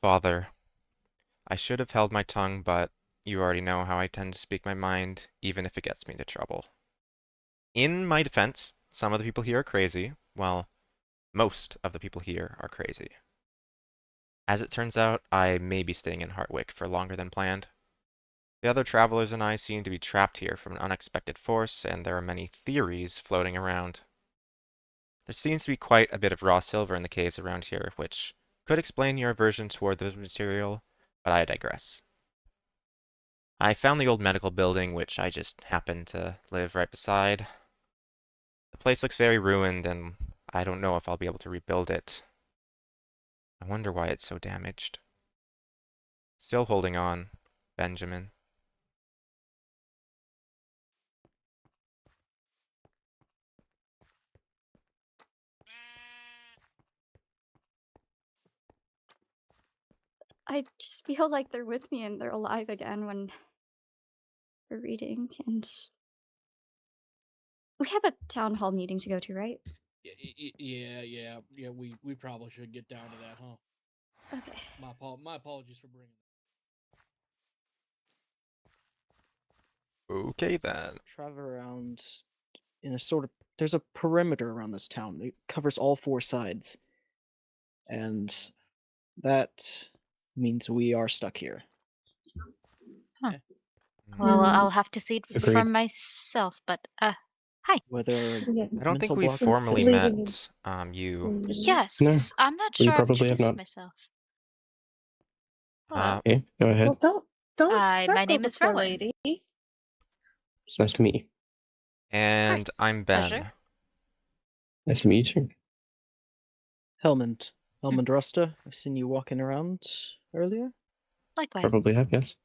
Father, I should have held my tongue, but you already know how I tend to speak my mind, even if it gets me into trouble. In my defense, some of the people here are crazy. Well, most of the people here are crazy. As it turns out, I may be staying in Hartwich for longer than planned. The other travelers and I seem to be trapped here from an unexpected force, and there are many theories floating around. There seems to be quite a bit of raw silver in the caves around here, which could explain your aversion toward this material, but I digress. I found the old medical building, which I just happened to live right beside. The place looks very ruined, and I don't know if I'll be able to rebuild it. I wonder why it's so damaged. Still holding on, Benjamin. I just feel like they're with me and they're alive again when we're reading, and we have a town hall meeting to go to, right? Yeah. We probably should get down to that, huh? Okay. My apologies for bringing. Okay then. Travel around in a sort of. There's a perimeter around this town. It covers all four sides. And that means we are stuck here. Huh. Well, I'll have to see it for myself, but, hi. Whether I don't think we formally met, you. Yes, No, I'm not we sure I've probably have introduced not. myself. Hello. Okay, go ahead. Well, don't My name is Rowan. lady. It's nice to meet you. And I'm Ben. Pleasure. Nice to meet you too. Helmond Rusta. I've seen you walking around earlier. Likewise. Probably have, yes.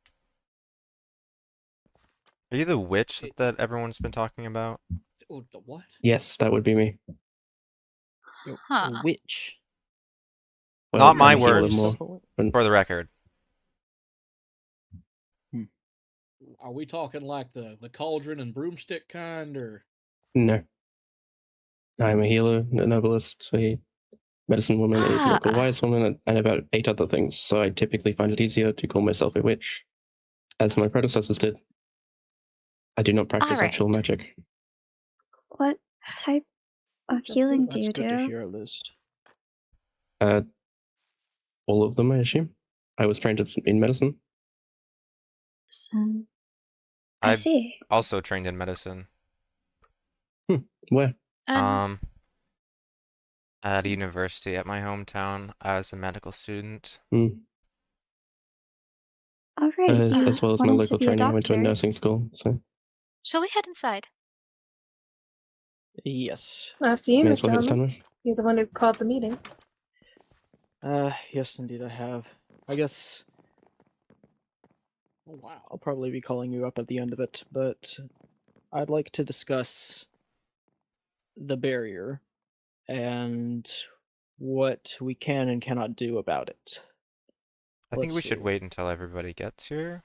Are you the witch that everyone's been talking about? Oh, the what? Yes, that would be me. Huh. Witch. Well, not I'm my a healer words, more. for the record. Are we talking like the cauldron and broomstick kind, or? No. I'm a healer, a novelist, a medicine woman, a local wise woman, and about 8 other things, so I typically find it easier to call myself a witch, as my predecessors did. I do not practice actual magic. What type of healing do you That's good to do? hear, Liz. All of them, I assume. I was trained in medicine. I see. Also trained in medicine. Where? At a university at my hometown as a medical student. All right. As well as my local training, I went to a nursing school. So. Shall we head inside? Yes. After you, Miss Well Norman. You're the one who called the meeting. Yes, indeed, I have. I guess. Oh wow. I'll probably be calling you up at the end of it, but I'd like to discuss the barrier and what we can and cannot do about it. I think we should wait until everybody gets here.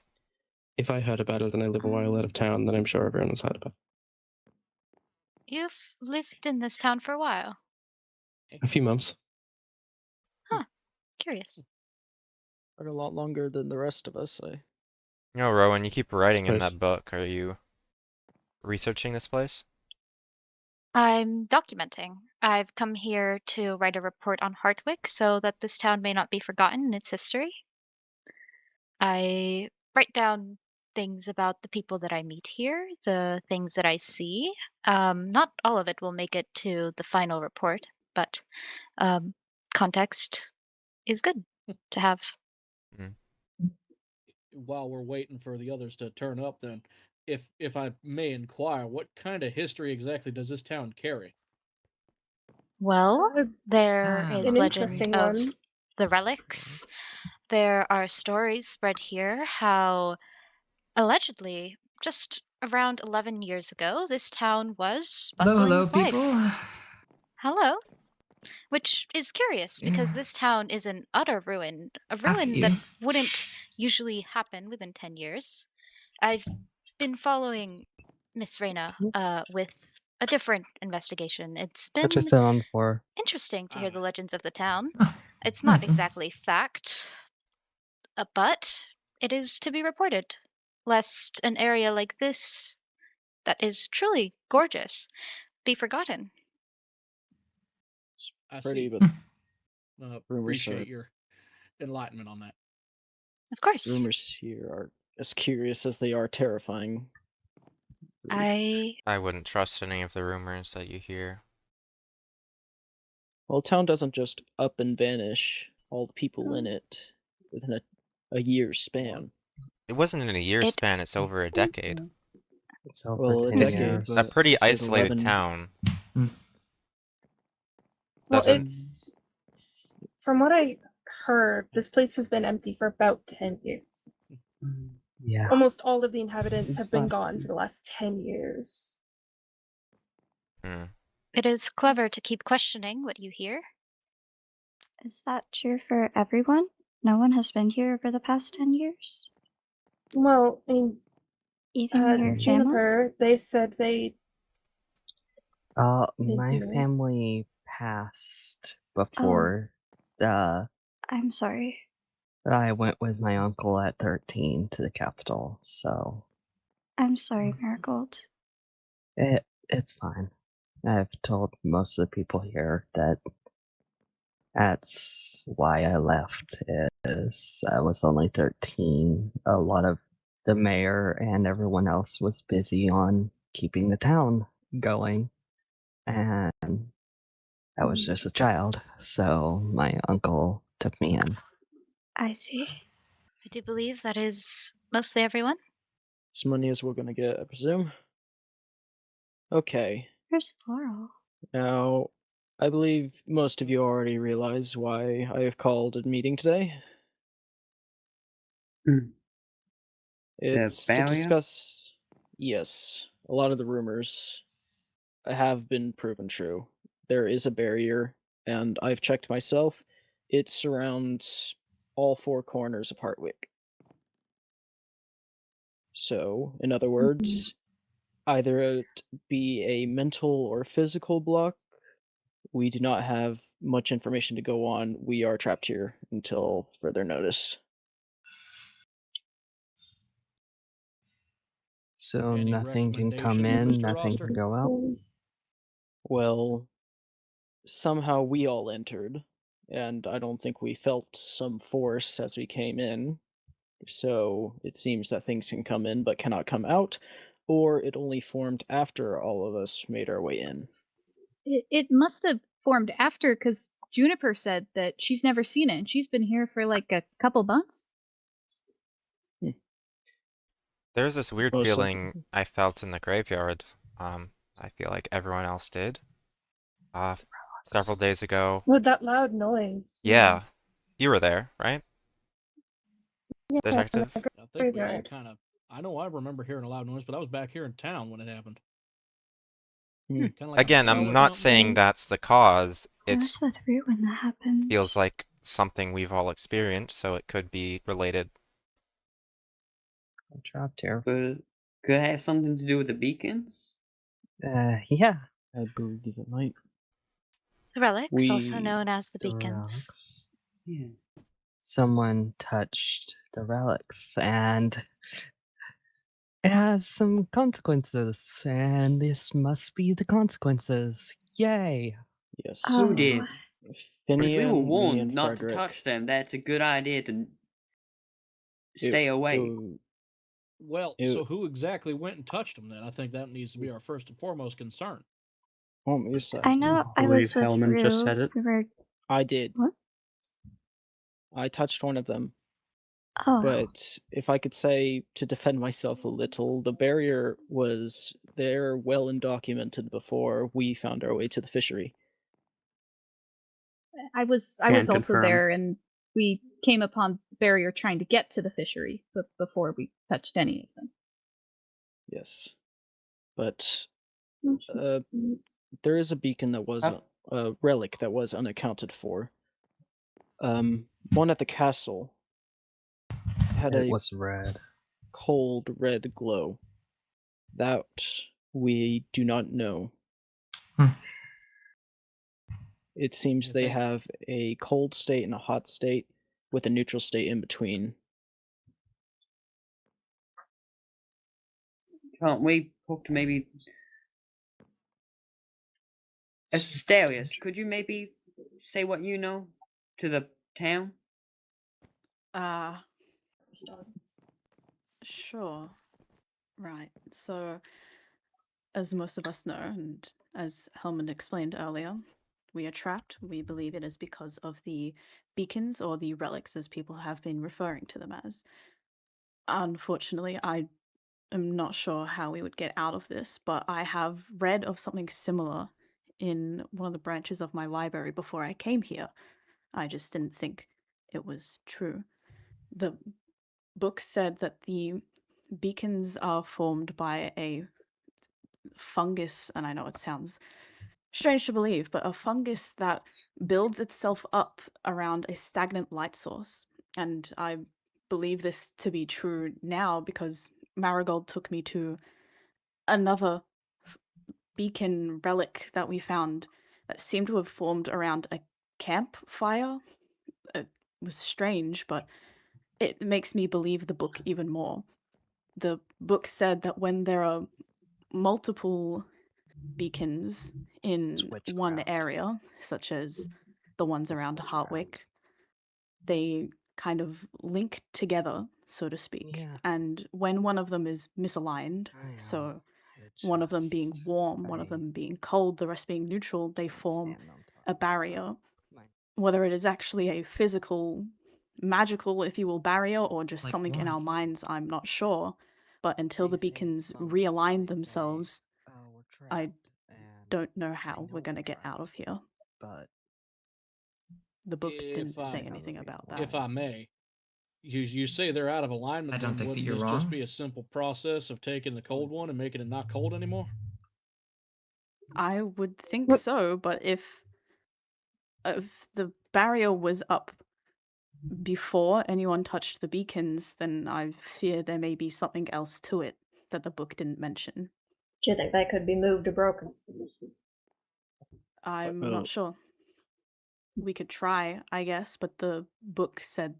If I heard about it and I live a while out of town, then I'm sure everyone has heard about it. You've lived in this town for a while. A few months. Huh. Curious. Quite a lot longer than the rest of us, No, Rowan, you keep writing in that book. Are you researching this place? I'm documenting. I've come here to write a report on Hartwich so that this town may not be forgotten in its history. I write down things about the people that I meet here, the things that I see. Not all of it will make it to the final report, but context is good to have. While we're waiting for the others to turn up, then, if I may inquire, what kind of history exactly does this town carry? Well, there is An legend interesting of one. the relics. There are stories spread here how allegedly just around 11 years ago this town was bustling with life. People. Hello. Which is curious because this town is an utter ruin, a ruin that wouldn't usually happen within 10 years. I've been following Miss Reyna with a different investigation. It's been interesting to hear the legends of the town. It's not exactly fact, But it is to be reported, lest an area like this, that is truly gorgeous, be forgotten. I Pretty, see. but rumors Appreciate are your enlightenment on that. Of course. rumors here are as curious as they are terrifying. I wouldn't trust any of the rumors that you hear. Well, town doesn't just up and vanish. All the people in it within a year's span. It wasn't in a year It- span, it's over a decade. It's over Well, a 10 decade, years. but A pretty you said isolated 11 town. Well, Doesn't- it's from what I heard, this place has been empty for about 10 years. Yeah. Almost all of the inhabitants It's have been fine. gone for the last 10 years. Hmm. It is clever to keep questioning what you hear. Is that true for everyone? No one has been here over the past 10 years? Well, I mean, Even your family? Juniper, they said they My you. family passed before I'm sorry. I went with my uncle at 13 to the capital, so I'm sorry, Marigold. it's fine. I've told most of the people here that that's why I left, is I was only 13. A lot of the mayor and everyone else was busy on keeping the town going, and I was just a child, so my uncle took me in. I see. I do believe that is mostly everyone. As money as we're gonna get, I presume. Okay. Where's Laurel? Now, I believe most of you already realize why I have called a meeting today. It's to barrier? discuss. Yes, a lot of the rumors have been proven true. There is a barrier, and I've checked myself. It surrounds all four corners of Hartwich. So, in other words, either it be a mental or physical block. We do not have much information to go on. We are trapped here until further notice. So Any nothing can come recommendations, in, Mr. nothing Roster? can go out. Well, somehow we all entered, and I don't think we felt some force as we came in. So it seems that things can come in but cannot come out, or it only formed after all of us made our way in. It must have formed after, because Juniper said that she's never seen it, and she's been here for like a couple months. There's this weird Most feeling likely. I felt in the graveyard. I feel like everyone else did. Several days ago. With that loud noise. Yeah. You were there, right? Yeah, Detective? I think we all Graveyard. kind of. I know I remember hearing a loud noise, but I was back here in town when it happened. Hmm. Kinda like a Again, bell I'm or not something. saying that's the cause. It It was with Rue when that happened. feels like something we've all experienced, so it could be related. I'm trapped here. But could it have something to do with the beacons? Yeah. I believe it might. The relics, also We- known as the The beacons. relics. Yeah. Someone touched the relics, and it has some consequences, and this must be the consequences. Yay! Yes. Who did? Because we were Finian, me, warned and not Frederick. to touch them. That's a good idea to It- stay away. Well, It- so who exactly went and touched him then? I think that needs to be our first and foremost concern. Want me to say? I know I was with Hellman Rue. just said it. We were... I did. What? I touched one of them. Oh. But if I could say, to defend myself a little, the barrier was there well and documented before we found our way to the fishery. I was Can also confirm. there, and we came upon the barrier trying to get to the fishery, but before we touched any of them. Yes. But Interesting. there is a beacon that was a relic that was unaccounted for. One at the castle had It a was red. cold red glow. That we do not know. It seems I they think- have a cold state and a hot state with a neutral state in between. can't we talk to maybe Asterius? Could you maybe say what you know to the town? Sure. Right. So, as most of us know, and as Helmand explained earlier, we are trapped. We believe it is because of the beacons, or the relics as people have been referring to them as. Unfortunately, I am not sure how we would get out of this, but I have read of something similar in one of the branches of my library before I came here. I just didn't think it was true. The book said that the beacons are formed by a fungus, and I know it sounds strange to believe, but a fungus that builds itself up around a stagnant light source. And I believe this to be true now because Marigold took me to another beacon relic that we found that seemed to have formed around a campfire. It was strange, but it makes me believe the book even more. The book said that when there are multiple beacons in one area, such as the ones around Hartwich, they kind of link together, so to speak. Yeah. And when one of them is misaligned, so one of them being warm, one of them being cold, the rest being neutral, they form a barrier. Whether it is actually a physical, magical, if you will, barrier, or just Like something in what? our minds, I'm not sure. But until the beacons realign themselves, I don't know how we're going to get out of here. But the book didn't say anything about that. If I may, you say they're out of alignment. I don't then think that wouldn't you're this wrong. just be a simple process of taking the cold one and making it not cold anymore? I would think so, but if the barrier was up before anyone touched the beacons, then I fear there may be something else to it that the book didn't mention. Do you think they could be moved or broken? I'm not sure. We could try, I guess, but the book said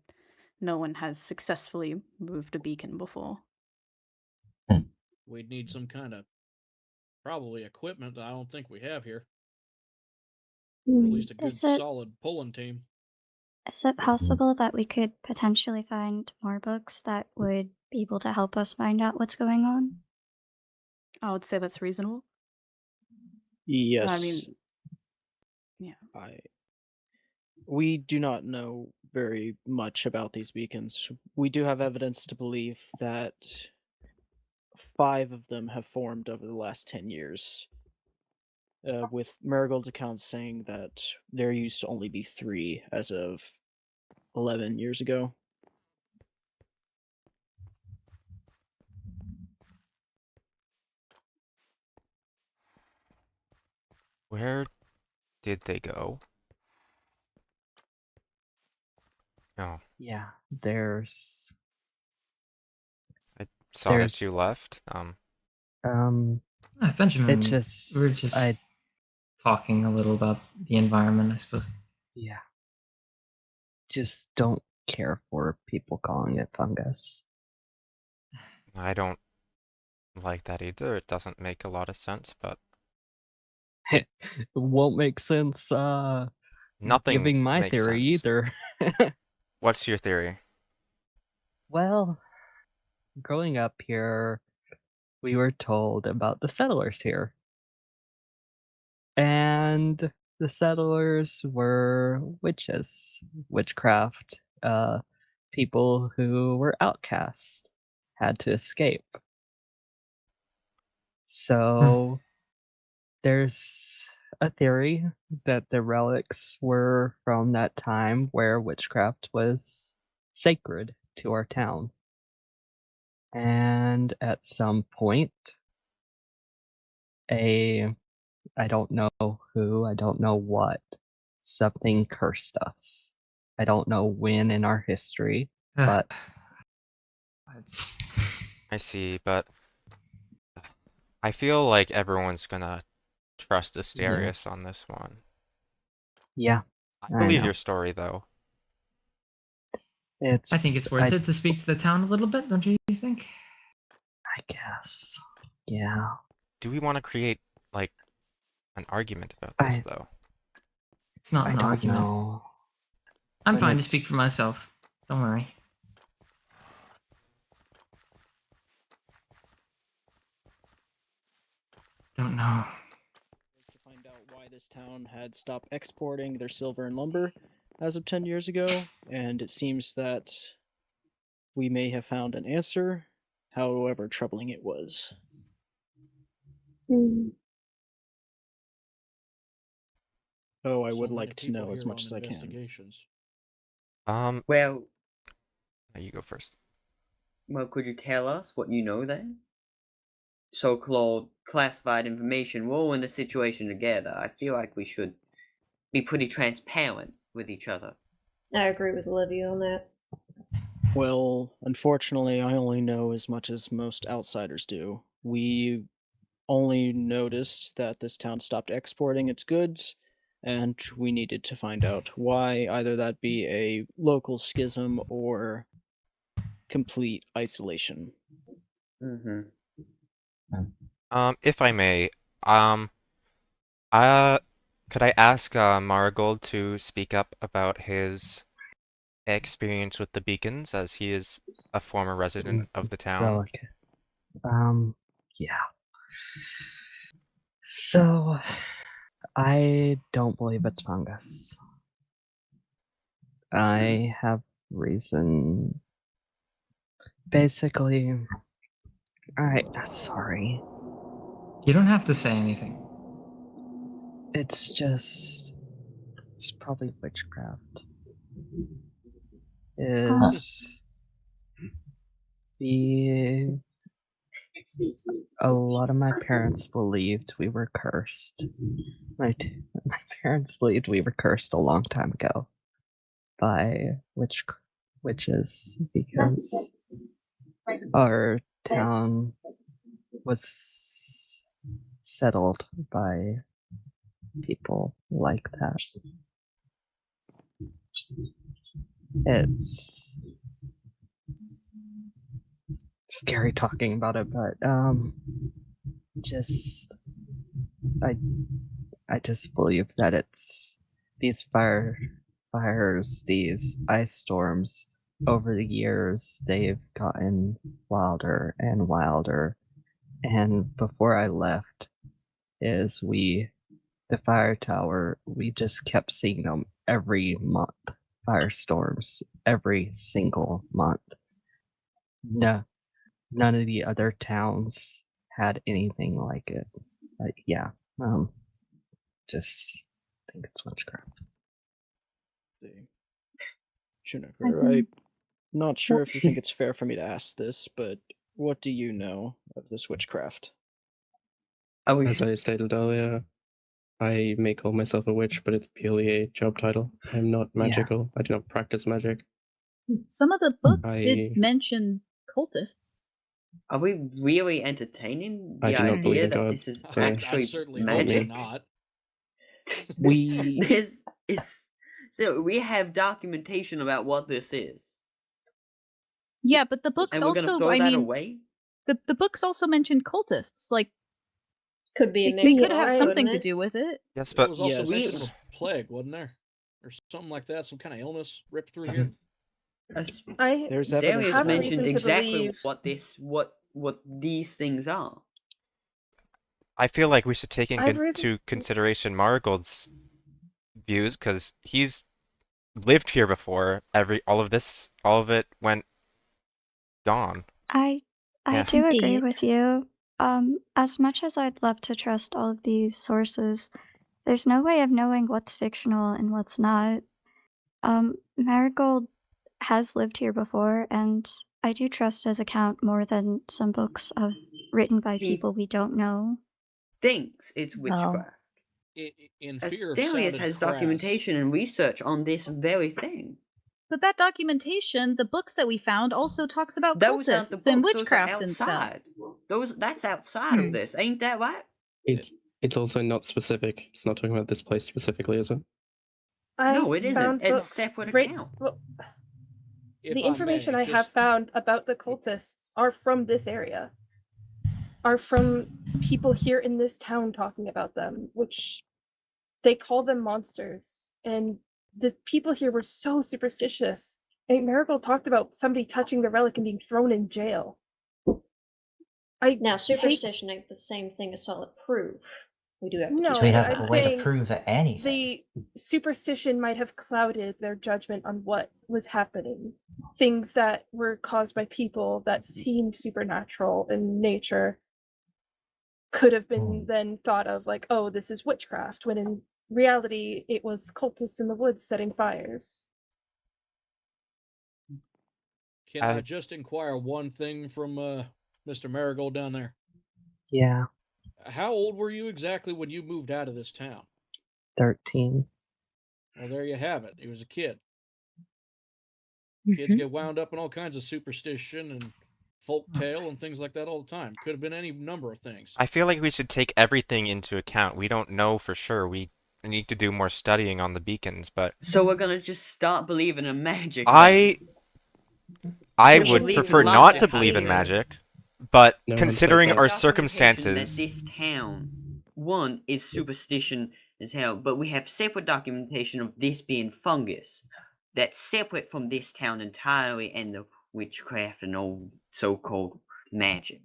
no one has successfully moved a beacon before. We'd need some kind of probably equipment that I don't think we have here. Or at least a good solid pulling team. Is it possible that we could potentially find more books that would be able to help us find out what's going on? I would say that's reasonable. Yes. I mean, yeah. We do not know very much about these beacons. We do have evidence to believe that 5 of them have formed over the last 10 years. With Marigold's account saying that there used to only be 3 as of 11 years ago. Where did they go? Oh. Yeah, there's... I saw that you left. Benjamin, it's just... we were just talking a little about the environment, I suppose. Yeah. Just don't care for people calling it fungus. I don't like that either. It doesn't make a lot of sense, but... It won't make sense, Nothing giving my makes theory sense. either. What's your theory? Well, growing up here, we were told about the settlers here. And the settlers were witches, witchcraft, people who were outcast, had to escape. So there's a theory that the relics were from that time where witchcraft was sacred to our town. And at some point, I don't know who, I don't know what, something cursed us. I don't know when in our history, but... I see, but... I feel like everyone's gonna trust Asterius on this one. Yeah. I believe your story, though. I think it's worth it to speak to the town a little bit, don't you think? I guess. Yeah. Do we want to create, like, an argument about this, though? It's not I an don't argument. know. I'm When fine to speak for it's- myself. Don't worry. Don't know. To find out why this town had stopped exporting their silver and lumber as of 10 years ago, and it seems that we may have found an answer, however troubling it was. Oh, I would So many like to people know as here much on as I can. investigations. Well, you go first. Well, could you tell us what you know then? So-called classified information. We're all in the situation together. I feel like we should be pretty transparent with each other. I agree with Olivia on that. Well, unfortunately, I only know as much as most outsiders do. We only noticed that this town stopped exporting its goods, and we needed to find out why, either that be a local schism or complete isolation. Mm-hmm. If I may, could I ask Marigold to speak up about his experience with the beacons, as he is a former resident of the town? Relic. Yeah. So, I don't believe it's fungus. I have reason. Basically, sorry. You don't have to say anything. It's probably witchcraft. A lot of my parents believed we were cursed. My parents believed we were cursed a long time ago by witches, because our town was settled by people like that. It's scary talking about it, but I just believe that it's these fires, these ice storms. Over the years, they've gotten wilder and wilder. And before I left, the fire tower, we just kept seeing them every month. Firestorms every single month. No, none of the other towns had anything like it. But yeah, just think it's witchcraft. Juniper, I'm not sure if you think it's fair for me to ask this, but what do you know of this witchcraft? As I stated earlier, I may call myself a witch, but it's purely a job title. I'm not magical. I do not practice magic. Some of the books did mention cultists. Are we really entertaining I the do not believe idea in that God, this is so actually certainly hope magic? not. So we have documentation about what this is. Yeah, but the books And we're gonna also, throw I that mean, away? the books also mention cultists. Like, could be a they mix could of have both, something wouldn't to it? do with it. Yes, There but was also mention of a plague, wasn't there? Or something like that, some kind of illness ripped through here. There's evidence Darius of that. mentioned reason to exactly believe- what these things are. I feel like we should take I've into consideration Marigold's views, because he's lived here before. All of it went gone. I Yeah. do agree Indeed. with you. As much as I'd love to trust all of these sources, there's no way of knowing what's fictional and what's not. Marigold has lived here before, and I do trust his account more than some books written by people we don't know. Thinks it's witchcraft. In As fear of Darius sounding has crass. documentation and research on this very thing. But that documentation, the books that we found, also talks about Those aren't the cultists and books, those are witchcraft and stuff. outside. That's outside of this, ain't that right? It's also not specific. It's not talking about this place specifically, is it? No, it isn't. found It's a books separate right- account. well, If the I information may, I have found about the cultists are from this area. are from people here in this town talking about them, which they call them monsters. And the people here were so superstitious. And Marigold talked about somebody touching the relic and being thrown in jail. Now, superstition ain't the same thing as solid proof. We do have to So we have a way to prove anything. The superstition might have clouded their judgment on what was happening. Things that were caused by people that seemed supernatural in nature could have been then thought of like, oh, this is witchcraft, when in reality it was cultists in the woods setting fires. Can I just inquire one thing from Mr. Marigold down there? Yeah, How old were you exactly when you moved out of this town? 13. Well, there you have it. He was a kid. Kids get wound up in all kinds of superstition and folk tale and things like that all the time. Could have been any number of things. I feel like we should take everything into account. We don't know for sure. We need to do more studying on the beacons, but... So we're gonna just start believing in magic. I We're would believing prefer in not logic to believe in here. magic, but No, considering it's our okay. circumstances... That this town, one, is superstition as hell, but we have separate documentation of this being fungus that's separate from this town entirely and the witchcraft and old so-called magic.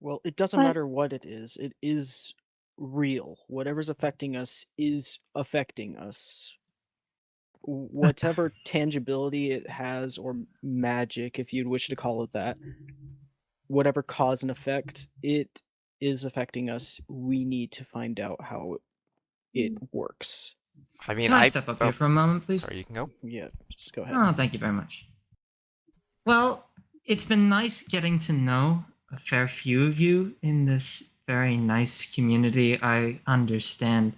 Well, it doesn't matter what it is real. Whatever's affecting us is affecting us. Whatever tangibility it has, or magic, if you'd wish to call it that, whatever cause and effect, it is affecting us. We need to find out how it works. I mean, Can I step up here for a moment, please? Sorry, you can go. Yeah, just go ahead. Oh, thank you very much. Well, it's been nice getting to know a fair few of you in this very nice community. I understand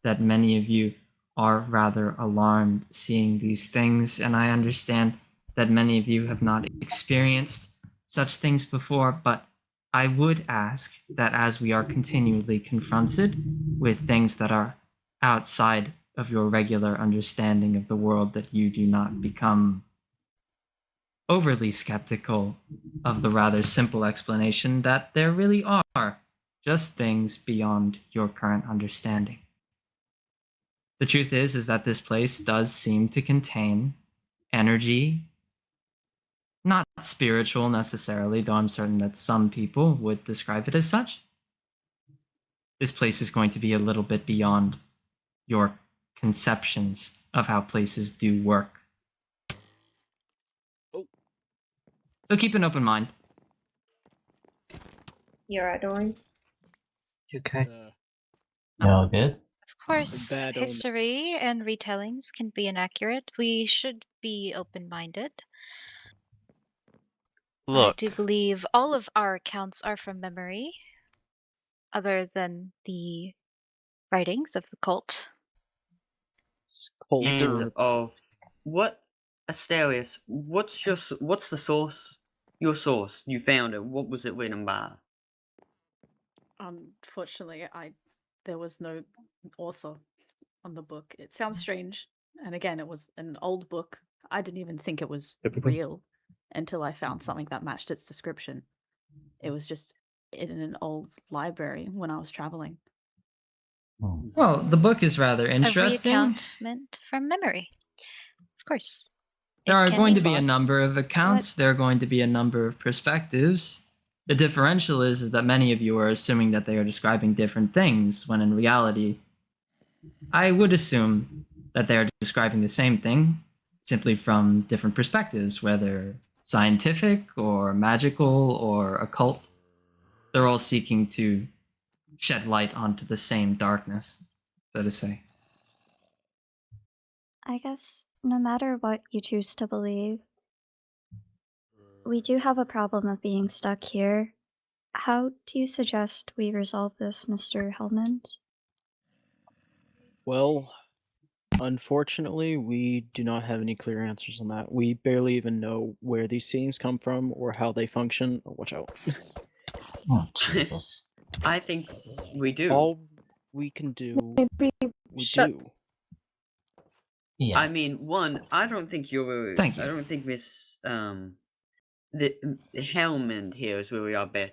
that many of you are rather alarmed seeing these things, and I understand that many of you have not experienced such things before, but I would ask that as we are continually confronted with things that are outside of your regular understanding of the world, that you do not become overly skeptical of the rather simple explanation that there really are just things beyond your current understanding. The truth is that this place does seem to contain energy, not spiritual necessarily, though I'm certain that some people would describe it as such. This place is going to be a little bit beyond your conceptions of how places do work. So keep an open mind. You're right, Dorian. Okay. No, good. Of course, bad omen. history and retellings can be inaccurate. We should be open-minded. Look, I do believe all of our accounts are from memory, other than the writings of the cult. And of what, Astarius? What's the source? Your source. You found it. What was it written by? Unfortunately, there was no author on the book. It sounds strange, and again, it was an old book. I didn't even think it was real until I found something that matched its description. It was just in an old library when I was traveling. Well, the book is rather interesting. A reaccountment from memory. Of course. There It are can going be to be a flawed. number of accounts. There are going to be a number of perspectives. The differential is that many of you are assuming that they are describing different things, when in reality, I would assume that they are describing the same thing, simply from different perspectives, whether scientific or magical or occult. They're all seeking to shed light onto the same darkness, so to say. I guess no matter what you choose to believe, we do have a problem of being stuck here. How do you suggest we resolve this, Mr. Hellman? Well, unfortunately, we do not have any clear answers on that. We barely even know where these things come from or how they function. Oh, watch out. Oh, Jesus. I think we do. All we can do, we do. Yeah. I mean, one, I don't think you're. Thank you. I don't think Miss the Hellman here is really our best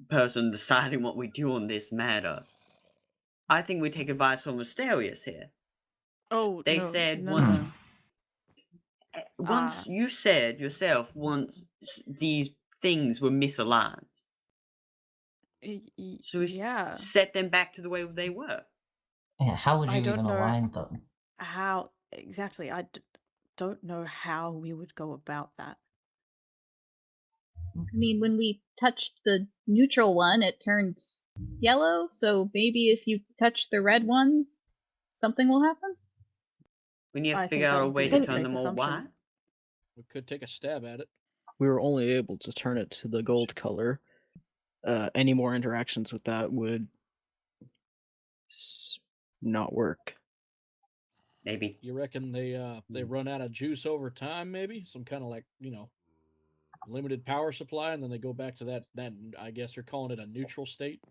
person deciding what we do on this matter. I think we take advice from Mysterious here. Oh, They no, said no, once, no. once you said yourself once these things were misaligned. So we Yeah. set them back to the way they were. Yeah, how would I you don't even know align them? How exactly? Don't know how we would go about that. I mean, when we touched the neutral one, it turned yellow, so maybe if you touch the red one, something will happen? We need to I figure think that out a would way be to a turn safe them all assumption. white. We could take a stab at it. We were only able to turn it to the gold color. Any more interactions with that would not work. Maybe. You reckon they run out of juice over time? Maybe some kind of like limited power supply, and then they go back to that. I guess you're calling it a neutral state.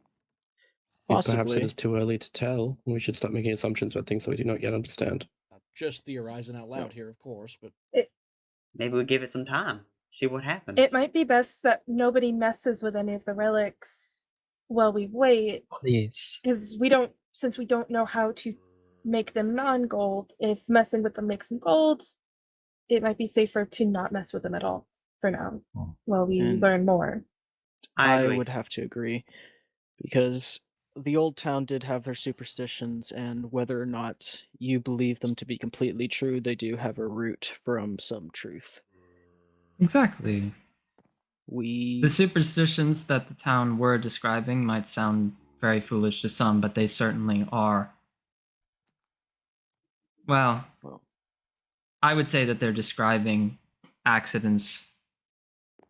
Perhaps it Possibly. is too early to tell. We should start making assumptions about things that we do not yet understand. Just theorizing out loud here, of course, but maybe we give it some time. See what happens. It might be best that nobody messes with any of the relics while we wait. Please. Because since we don't know how to make them non-gold, if messing with them makes them gold, it might be safer to not mess with them at all for now, while we learn more. I would have to agree, because the old town did have their superstitions, and whether or not you believe them to be completely true, they do have a root from some truth. Exactly. The superstitions that the town were describing might sound very foolish to some, but they certainly are. Well, I would say that they're describing accidents,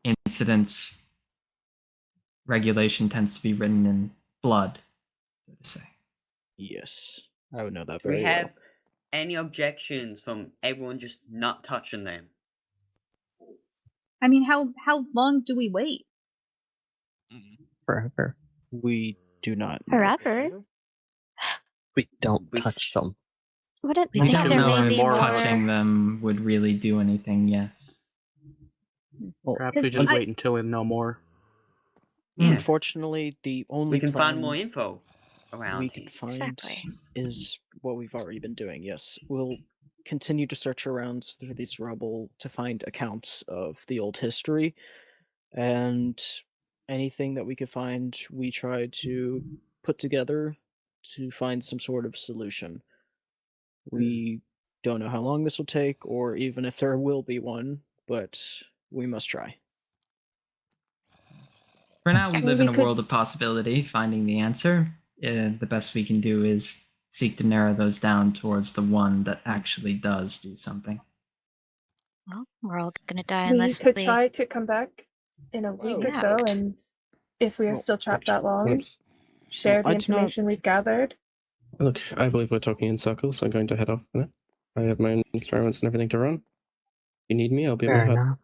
incidents. Regulation tends to be written in blood, so to say. Yes, I would know that Do we very have well. any objections from everyone just not touching them? I mean, how long do we wait? Forever. We do not know. Forever? We don't touch them. Wouldn't We think don't there know may be if more. touching them would really do anything, yes. Perhaps we just wait until we know more. Unfortunately, the only We can plan find more info around we here. could find is what we've already been doing. Yes, we'll continue to search around through this rubble to find accounts of the old history, and anything that we could find, we try to put together to find some sort of solution. We don't know how long this will take, or even if there will be one, but we must try. For now, we live in a world of possibility, finding the answer. The best we can do is seek to narrow those down towards the one that actually does do something. Well, we're all gonna die We unless could we... try to come back in a week or Yeah. so, and if we are still trapped that long, share the I do not- information we've gathered. Look, I believe we're talking in circles, so I'm going to head off now. I have my own experiments and everything to run. If you need me, I'll be at my Fair hut. enough.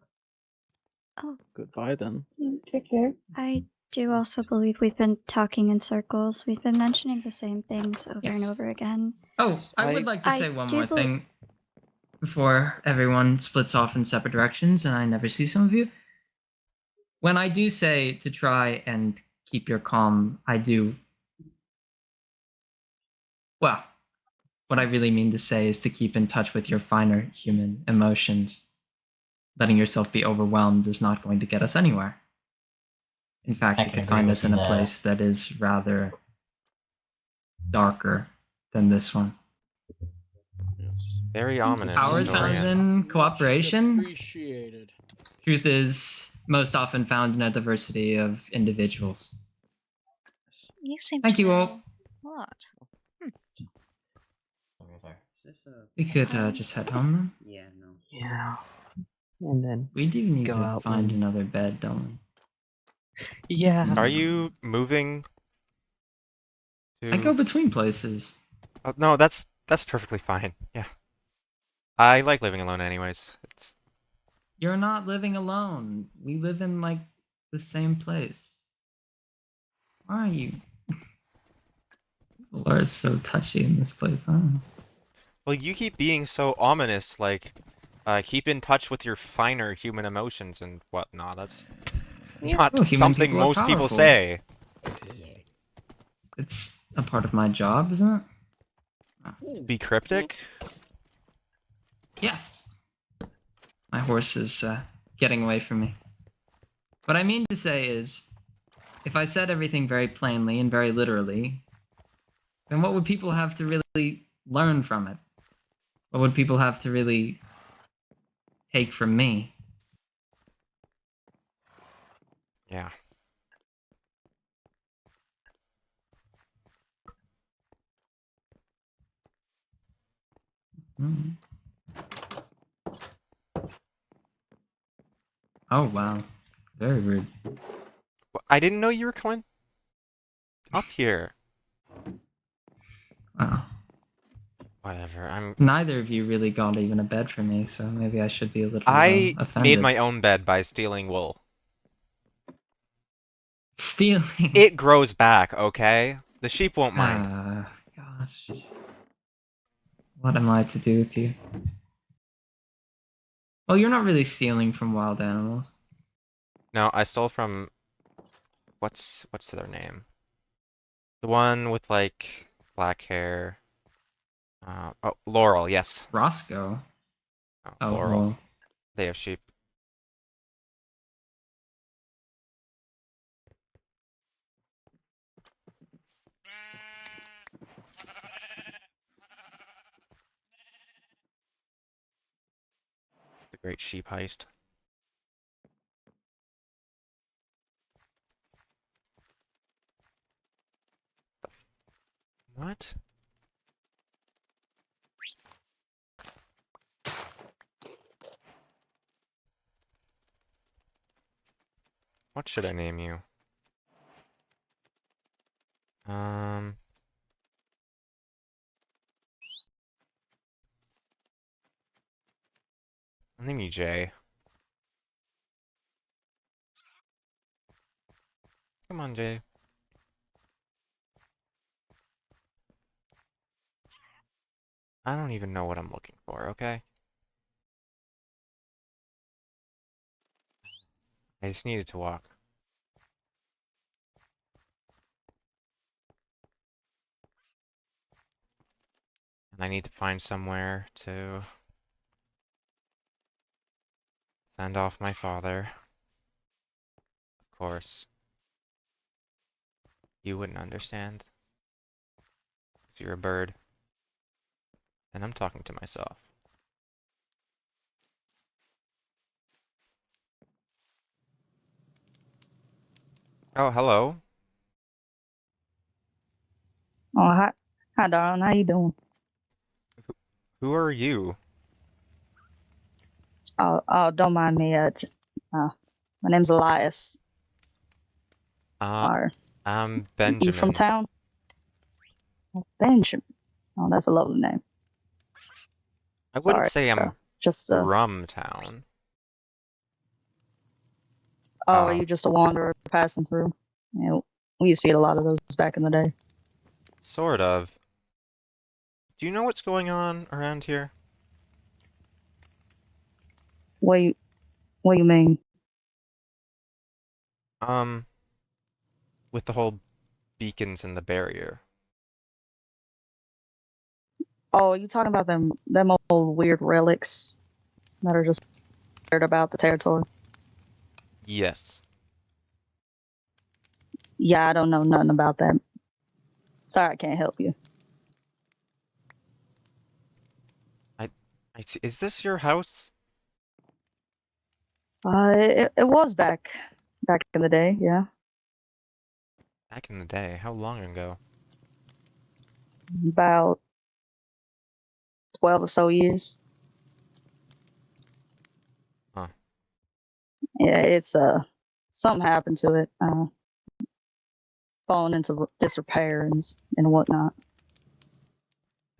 Oh, Goodbye then. Take care. I do also believe we've been talking in circles. We've been mentioning the same things over and over again. Oh, I would like to say one more thing before everyone splits off in separate directions and I never see some of you. When I do say to try and keep your calm, I do... Well, what I really mean to say is to keep in touch with your finer human emotions. Letting yourself be overwhelmed is not going to get us anywhere. In fact, I you can could agree find with us you in a there. place that is rather darker than this one. Very ominous. Power is found Dorian. in cooperation. Appreciated. Truth is most often found in a diversity of individuals. You seem Thank to you know all. a lot. We could just head home then. Yeah, no. Yeah. And then We do need go to out find and- another bed, don't we? Yeah. Are you moving? I go between places. No, that's perfectly fine. Yeah. I like living alone anyways. It's You're not living alone. We live in, like, the same place. Why are you... People are so touchy in this place, huh? well, you keep being so ominous, like keep in touch with your finer human emotions and whatnot. Not Well, human something people are most people powerful. say. It's a part of my job, isn't it? Be cryptic? Yes. My horse is getting away from me. What I mean to say is, if I said everything very plainly and very literally, then what would people have to really learn from it? What would people have to really take from me? Yeah. Hmm. Oh, wow. Very rude. I didn't know you were coming up here. Wow. Whatever, Neither of you really got even a bed for me, so maybe I should be a little I offended. made my own bed by stealing wool. Stealing? It grows back, okay? The sheep won't mind. Gosh. What am I to do with you? Well, you're not really stealing from wild animals. No, I stole from... What's their name? The one with, like, black hair. Oh, Laurel, yes. Roscoe? Oh, Laurel. Well. They have sheep. The great sheep heist. What? What should I name you? I'll name you Jay. Come on, Jay. I don't even know what I'm looking for, okay? I just needed to walk. And I need to find somewhere to send off my father. Of course. You wouldn't understand. Because you're a bird. And I'm talking to myself. Oh, hello. Oh, hi, darling. How you doing? Who are you? Oh, don't mind me. My name's Elias. I'm You from Benjamin. town? Oh, Benjamin. Oh, that's a lovely name. I wouldn't Sorry, say I'm just from town. Oh, are you just a wanderer passing through? You know, we used to get a lot of those back in the day. Sort of. Do you know what's going on around here? What you mean? With the whole beacons and the barrier. Oh, you talking about them old weird relics that are just scared about the territory? Yes. Yeah, I don't know nothing about that. Sorry, I can't help you. Is this your house? It was back in the day, yeah. Back in the day? How long ago? About 12 or so years. Huh. Yeah, it's something happened to it. Falling into disrepair and whatnot.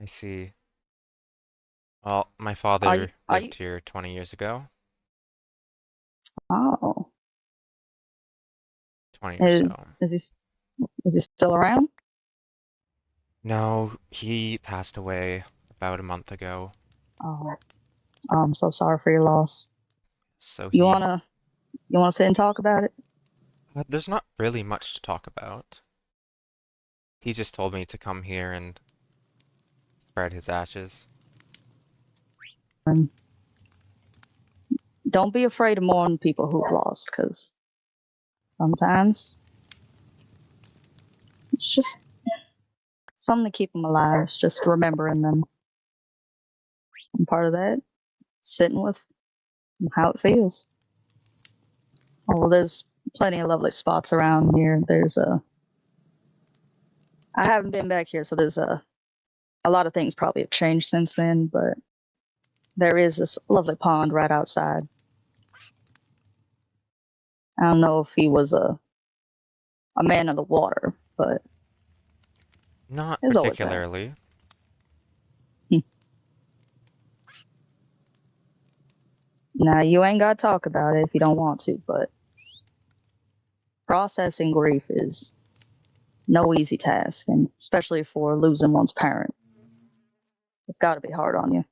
I see. Well, my father lived here 20 years ago. Oh. 20 or so. Is he still around? No, he passed away about a month ago. Oh, I'm so sorry for your loss. So You wanna sit and talk about it? There's not really much to talk about. He just told me to come here and spread his ashes. Don't be afraid to mourn people who've lost, because sometimes it's just something to keep them alive. It's just remembering them. And part of that, sitting with how it feels. Oh, well, there's plenty of lovely spots around here. I haven't been back here, so there's a lot of things probably have changed since then, but there is this lovely pond right outside. I don't know if he was a man of the water, but Not there's always that. particularly. Now, you ain't got to talk about it if you don't want to, but processing grief is no easy task, and especially for losing one's parent. It's got to be hard on you.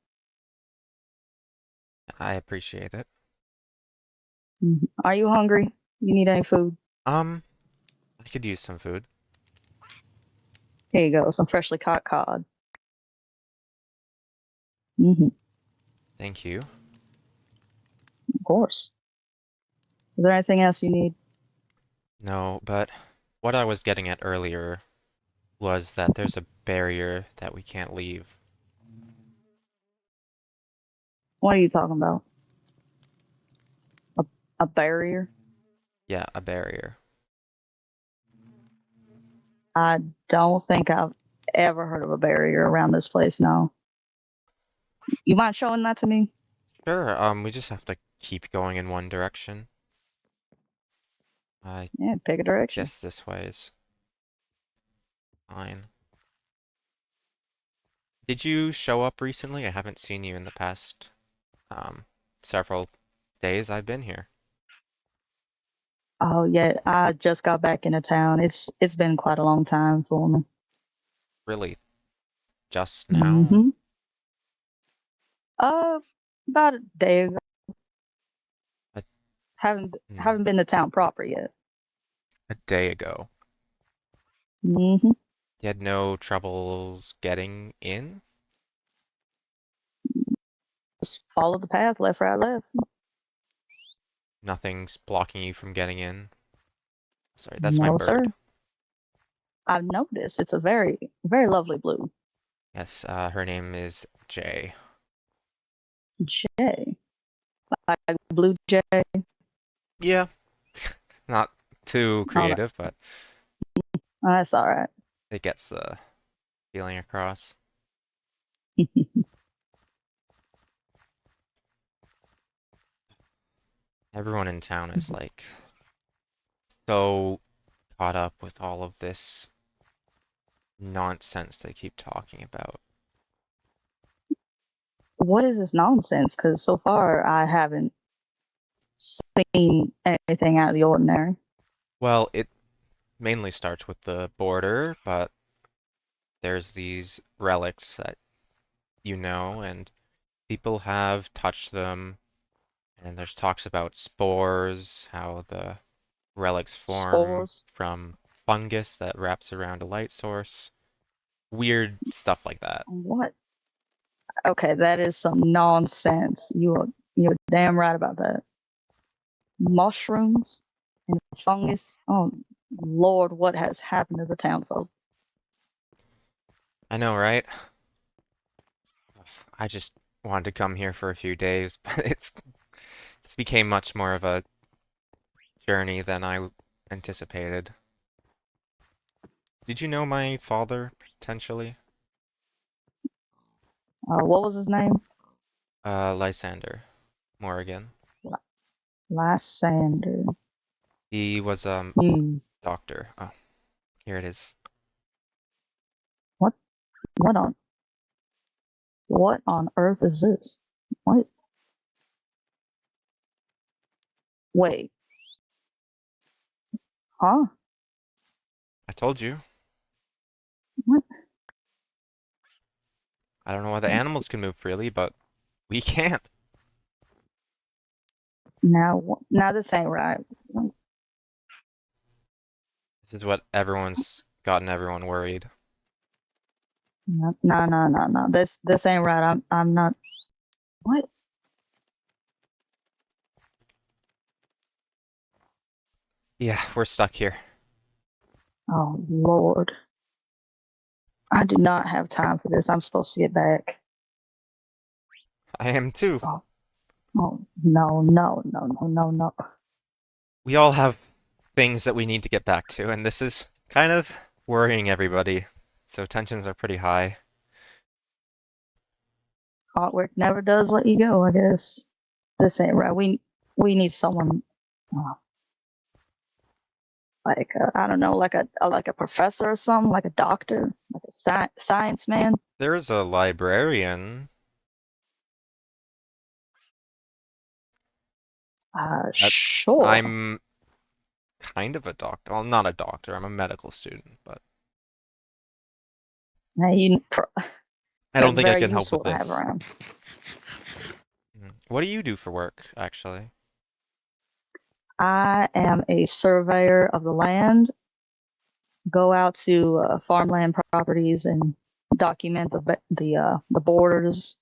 I appreciate it. Are you hungry? You need any food? I could use some food. Here you go, some freshly caught cod. Thank you. Of course. Is there anything else you need? No, but what I was getting at earlier was that there's a barrier that we can't leave. What are you talking about? A barrier? Yeah, a barrier. I don't think I've ever heard of a barrier around this place, no. You mind showing that to me? Sure, we just have to keep going in one direction. Yeah, pick a direction. Guess this way is fine. Did you show up recently? I haven't seen you in the past several days I've been here. Oh yeah, I just got back into town. It's been quite a long time for me. Really? Just now? About a day ago. Haven't been to town proper yet. A day ago. You had no troubles getting in? Just follow the path, left, right, left. Nothing's blocking you from getting in? Sorry, that's my No, bird. sir. I've noticed it's a very, very lovely blue. Yes, her name is Jay. Jay. Like blue jay. Yeah. Not too creative, but That's all right. it gets the feeling across. Everyone in town is like so caught up with all of this nonsense they keep talking about. What is this nonsense? Because so far I haven't seen anything out of the ordinary. Well, it mainly starts with the border, but there's these relics that you know, and people have touched them, and there's talks about spores, how the relics form from fungus that wraps around a light source. Weird stuff like that. What? Okay, that is some nonsense. You're damn right about that. Mushrooms and fungus. Oh Lord, what has happened to the town folk? I know, right? I just wanted to come here for a few days, but it's became much more of a journey than I anticipated. Did you know my father, potentially? What was his name? Lysander Morrigan. Lysander. He was doctor. Oh, here it is. What on earth is this? What? Wait. Huh? I told you. What? I don't know why the animals can move freely, but we can't. Now this ain't right. This is what everyone's gotten everyone worried. No. This ain't right. I'm not. What? Yeah, we're stuck here. Oh Lord. I do not have time for this. I'm supposed to get back. I am too. Oh no. We all have things that we need to get back to, and this is kind of worrying everybody. So tensions are pretty high. Hard work never does let you go, I guess. This ain't right. We need someone like I don't know, like a professor or something, like a doctor, like a science man. There's a librarian. Sure. I'm kind of a doctor. Well, not a doctor. I'm a medical student, but Now I don't think I very can help useful with to have this. around. What do you do for work, actually? I am a surveyor of the land. Go out to farmland properties and document the borders.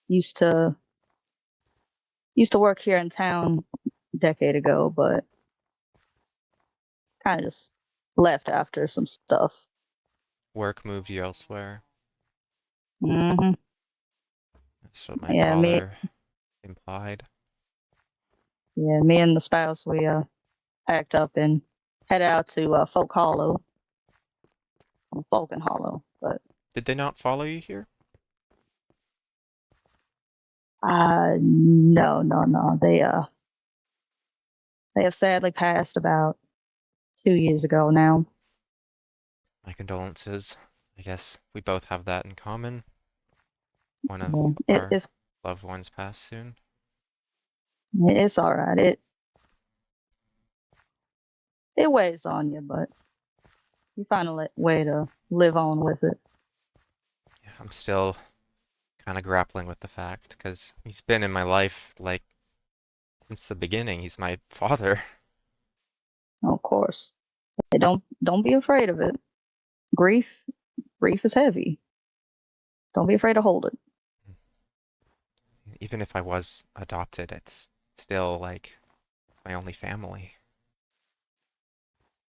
Used to work here in town a decade ago, but kind of just left after some stuff. Work moved you elsewhere. Mm-hmm. That's what my father implied. Yeah, me and the spouse, we packed up and headed out to Folk Hollow. Falcon Hollow, but Did they not follow you here? no. They have sadly passed about 2 years ago now. My condolences. I guess we both have that in common. One of Yeah, our loved ones passed soon. It's all right. It weighs on you, but you find a way to live on with it. Yeah, I'm still kind of grappling with the fact, because he's been in my life, like, since the beginning. He's my father. Of course. Hey, don't be afraid of it. Grief is heavy. Don't be afraid to hold it. Even if I was adopted, it's still, like, it's my only family.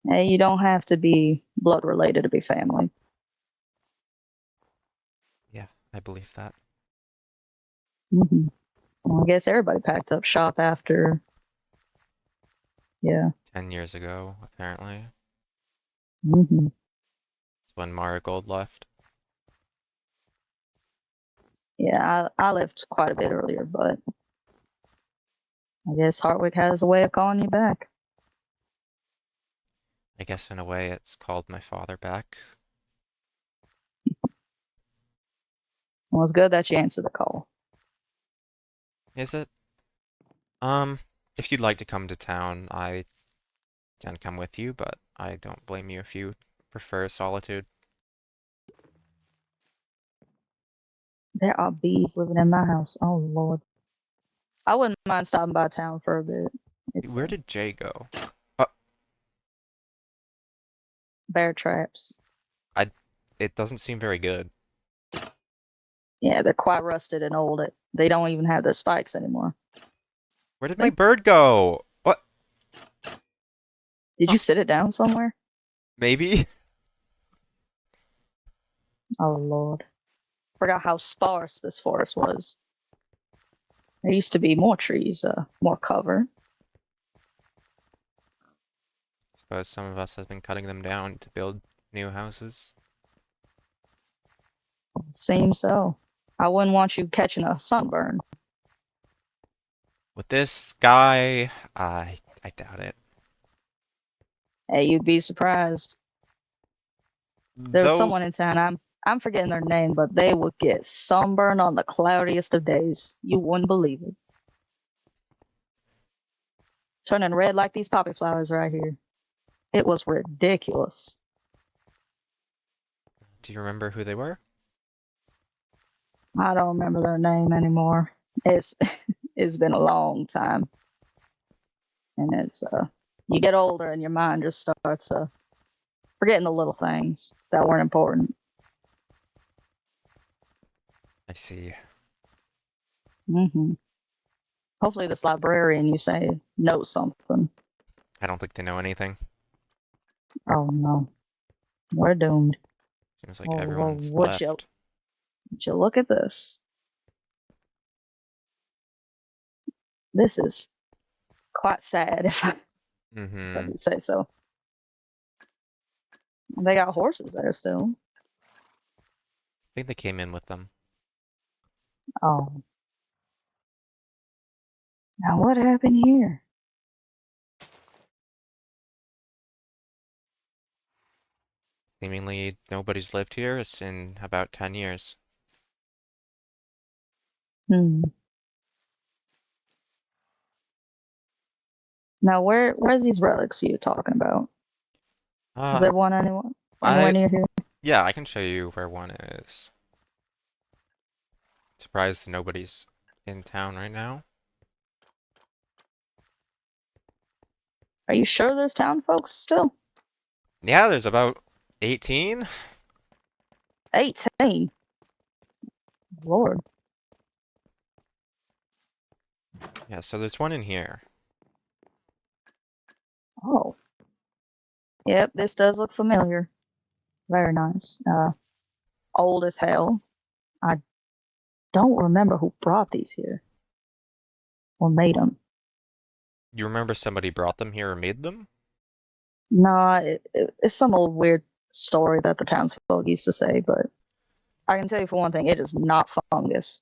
Hey, you don't have to be blood related to be family. Yeah, I believe that. Mm-hmm. Well, I guess everybody packed up shop after. Yeah. 10 years ago, apparently. Mm-hmm. It's when Marigold left. Yeah, I left quite a bit earlier, but I guess Hartwich has a way of calling you back. I guess in a way it's called my father back. Well, it's good that you answered the call. Is it? If you'd like to come to town, I can come with you, but I don't blame you if you prefer solitude. There are bees living in my house. Oh Lord. I wouldn't mind stopping by town for a bit. Where did Jay go? Bear traps. It doesn't seem very good. Yeah, they're quite rusted and old. They don't even have their spikes anymore. Where did my bird go? What? Did you sit it down somewhere? Maybe? Oh Lord. Forgot how sparse this forest was. There used to be more trees, more cover. Suppose some of us have been cutting them down to build new houses. Seems so. I wouldn't want you catching a sunburn. With this sky, I doubt it. Hey, you'd be surprised. There's someone in town, I'm forgetting their name, but they would get sunburned on the cloudiest of days. You wouldn't believe it. Turning red like these poppy flowers right here. It was ridiculous. Do you remember who they were? I don't remember their name anymore. It's been a long time. And it's you get older and your mind just starts forgetting the little things that weren't important. I see. Mm-hmm. Hopefully this librarian you say knows something. I don't think they know anything. Oh no. We're doomed. Seems like everyone's would left. you look at this? This is quite sad, if I Mm-hmm. say so. They got horses there still. I think they came in with them. Oh. Now what happened here? Seemingly nobody's lived here in about 10 years. Hmm. Now where's these relics you were talking about? Is there one anywhere near here? Yeah, I can show you where one is. Surprised nobody's in town right now. Are you sure there's town folks still? Yeah, there's about 18. 18? Lord. Yeah, so there's one in here. Oh. Yep, this does look familiar. Very nice. Old as hell. I don't remember who brought these here. Or made them. You remember somebody brought them here or made them? Nah, it's some old weird story that the townsfolk used to say, but I can tell you for one thing, it is not fungus.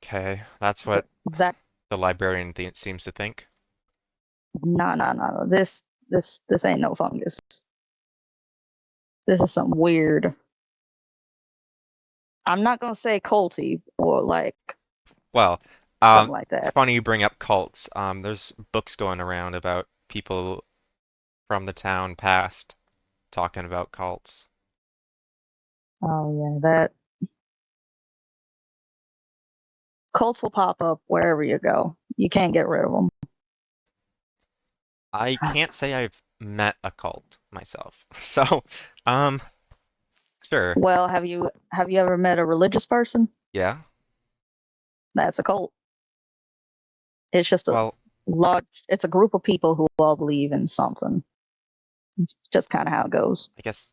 Okay, that's what the librarian seems to think. No. This ain't no fungus. This is some weird. I'm not gonna say culty or like. Well, something like that. Funny you bring up cults. There's books going around about people from the town past talking about cults. Oh yeah, that cults will pop up wherever you go. You can't get rid of them. I can't say I've met a cult myself, so sure. Well, have you ever met a religious person? Yeah. That's a cult. It's just a large. It's a group of people who all believe in something. It's just kind of how it goes. I guess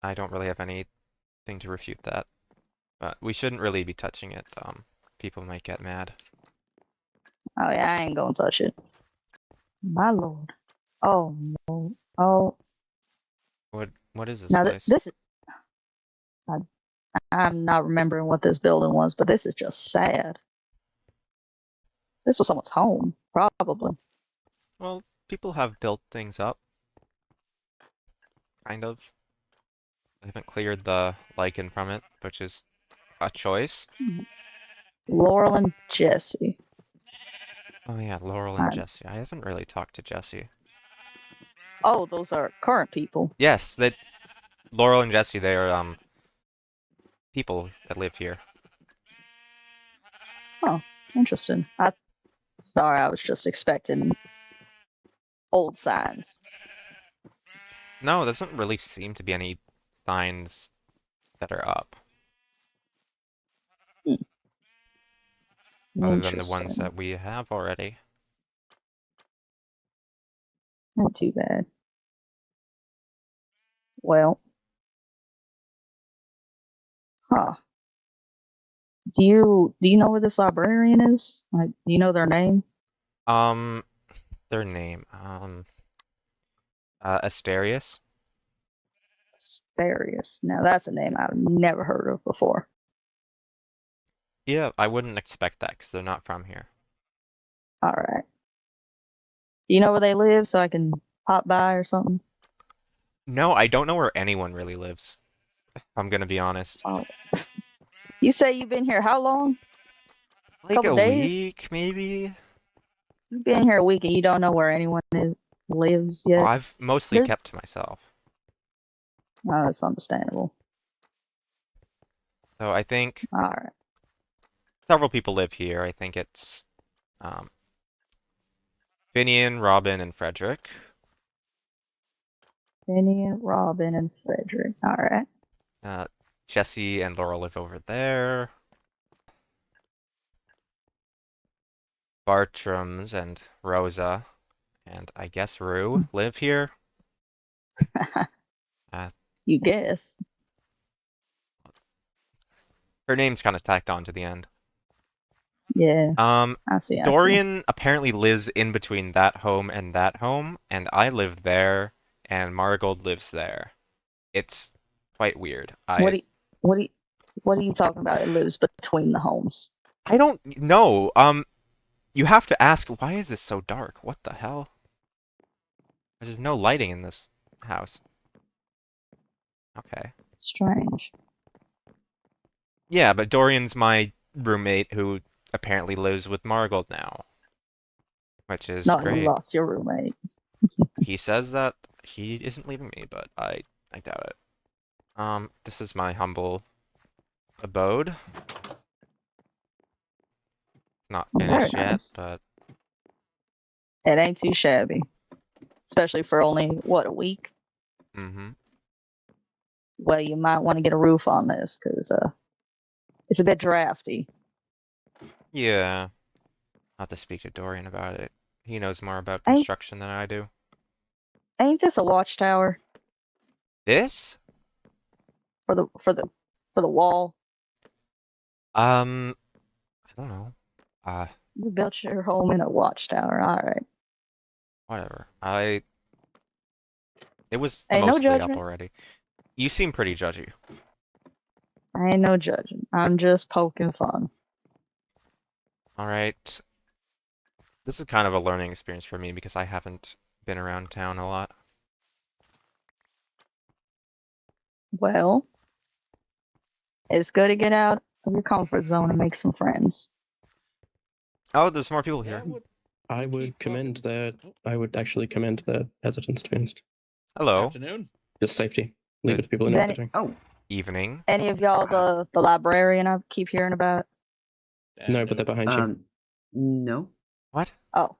I don't really have anything to refute that, but we shouldn't really be touching it. People might get mad. Oh yeah, I ain't gonna touch it. My lord. Oh no. Oh. What is this now place? this. I'm not remembering what this building was, but this is just sad. This was someone's home, probably. Well, people have built things up. Kind of. I haven't cleared the lichen from it, which is a choice. Laurel and Jesse. Oh yeah, Laurel and Jesse. I haven't really talked to Jesse. Oh, those are current people. Yes, Laurel and Jesse, they are people that live here. Oh, interesting. Sorry, I was just expecting old signs. No, there doesn't really seem to be any signs that are up. Other than the ones that we have already. Not too bad. Well. Huh. Do you know where this librarian is? Like, do you know their name? Their name. Asterius. Asterius. Now that's a name I've never heard of before. Yeah, I wouldn't expect that because they're not from here. Alright. Do you know where they live so I can pop by or something? No, I don't know where anyone really lives. If I'm gonna be honest. Oh. You say you've been here how long? Like Couple a days? week, maybe? You've been here a week and you don't know where anyone lives yet? Oh, I've mostly kept to myself. Oh, that's understandable. So I think Alright. several people live here. I think it's Finian, Robin, and Frederick. Finian, Robin, and Frederick. Alright. Jesse and Laurel live over there. Bartrams and Rosa, and I guess Rue live here. You guess. Her name's kind of tacked on to the end. Yeah. I see. Dorian apparently lives in between that home, and I live there, and Marigold lives there. It's quite weird. What are you talking about? It lives between the homes. I don't know. You have to ask, why is this so dark? What the hell? There's no lighting in this house. Okay. Strange. Yeah, but Dorian's my roommate who apparently lives with Marigold now. Which is great. You lost your roommate. He says that he isn't leaving me, but I doubt it. This is my humble abode. It's not finished yet, but... It ain't too shabby. Especially for only, what, a week? Mm-hmm. Well, you might want to get a roof on this, because it's a bit drafty. Yeah. I'll have to speak to Dorian about it. He knows more about construction than I do. Ain't this a watchtower? This? For the wall? I don't know. You built your home in a watchtower, alright. Whatever. It was Ain't no mostly up judgment. already. You seem pretty judgy. I ain't no judging. I'm just poking fun. Alright. This is kind of a learning experience for me because I haven't been around town a lot. Well, it's good to get out of your comfort zone and make some friends. Oh, there's more people here. I would commend that. I would actually commend the hesitance, to be honest. Hello. Afternoon. Just safety. Leave it to people in Is the any- doing. Oh, Evening. Any of y'all the librarian I keep hearing about? No, but they're behind you. No. What? Oh.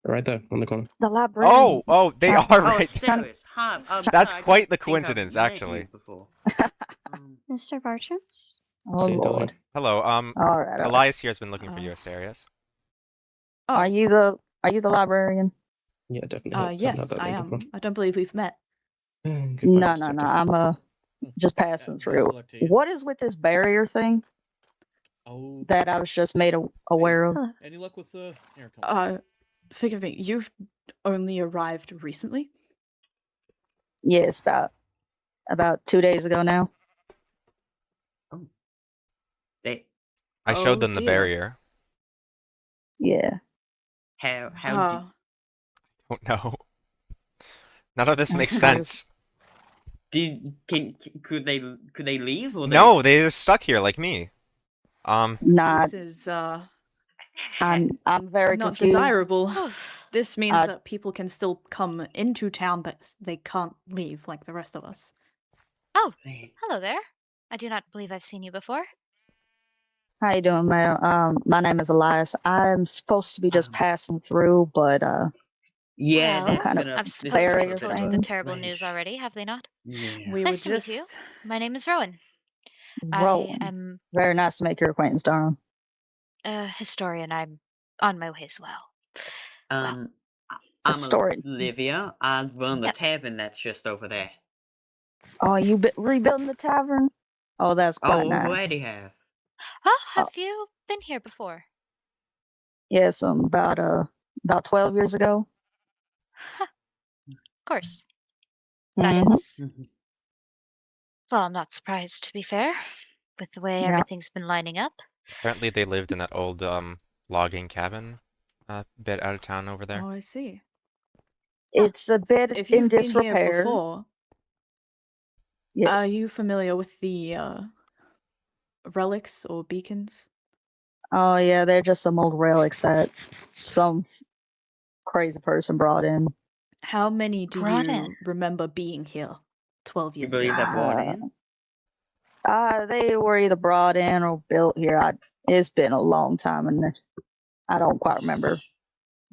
Right there, on the corner. The librarian. Oh, they are right there. Serious. Hi, That's sorry, I quite don't the think I've coincidence, met you actually. before. Mr. Bartrams? Oh, See you, Lord. Lillian. Hello, Alright. Elias here has been looking for you, Asterius. Are you the librarian? Yeah, definitely. Yes, I am. I don't believe we've met. No. I'm just passing through. What is with this barrier thing? Oh. That I was just made aware of. Any luck with the air? Forgive me. You've only arrived recently. Yes, about 2 days ago now. Oh. I showed them the barrier. Yeah. How Oh no. None of this makes sense. could they leave or No, they're stuck here like me. Not. This is I'm very not confused. desirable. This means that people can still come into town, but they can't leave like the rest of us. Oh, hello there. I do not believe I've seen you before. How you doing, madam? My name is Elias. I'm supposed to be just passing through, but yeah, some that's kind been of I'm supposed barrier to have told you thing. the terrible news already, have they not? Yeah. We Nice were to just meet you. My name is Rowan. Rowan. I am Very nice to make your acquaintance, darling. a historian. I'm on my way as well. I'm Historian. Olivia. I run the Yes. tavern that's just over there. Oh, you rebuilding the tavern? Oh, that's quite nice. Already have. Oh, have you been here before? Yes, about 12 years ago. Of course. That Mhm. is. Well, I'm not surprised, to be fair, with the way Yeah. everything's been lining up. Apparently they lived in that old logging cabin a bit out of town over there. Oh, I see. It's a bit If in you've been here disrepair. before, Yes. are you familiar with the relics or beacons? Oh yeah, they're just some old relics that some crazy person brought in. How many do Brought you in. remember being here 12 You years believe ago? that brought in? They were either brought in or built here. It's been a long time, and I don't quite remember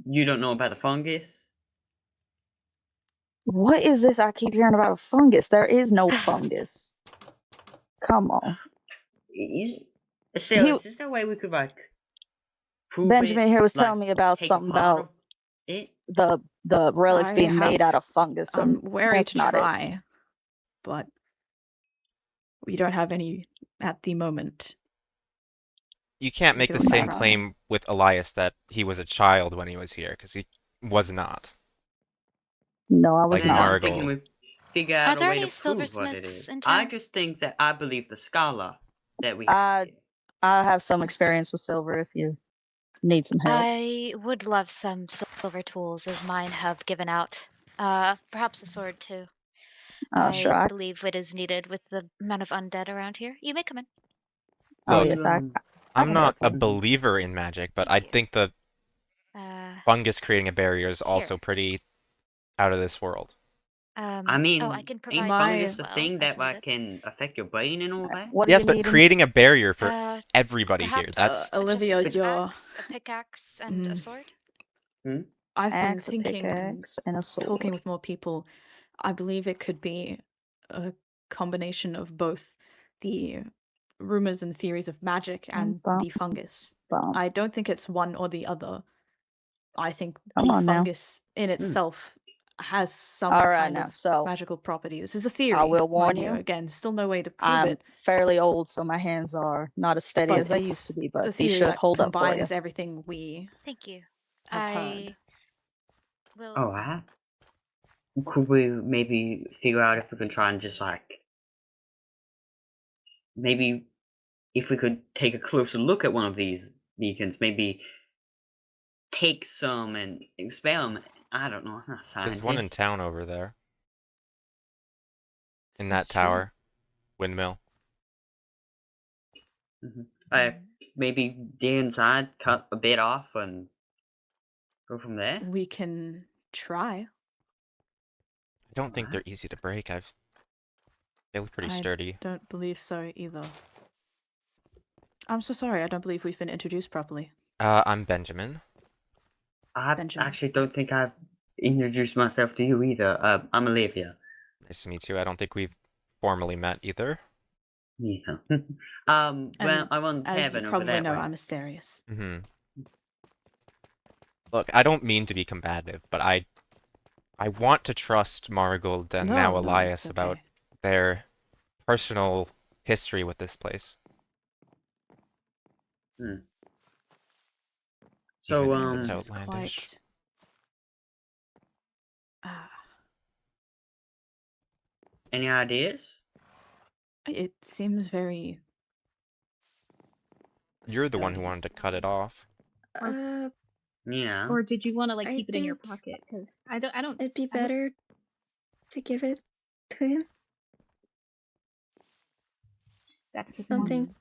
You don't know about the fungus? What is this I keep hearing about a fungus? There is no fungus. Come on. Sarah, is there a way we could like prove Benjamin it? here was Like, telling me about take a something part about of it? the relics I being made have- out of fungus. And I'm wary that's to not it. try, but we don't have any at the moment. You can't We make can the only same try. claim with Elias that he was a child when he was here, because he was not. No, I was Like not. I'm thinking Marigold. we figure Are out a there way any to prove what it silversmiths is. in I town? just think that I believe the scholar that we have. I have some experience with silver if you need some help. I would love some silver tools, as mine have given out. Perhaps a sword too. Sure. I believe it is needed with the amount of undead around here. You may come in. Oh Look, yes, I'm can not help a you. believer in magic, but I think the fungus creating a barrier is also pretty out of this world. I mean, I can provide ain't that fungus as the well, thing that as like needed. can affect your brain and all that? What do Yes, you but need in- creating a barrier for everybody here, Perhaps that's... Olivia, just an you're axe, a pickaxe, and a sword. I've been Axe, a thinking pickaxe, and a sword. talking with more people. I believe it could be a combination of both the rumors and theories of magic and the fungus. I don't think it's one or the other. I think Come the on now. fungus in itself has some All right, kind now, of so magical property. This is a theory. I will warn mind you. Again, still no way to prove I'm it. fairly old, so my hands are not as steady But as they it's used to be, a but theory these should that hold up for you. combines everything we Thank you. have heard. Will. Oh, wow. Could we maybe figure out if we can try and just like maybe if we could take a closer look at one of these beacons, maybe take some and experiment. I don't know. I'm not a There's one in scientist. town over there. In that tower. Windmill. Maybe the inside, cut a bit off and go from there. We can try. I don't think they're easy to break. They look pretty sturdy. I don't believe so either. I'm so sorry. I don't believe we've been introduced properly. I'm Benjamin. I actually don't think I've introduced myself to you either. I'm Olivia. Nice to meet you. I don't think we've formally met either. Yeah. Well, I run the as you tavern over probably that know, way. I'm Asterius. Look, I don't mean to be combative, but I want to trust Marigold and now No, Elias it's about okay. their personal history with this place. So, Even if it's It's outlandish. Any ideas? It seems very. You're the one who wanted to cut it off. Yeah. Or did you want to like I keep it in your think pocket? Because I don't. It'd be better to give it to him. That's good. Something.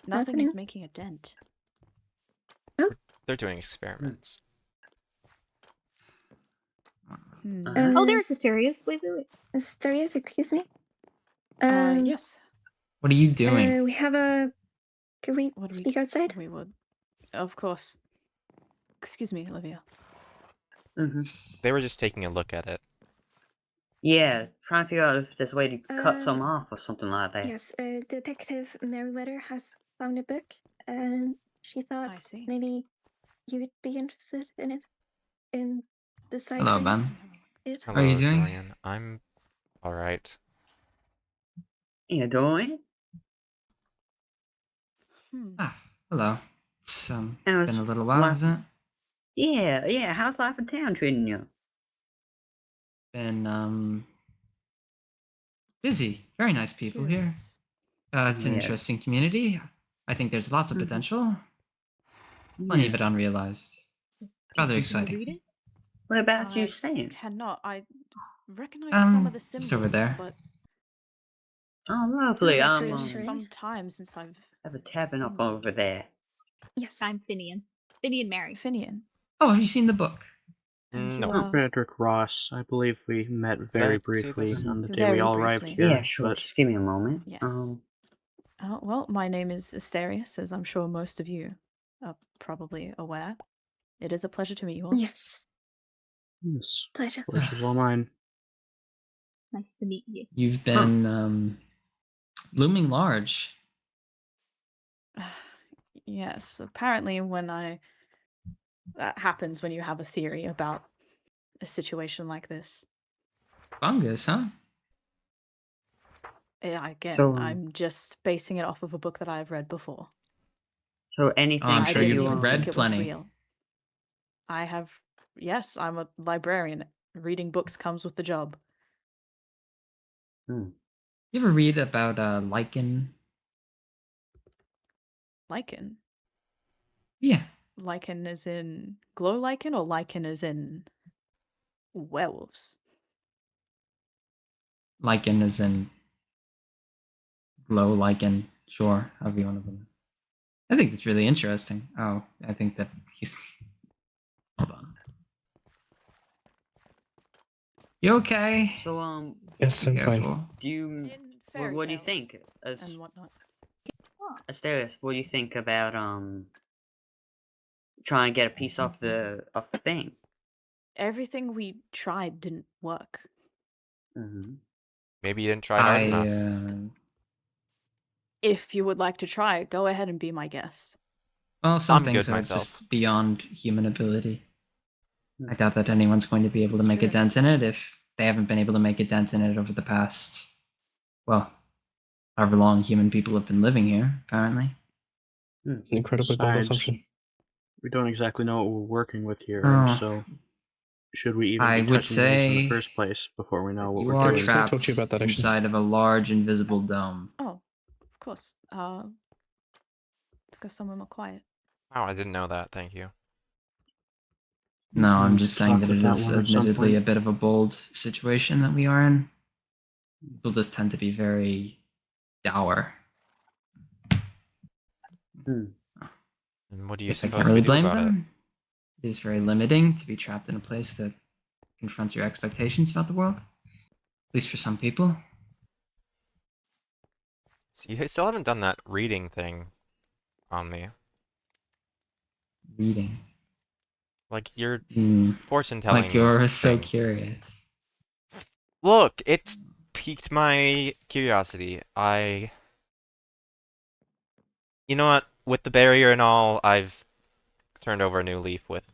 Nothing happening? is making a dent. They're doing experiments. Oh, there's Asterius. Wait. Asterius, excuse me. Yes. What are you doing? We have a. Can we speak outside? We would. Of course. Excuse me, Olivia. They were just taking a look at it. Yeah, trying to figure out if there's a way to cut some off or something like that. Yes, Detective Meriwether has found a book, and she thought maybe you would be interested in it. In deciphering Hello, Ben. it. How are you doing? Dorian. I'm alright. Yeah, Dorian? Ah, hello. It's It been was a little while, hasn't it? Yeah. How's life in town treating you? Been busy. Very nice people here. It's an Yeah. interesting community. I think there's lots of potential. Plenty of it unrealized. Rather exciting. What about you I saying? Cannot. I recognize some of the symbols, just over there. but Oh, lovely. it's I'm been some time since I've have a tavern up over there. Yes. I'm Finian. Finian Meri. Finian. Oh, have you seen the book? No. Frederick Ross. I believe we met very Let's see briefly this. on the day Very we all arrived briefly. here. Yeah, sure. but- Just give me a moment. Yes. Well, my name is Asterius, as I'm sure most of you are probably aware. It is a pleasure to meet you all. Yes. Yes. Pleasure. Pleasure's all mine. Nice to meet you. You've been looming large. Yes, apparently that happens when you have a theory about a situation like this. Fungus, huh? Again, So, I'm just basing it off of a book that I've read before. So anything I'm I sure didn't you've even read think it was plenty. real. I have, yes, I'm a librarian. Reading books comes with the job. You ever read about lichen? Lichen? Yeah. Lichen is in glow lichen, or lichen is in werewolves? Lichen is in glow lichen. Sure, however you want to put it. I think it's really interesting. Oh, I think that he's... Hold on. You okay? So, Yes, I'm fine. Careful. do you... What do you think? And whatnot. Asterios, what do you think about, trying to get a piece off the thing? Everything we tried didn't work. Maybe you didn't try hard enough. If you would like to try, go ahead and be my guest. Well, some I'm things good are myself. just beyond human ability. I doubt that anyone's going to be able to make a true. dent in it if they haven't been able to make a dent in it over the past, well, however long human people have been living here, apparently. It's an incredibly bold Besides, assumption. we don't exactly know what we're working with here, Oh. so should we even I be would touching the leaves in the say first place before we know what You we're are doing? trapped talk to you about that, actually. inside of a large invisible dome. Oh, of course. Let's go somewhere more quiet. Oh, I didn't know that. Thank you. No, I'm We just could saying talk that with it that is one at some admittedly a point. bit of a bold situation that we are in. People just tend to be very dour. And what do you Guess I can't suppose we really do blame about it? them. It is very limiting to be trapped in a place that confronts your expectations about the world. At least for some people. So you still haven't done that reading thing on me. Reading. Like your Hmm. fortune telling. Like you're so thing. curious. Look, it's piqued my curiosity. You know what? With the barrier and all, I've turned over a new leaf with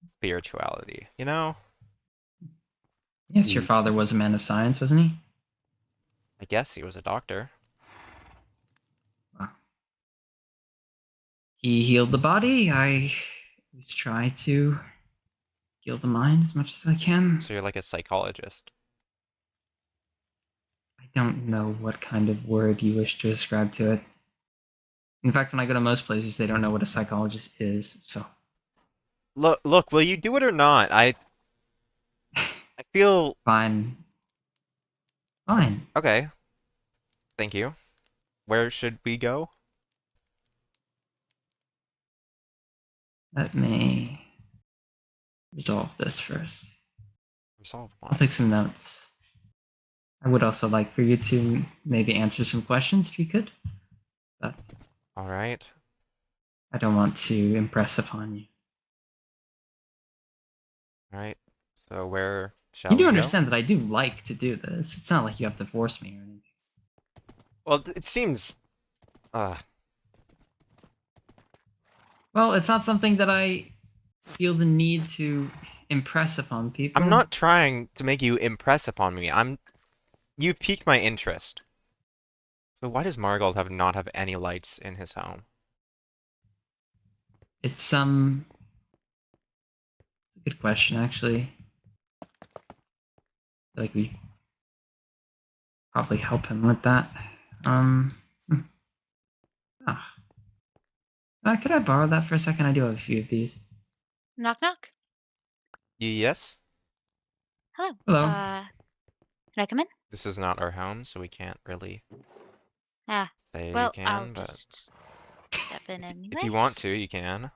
spirituality. You know? Yes, your father was a man of science, wasn't he? I guess he was a doctor. Wow. He healed the body. I just try to heal the mind as much as I can. So you're like a psychologist. I don't know what kind of word you wish to ascribe to it. In fact, when I go to most places, they don't know what a psychologist is, so... Look, will you do it or not? I feel... Fine. Fine. Okay. Thank you. Where should we go? Let me resolve this first. Resolve what? I'll take some notes. I would also like for you to maybe answer some questions if you could. But Alright. I don't want to impress upon you. Alright. So where shall You do we understand that I do like to do this. It's not like you have to force me or anything. Well, it seems... Well, it's not something that I feel the need to impress upon people. I'm not trying to make you impress upon me. You've piqued my interest. So why does Marigold not have any lights in his home? It's a good question, actually. I feel like we probably help him with that. Could I borrow that for a second? I do have a few of these. Knock knock. Yes? Hello. Hello. Can I come in? This is not our home, so we can't really say well, you can, I'll but... just step in anyways. If you want to, you can.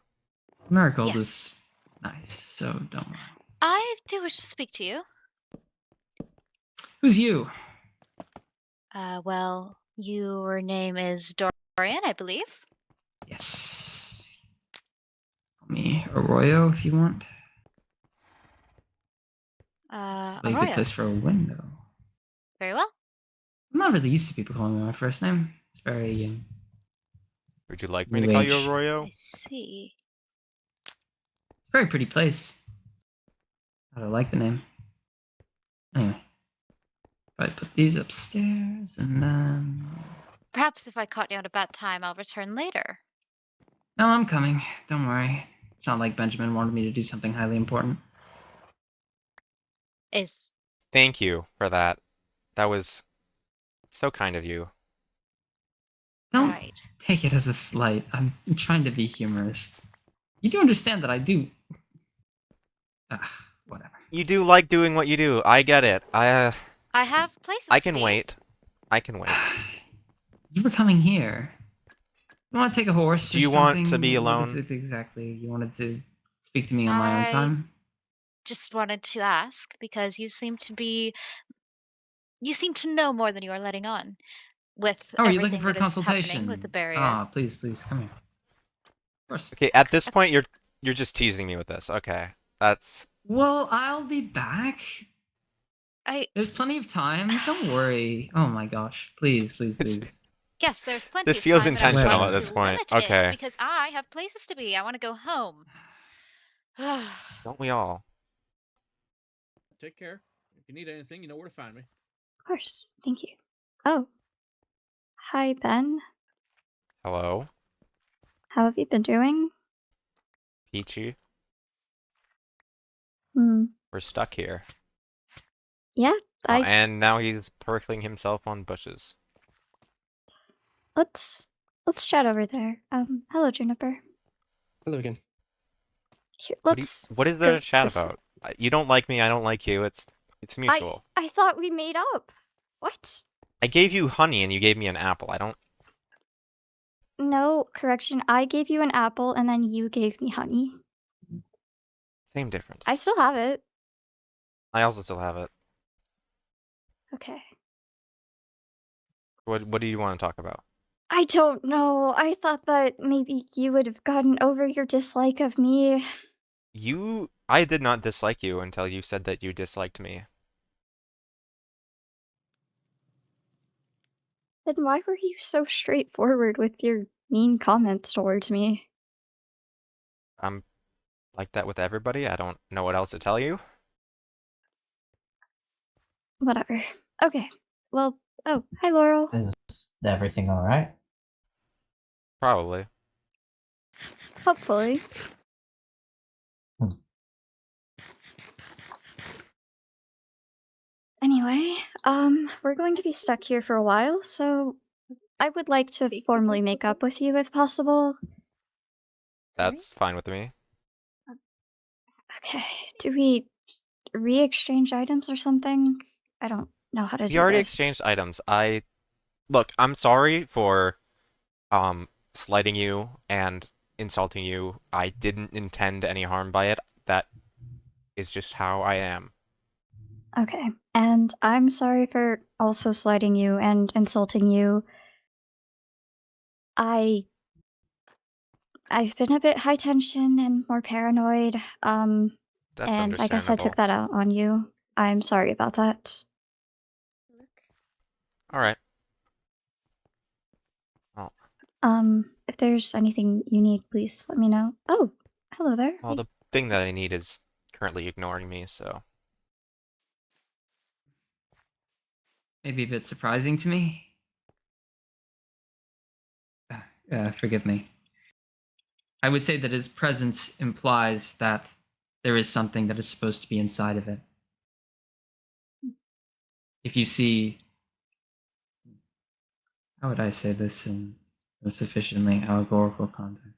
Marigold is nice, so don't worry. I do wish to speak to you. Who's you? Well, your name is Dorian, I believe. Yes. Call me Arroyo if you want. Really good Arroyo. place for a window. Very well. I'm not really used to people calling me my first name. It's very Would you like me new to call you age. Arroyo? I see. It's a very pretty place. I don't like the name. Anyway, if I put these upstairs and then. Perhaps if I caught you at a bad time, I'll return later. No, I'm coming. Don't worry. It's not like Benjamin wanted me to do something highly important. Thank you for that. That was so kind of you. Don't take it as a slight. I'm trying to be humorous. You do understand that I do. Whatever. You do like doing what you do. I get it. I have places. I can wait. I can wait. You were coming here. You want to take a horse? Do or you something? want to be What alone? is it exactly? You wanted to speak to me on my own time? Just wanted to ask because you seem to know more than you are letting on with Oh, are you everything looking for a that is happening consultation? with the barrier. Ah, please, come here. Of course. Okay, at this point, you're just teasing me with this. Okay, that's. Well, I'll be back. There's plenty of time. Don't worry. Oh my gosh. Please. Yes, there's plenty This of feels time, but I'm intentional trying at this to point. limit it Okay. because I have places to be. I want to go home. Don't we all? Take care. If you need anything, you know where to find me. Of course. Thank you. Oh. Hi, Ben. Hello, How have you been doing? Peachy. Hmm. We're stuck here. Yeah, And now he's perkling himself on bushes. Let's chat over there. Hello, Juniper. Hello again. Here, What is there go to chat this way. about? You don't like me, I don't like you. It's mutual. I thought we made up. What? I gave you honey and you gave me an apple. I don't. No, correction. I gave you an apple and then you gave me honey. Same difference. I still have it. I also still have it. Okay. What do you want to talk about? I don't know. I thought that maybe you would have gotten over your dislike of me. I did not dislike you until you said that you disliked me. Then why were you so straightforward with your mean comments towards me? I'm like that with everybody. I don't know what else to tell you. Whatever. Okay. Well, oh, hi, Laurel. Is everything alright? Probably. Hopefully. Anyway, we're going to be stuck here for a while, so I would like to formally make up with you if possible. That's fine with me. Okay, do we re-exchange items or something? I don't know how to do this. We already exchanged items. Look, I'm sorry for slighting you and insulting you. I didn't intend any harm by it. That is just how I am. Okay, and I'm sorry for also slighting you and insulting you. I've been a bit high tension and more paranoid, That's and I guess I took that out on you. I'm sorry about that. Alright. If there's anything you need, please let me know. Oh, hello there. Well, the thing that I need is currently ignoring me, so. Maybe a bit surprising to me. Forgive me. I would say that his presence implies that there is something that is supposed to be inside of it. If you see... How would I say this in a sufficiently allegorical context?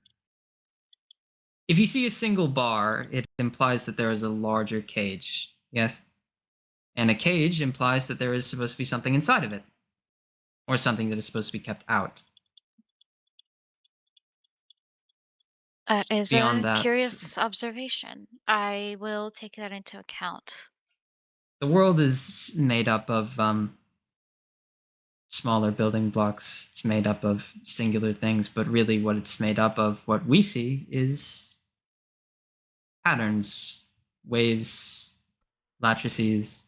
If you see a single bar, it implies that there is a larger cage, yes? And a cage implies that there is supposed to be something inside of it. Or something that is supposed to be kept out. That is Beyond a that, curious observation. I will take that into account. the world is made up of smaller building blocks. It's made up of singular things, but really what it's made up of, what we see, is patterns, waves, lattices.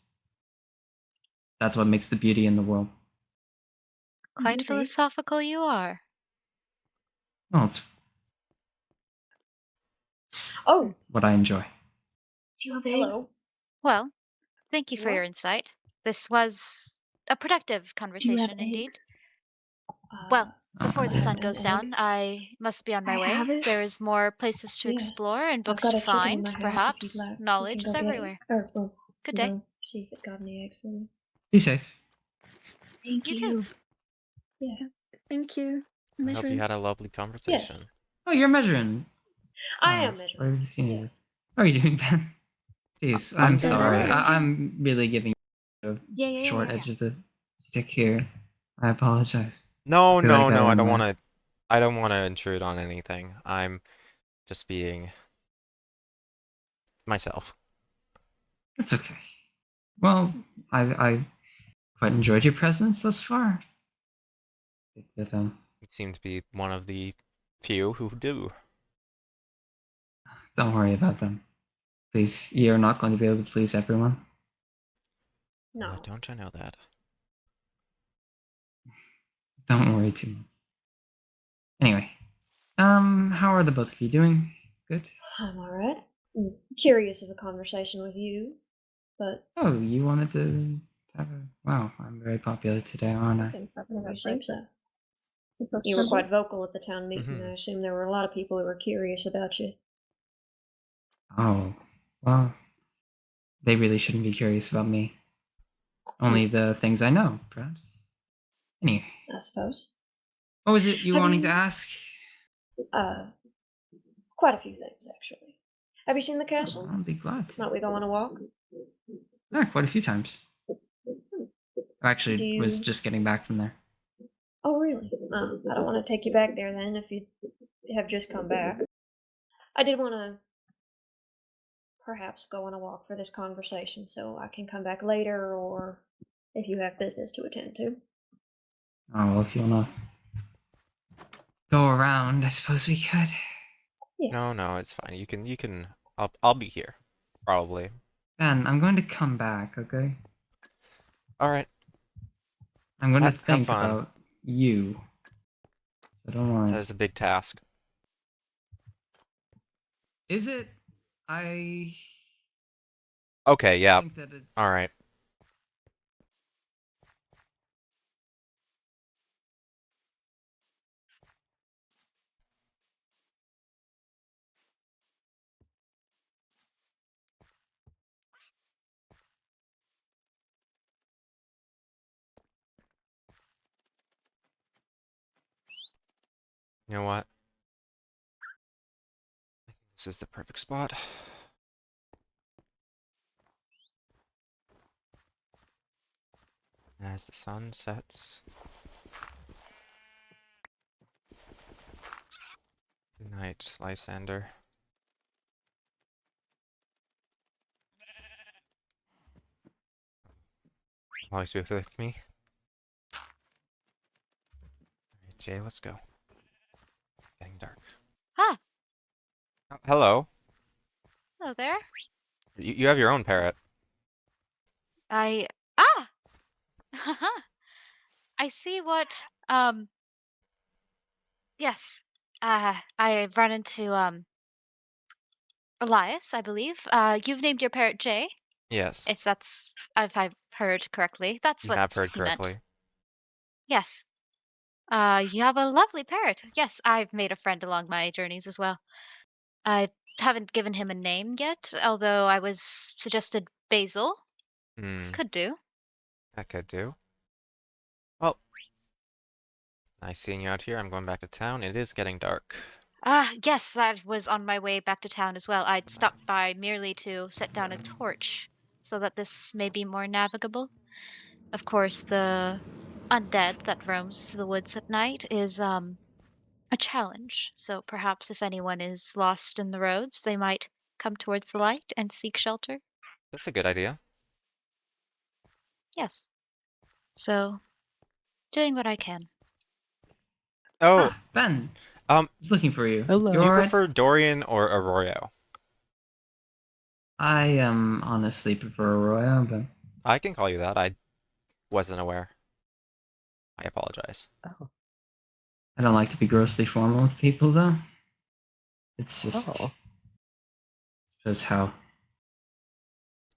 That's what makes the beauty in the world. Quite philosophical you are. Well, it's Oh, what I enjoy. do you have eggs? Well, thank you for What? your insight. This was a productive Do you have conversation indeed. eggs? Well, before I the sun an goes egg? down, I must be on my I way. have it. There is more places to Yeah. explore and I've books got to a chicken in find, my house if perhaps. you'd like. Knowledge You can is go get it. everywhere. Or, well, Good you day. know, see if it's got any eggs for me. Be safe. Thank You you. too. Yeah. Thank you, I hope you Megiren. had a lovely conversation. Yes. Oh, you're Megiren. I Oh, am measuring. where have you seen you? Yes. How are you doing, Ben? Jeez, I'm I'm good, sorry. alright. I'm really giving you a Yeah. short edge of the stick here. I apologize. No, I feel like no, no. I am, don't want to. I don't want to intrude on anything. I'm just being myself. It's okay. Well, I quite enjoyed your presence thus far. But, You seem to be one of the few who do. don't worry about them. Please, you're not going to be able to please everyone. No. Don't I know that? Don't worry too much. Anyway, how are the both of you doing? Good? I'm alright. I'm curious of a conversation with you, but Oh, you wanted to have a... Wow, I'm very popular today, aren't I? you seem so. It's so You were simple. quite vocal at the town meeting. I assume there were a lot of people who were curious about you. Oh, well, they really shouldn't be curious about me. Only the things I know, perhaps. Anyway, I suppose. what was it you Have wanting you- to ask? Quite a few things, actually. Have you seen the castle? I'll be glad to. Might we go on a walk? Yeah, quite a few times. I actually Do was you- just getting back from there. Oh, really? I don't want to take you back there then if you have just come back. I did want to perhaps go on a walk for this conversation so I can come back later or if you have business to attend to. Oh, well, if you wanna go around, I suppose we could. Yes. No, it's fine. You can. I'll be here, probably. Ben, I'm going to come back, okay? All right. I'm going to Have think fun. about you. So don't worry. That is a big task. Is it? I Okay, yeah. think that it's... All right. You know what? I think this is the perfect spot. As the sun sets. Good night, Lysander. Always be with me. Alright, Jay, let's go. It's getting dark. Ah, Hello. hello there. You have your own parrot. I see what yes. I've run into Elias, I believe. You've named your parrot Jay, Yes, if I've heard correctly. That's you what have heard he meant. correctly. Yes. You have a lovely parrot. Yes, I've made a friend along my journeys as well. I haven't given him a name yet, although I was suggested Basil. Could do. That could do. Well, nice seeing you out here. I'm going back to town. It is getting dark. Yes, that was on my way back to town as well. I'd stopped by merely to set down a torch so that this may be more navigable. Of course, the undead that roams the woods at night is a challenge. So perhaps if anyone is lost in the roads, they might come towards the light and seek shelter. That's a good idea. Yes. So, doing what I can. Oh, Ben. I was looking for you. Hello. Do you prefer Dorian or Arroyo? I honestly prefer Arroyo, but I can call you that. I wasn't aware. I apologize. Oh. I don't like to be grossly formal with people, though. It's just, Oh. I suppose, how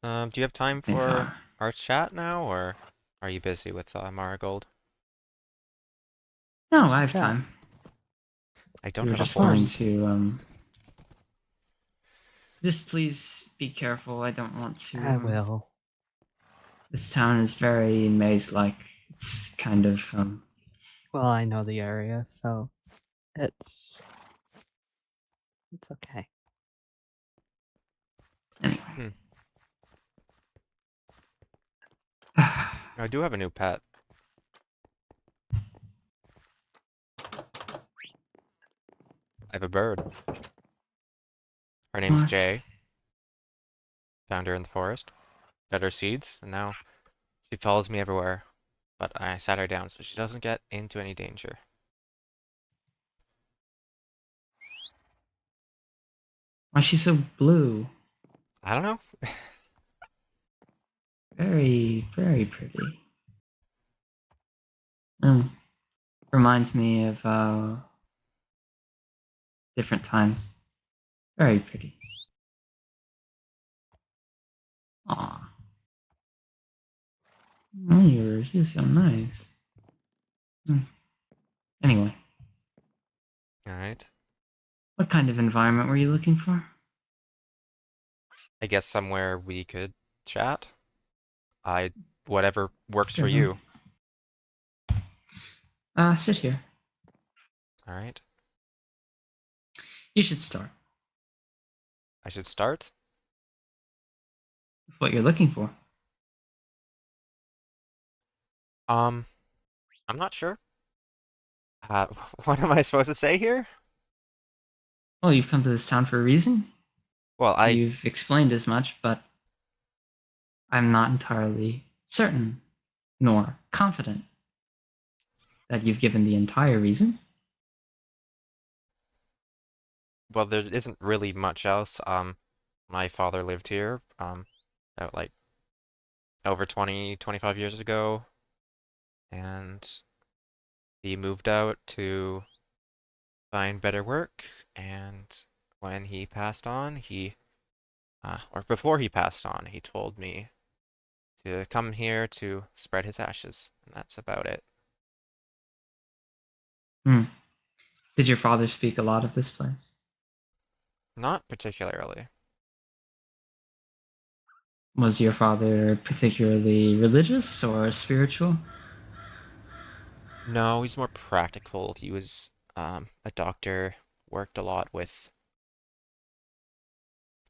Do you have time things for are. our chat now, or are you busy with Marigold? No, I have Yeah. time. I don't We were have a just going horse. to, just please be careful. I don't want to. I will. This town is very maze-like. It's kind of, Well, I know the area, so it's okay. Anyway. I do have a new pet. I have a bird. Her name's What? Jay. Found her in the forest. Fed her seeds, and now she follows me everywhere. But I sat her down so she doesn't get into any danger. Why is she so blue? I don't know. Very, very pretty. Reminds me of different times. Very pretty. Aw. Oh, you're so nice. Anyway, Alright. what kind of environment were you looking for? I guess somewhere we could chat. Whatever works for Sure. you. Sit here. Alright. You should start I should start? with what you're looking for. I'm not sure. What am I supposed to say here? Well, you've come to this town for a reason. Well, You've explained as much, but I'm not entirely certain nor confident that you've given the entire reason. Well, there isn't really much else. My father lived here, about like over 25 years ago, and he moved out to find better work, and when he passed on, or before he passed on, he told me to come here to spread his ashes, and that's about it. Did your father speak a lot of this place? Not particularly. Was your father particularly religious or spiritual? No, he's more practical. He was a doctor, worked a lot with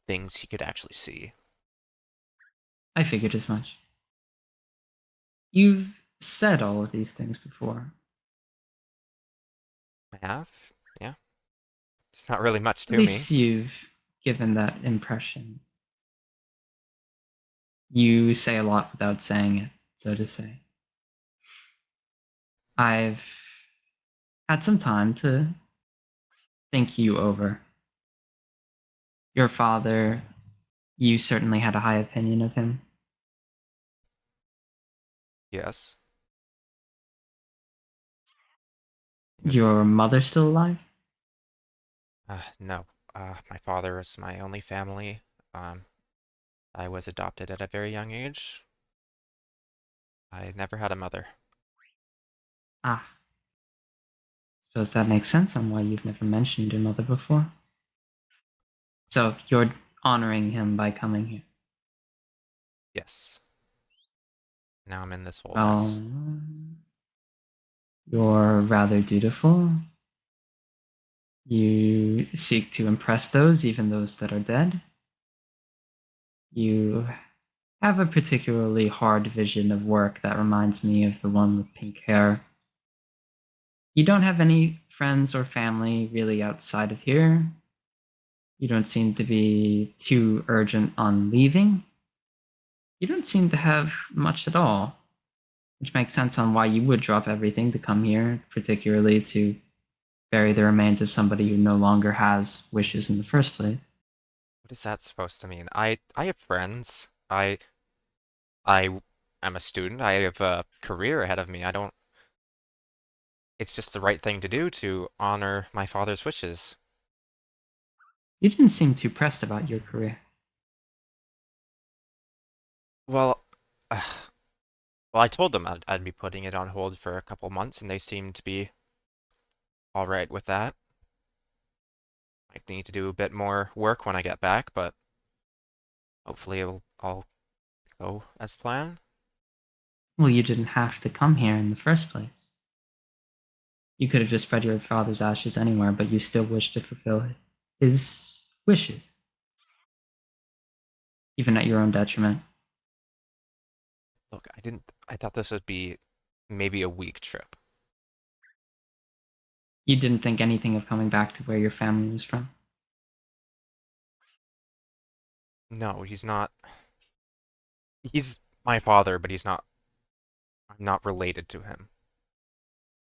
things he could actually see. I figured as much. You've said all of these things before. I have? Yeah. It's not really much to At me. least you've given that impression. You say a lot without saying it, so to say. I've had some time to think you over. Your father, you certainly had a high opinion of him. Yes. Your mother still alive? No. My father was my only family. I was adopted at a very young age. I never had a mother. Suppose that makes sense on why you've never mentioned your mother before. So you're honoring him by coming here. Yes. Now I'm in this whole Well, mess. you're rather dutiful. You seek to impress those, even those that are dead. You have a particularly hard vision of work that reminds me of the one with pink hair. You don't have any friends or family really outside of here. You don't seem to be too urgent on leaving. You don't seem to have much at all, which makes sense on why you would drop everything to come here, particularly to bury the remains of somebody who no longer has wishes in the first place. What is that supposed to mean? I have friends. I am a student. I have a career ahead of me. I don't. It's just the right thing to do to honor my father's wishes. You didn't seem too pressed about your career. Well, well, I told them I'd be putting it on hold for a couple months, and they seemed to be all right with that. Might need to do a bit more work when I get back, but hopefully it'll all go as planned. Well, you didn't have to come here in the first place. You could have just spread your father's ashes anywhere, but you still wish to fulfill his wishes. Even at your own detriment. Look, I thought this would be maybe a week trip. You didn't think anything of coming back to where your family was from? No, he's not. He's my father, but I'm not related to him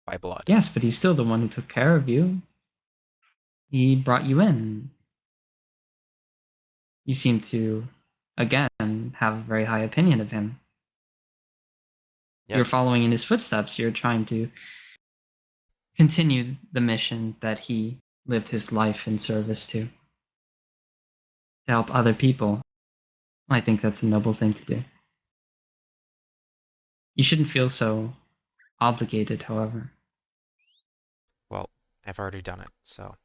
by blood. Yes, but he's still the one who took care of you. He brought you in. You seem to, again, have a very high opinion of him. Yes. You're following in his footsteps. You're trying to continue the mission that he lived his life in service to help other people. I think that's a noble thing to do. You shouldn't feel so obligated, however. Well, I've already done it, so.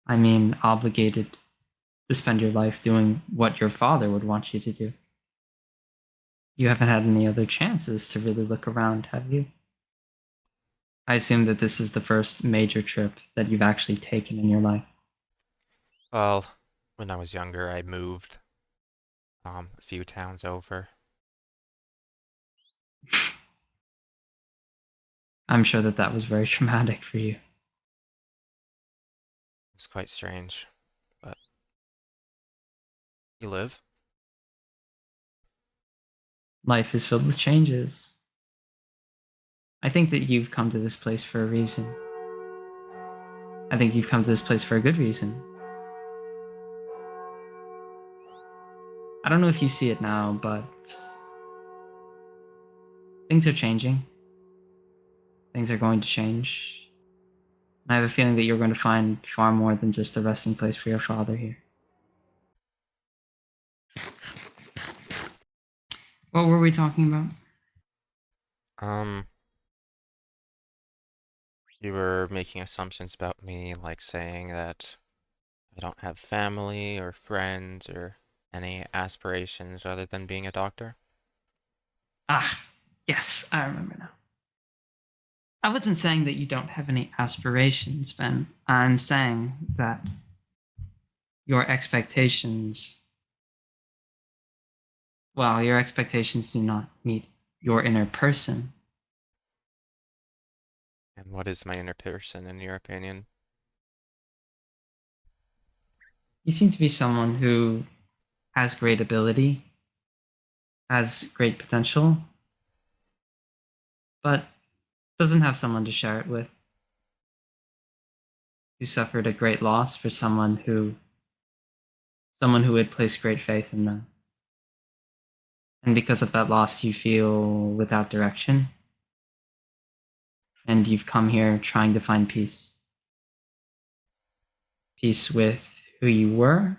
I mean, obligated to spend your life doing what your father would want you to do. You haven't had any other chances to really look around, have you? I assume that this is the first major trip that you've actually taken in your life. Well, when I was younger, I moved a few towns over. I'm sure that that was very traumatic for you. It's quite strange, but you live. Life is filled with changes. I think that you've come to this place for a reason. I think you've come to this place for a good reason. I don't know if you see it now, but things are changing. Things are going to change. I have a feeling that you're going to find far more than just a resting place for your father here. What were we talking about? You were making assumptions about me, like saying that I don't have family or friends or any aspirations other than being a doctor. Ah, yes, I remember now. I wasn't saying that you don't have any aspirations, Ben. I'm saying that your expectations, well, your expectations do not meet your inner person. And what is my inner person, in your opinion? You seem to be someone who has great ability, has great potential, but doesn't have someone to share it with. You suffered a great loss for someone who had placed great faith in them. And because of that loss, you feel without direction. And you've come here trying to find peace. Peace with who you were,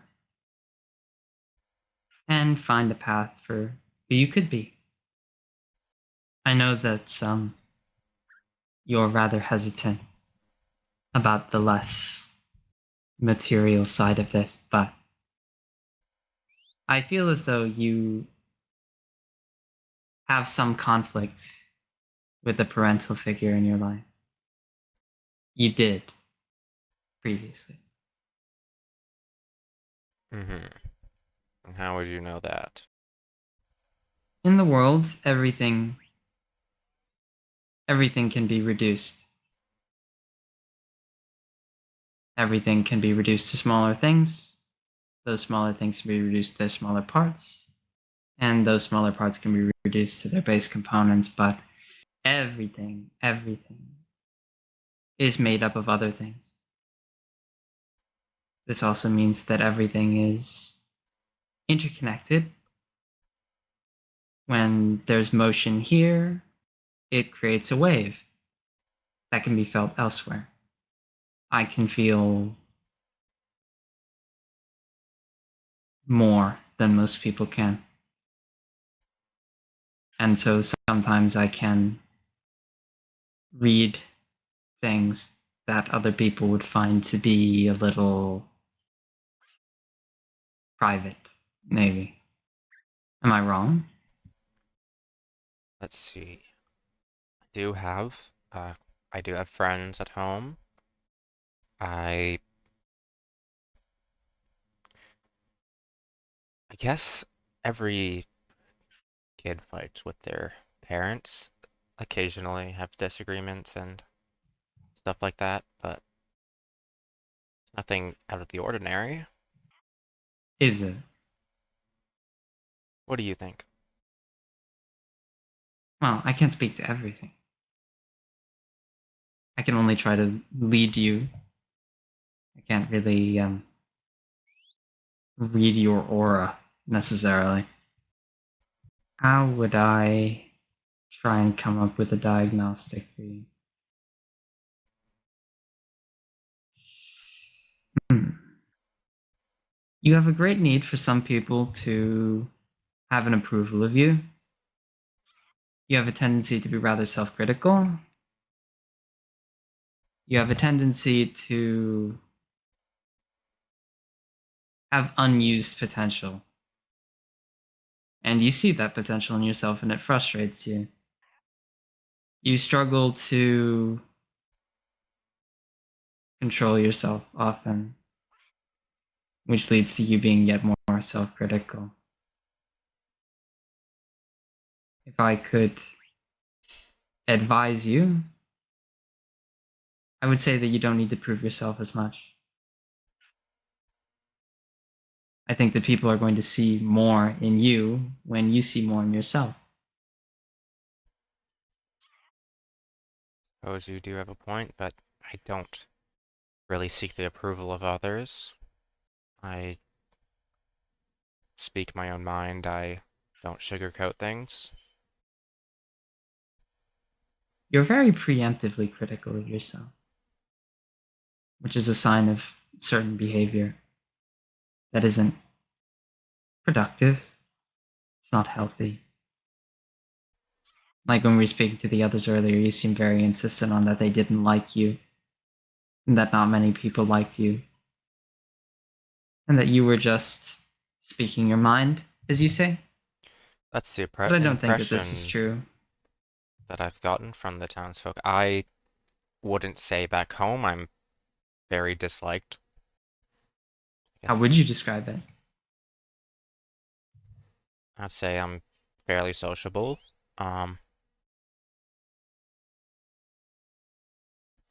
and find a path for who you could be. I know that you're rather hesitant about the less material side of this, but I feel as though you have some conflict with a parental figure in your life. You did previously. Mm-hmm. And how would you know that? In the world, everything can be reduced. Everything can be reduced to smaller things. Those smaller things can be reduced to their smaller parts. And those smaller parts can be reduced to their base components, but everything is made up of other things. this also means that everything is interconnected. When there's motion here, it creates a wave that can be felt elsewhere. I can feel more than most people can. And so sometimes I can read things that other people would find to be a little private, maybe. Am I wrong? Let's see. I do have friends at home. I guess every kid fights with their parents, occasionally have disagreements and stuff like that, but nothing out of the ordinary. Is it? What do you think? Well, I can't speak to everything. I can only try to lead you. I can't really read your aura necessarily. How would I try and come up with a diagnostic for you? You have a great need for some people to have an approval of you. You have a tendency to be rather self-critical. You have a tendency to have unused potential. And you see that potential in yourself and it frustrates you. You struggle to control yourself often, which leads to you being yet more self-critical. If I could advise you, I would say that you don't need to prove yourself as much. I think that people are going to see more in you when you see more in yourself. Suppose you do have a point, but I don't really seek the approval of others. I speak my own mind. I don't sugarcoat things. You're very preemptively critical of yourself, which is a sign of certain behavior that isn't productive. It's not healthy. Like when we were speaking to the others earlier, you seemed very insistent on that they didn't like you, and that not many people liked you, and that you were just speaking your mind, as you say. That's the But I don't think that this is true. That I've gotten from the townsfolk. I wouldn't say back home I'm very disliked. How would you describe it? I'd say I'm fairly sociable.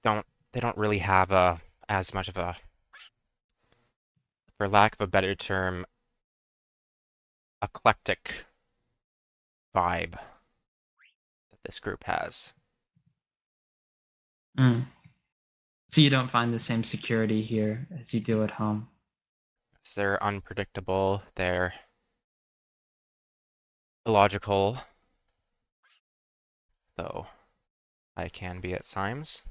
They don't really have as much of a, for lack of a better term, eclectic vibe that this group has. So you don't find the same security here as you do at home? They're unpredictable, they're illogical, though I can be at times.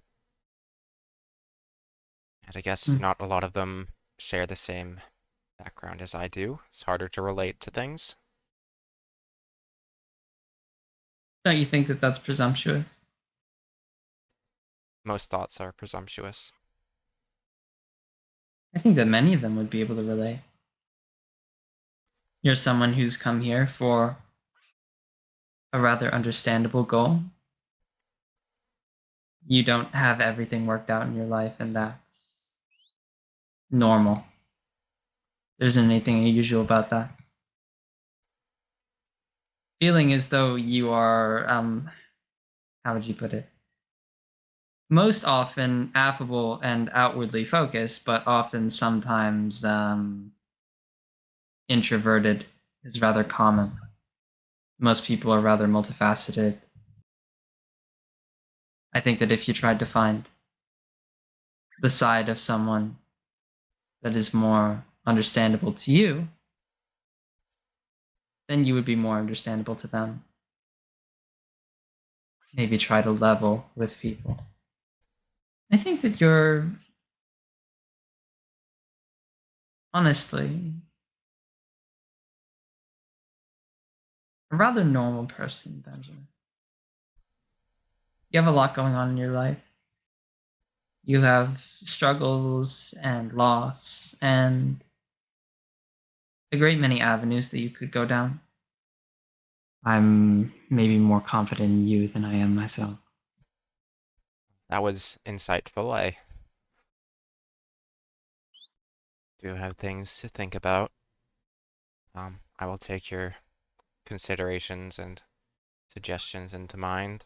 And I guess not a lot of them share the same background as I do. It's harder to relate to things. Don't you think that that's presumptuous? Most thoughts are presumptuous. I think that many of them would be able to relate. You're someone who's come here for a rather understandable goal. You don't have everything worked out in your life, and that's normal. There isn't anything unusual about that. Feeling as though you are, how would you put it? Most often affable and outwardly focused, but often sometimes introverted is rather common. Most people are rather multifaceted. I think that if you tried to find the side of someone that is more understandable to you, then you would be more understandable to them. Maybe try to level with people. I think that you're honestly a rather normal person, Benjamin. You have a lot going on in your life. You have struggles and loss and a great many avenues that you could go down. I'm maybe more confident in you than I am myself. That was insightful. I do have things to think about. I will take your considerations and suggestions into mind.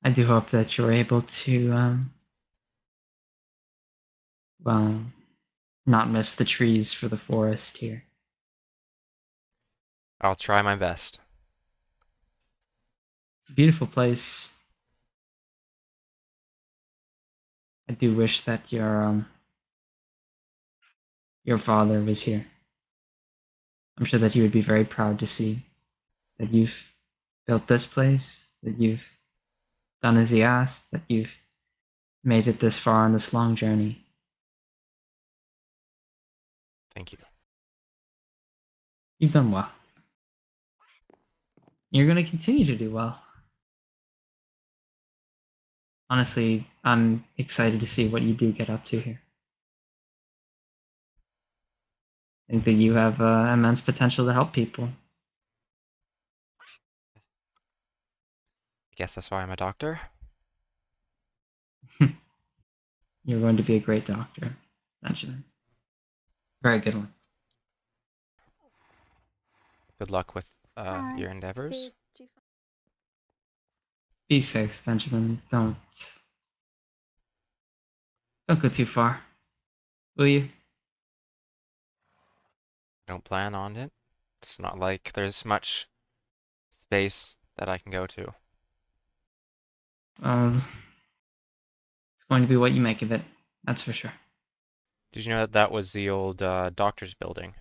I do hope that you're able to, well, not miss the trees for the forest here. I'll try my best. It's a beautiful place. I do wish that your father was here. I'm sure that he would be very proud to see that you've built this place, that you've done as he asked, that you've made it this far on this long journey. Thank you. You've done well. You're going to continue to do well. Honestly, I'm excited to see what you do get up to here. I think that you have immense potential to help people. I guess that's why I'm a doctor. You're going to be a great doctor, Benjamin. Very good one. Good luck with your endeavors. Be safe, Benjamin. Don't go too far. Will you? I don't plan on it. It's not like there's much space that I can go to. It's going to be what you make of it. That's for sure. Did you know that that was the old doctor's building?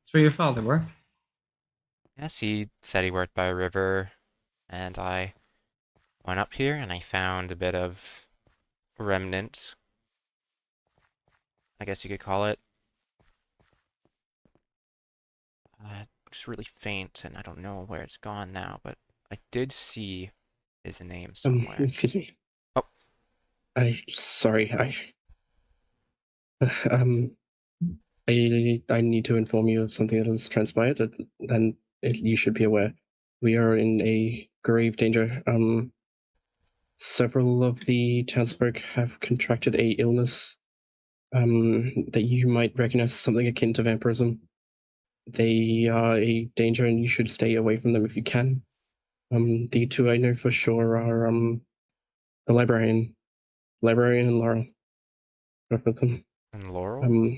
It's where your father worked. Yes, he said he worked by a river, and I went up here and I found a bit of remnant, I guess you could call it. It's really faint, and I don't know where it's gone now, but I did see his name somewhere. Excuse me. Oh. Sorry, I need to inform you of something that has transpired, and you should be aware. We are in a grave danger. Several of the townsfolk have contracted a illness that you might recognize as something akin to vampirism. They are a danger, and you should stay away from them if you can. The two I know for sure are the librarian and Laurel. Both of them. And Laurel?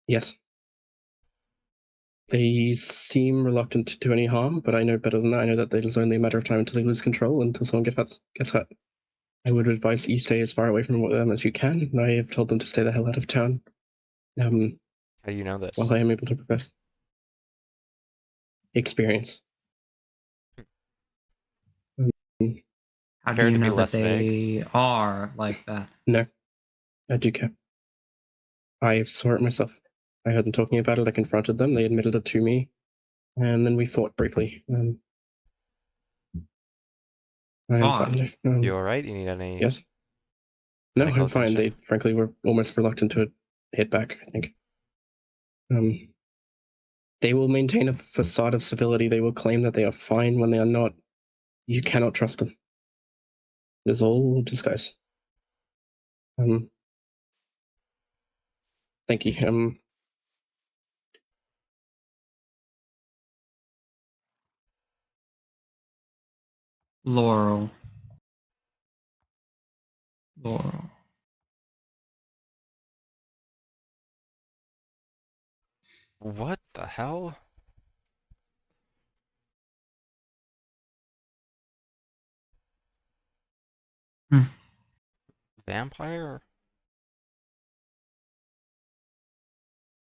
Yes. They seem reluctant to do any harm, but I know better than that. I know that it is only a matter of time until they lose control, until someone gets hurt. I would advise that you stay as far away from them as you can. I have told them to stay the hell out of town. How do you know this? While I am able to progress. Experience. How do you know that they are like that? No, I do care. I saw it myself. I heard them talking about it. I confronted them. They admitted it to me, and then we fought briefly. I am fine. You all right? You need any? Yes. No, medical I'm fine. attention? They frankly were almost reluctant to hit back, I think. They will maintain a facade of civility. They will claim that they are fine when they are not. You cannot trust them. It is all a disguise. Thank you. Laurel. What the hell? vampire?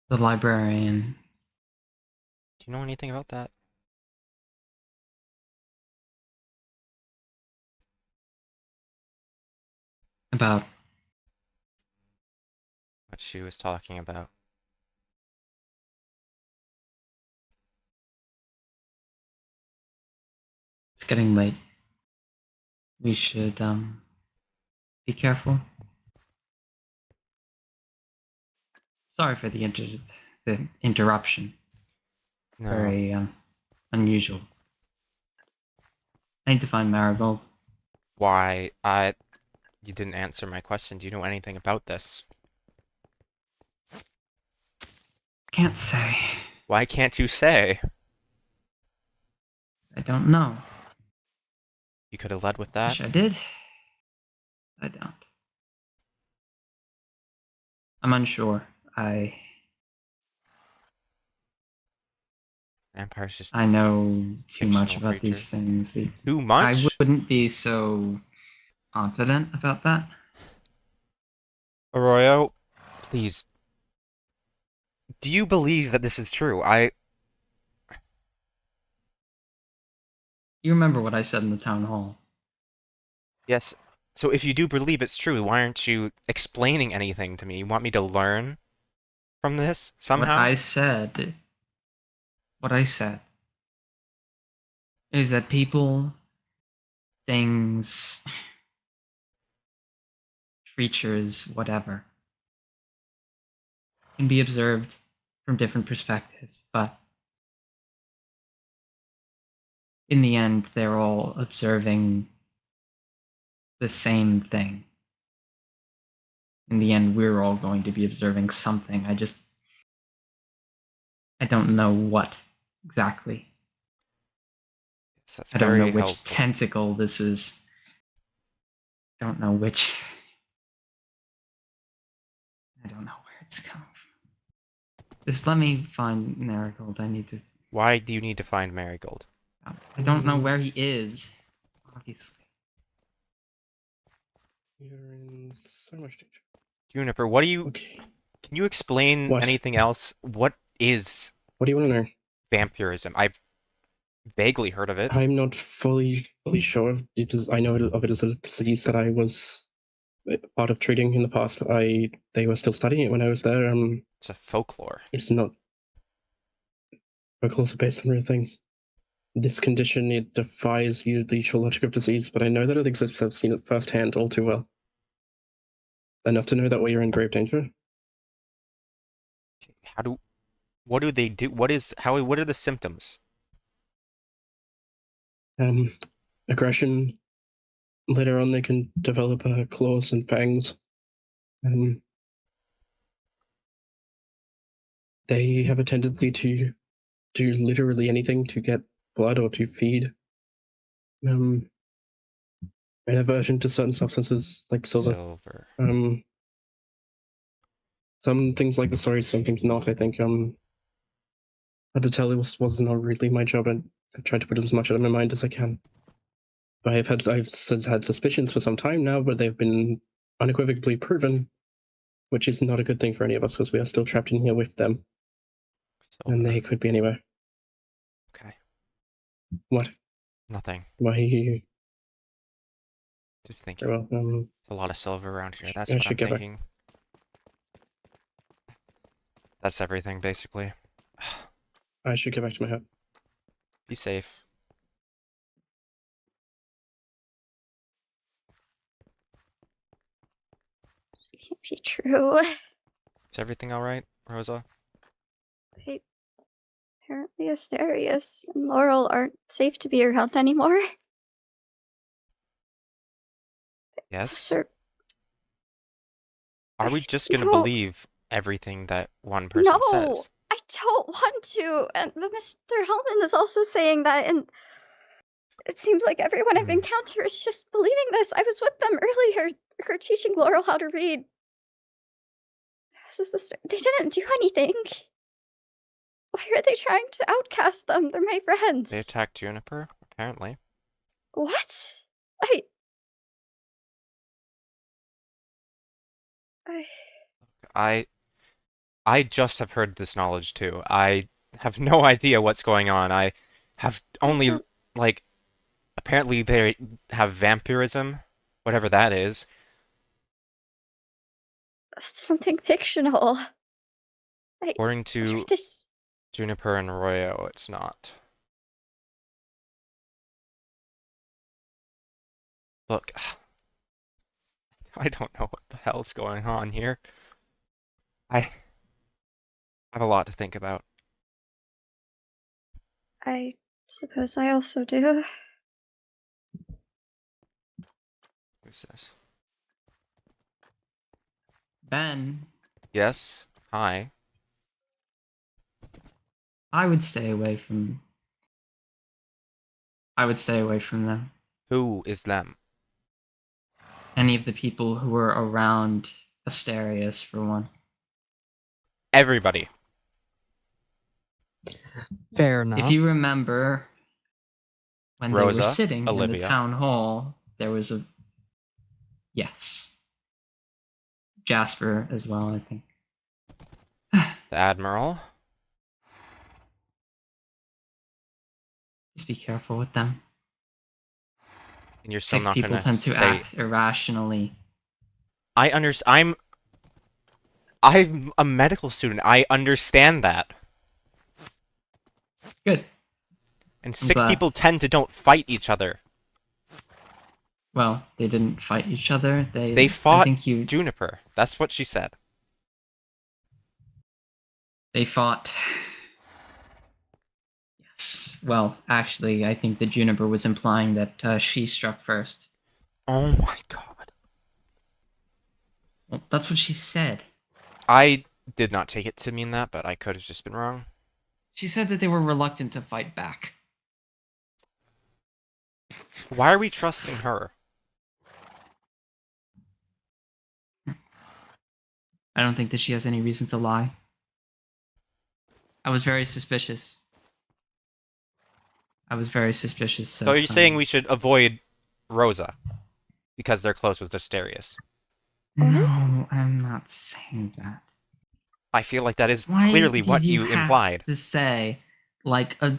The librarian. Do you know anything about that? About What she was talking about. it's getting late. We should be careful. Sorry for the interruption. No. Very unusual. I need to find Marigold. Why? You didn't answer my question. Do you know anything about this? Can't say. Why can't you say? I don't know. You could have led with that. Wish I did. I don't. I'm unsure. Vampires just. I know too much fictional about these creatures. things. Too much? I wouldn't be so confident about that. Arroyo, please. Do you believe that this is true? You remember what I said in the town hall? Yes. So if you do believe it's true, why aren't you explaining anything to me? You want me to learn from this somehow? What I said is that people, things, creatures, whatever, can be observed from different perspectives, but in the end, they're all observing the same thing. In the end, we're all going to be observing something. I don't know what exactly. That's I don't know very which helpful. tentacle this is. I don't know which. I don't know where it's coming from. Just let me find Marigold. I need to. Why do you need to find Marigold? I don't know where he is. Obviously. You're in so much danger. Juniper, what do you... Okay. Can you explain What? anything else? What is... What do you want to know? Vampirism? I've vaguely heard of it. I'm not fully sure of it. I know of it as a disease that I was part of treating in the past. They were still studying it when I was there. It's a folklore. It's not folklore based on real things. This condition, it defies the usual logic of disease, but I know that it exists. I've seen it firsthand all too well. Enough to know that we're in grave danger. What do they do? What are the symptoms? Aggression. Later on, they can develop claws and fangs. They have a tendency to do literally anything to get blood or to feed. An aversion to certain substances like silver. Some things like the story, some things not. I think hard to tell. It was not really my job. I tried to put as much out of my mind as I can. I've had suspicions for some time now, but they've been unequivocally proven, which is not a good thing for any of us because we are still trapped in here with them, and they could be anywhere. Okay. What? Nothing. Why? Just thinking. Well, there's a lot of silver around here. That's I what I'm should get back. thinking. That's everything, basically. I should get back to my hut. Be safe. It can't be true. Is everything alright, Rosa? Apparently Asterius and Laurel aren't safe to be around anymore. Yes? Professor... Are we just gonna No. believe everything that one person says? I don't want to. And but Mr. Hellman is also saying that, and it seems like everyone I've encountered is just believing this. I was with them earlier, her teaching Laurel how to read. They didn't do anything. Why are they trying to outcast them? They're my friends. They attacked Juniper, apparently. What? I just have heard this knowledge too. I have no idea what's going on. I have only, like, apparently they have vampirism, whatever that is. Something fictional. According I to read this. Juniper and Arroyo, it's not. Look, I don't know what the hell's going on here. I have a lot to think about. I suppose I also do. Who's this? Ben, Yes? Hi. I would stay away from them. Who is them? Any of the people who were around Asterius, for one. Everybody. Fair enough. If you remember, when they Rosa, were sitting Olivia. in the town hall, there was a... Yes. Jasper as well, I think. The Admiral. Just be careful with them. And you're still Sick not people gonna tend to say... act irrationally. I'm a medical student. I understand that. Good. And I'm sick glad. people tend to don't fight each other. Well, they didn't fight each other. They fought I think you... Juniper. That's what she said. They fought... Yes. Well, actually, I think that Juniper was implying that she struck first. Oh my god. Well, that's what she said. I did not take it to mean that, but I could have just been wrong. She said that they were reluctant to fight back. Why are we trusting her? I don't think that she has any reason to lie. I was very suspicious. So you're saying we should avoid Rosa because they're close with Asterius? No, I'm not saying that. I feel like that is Why clearly did what you you have implied. to say like a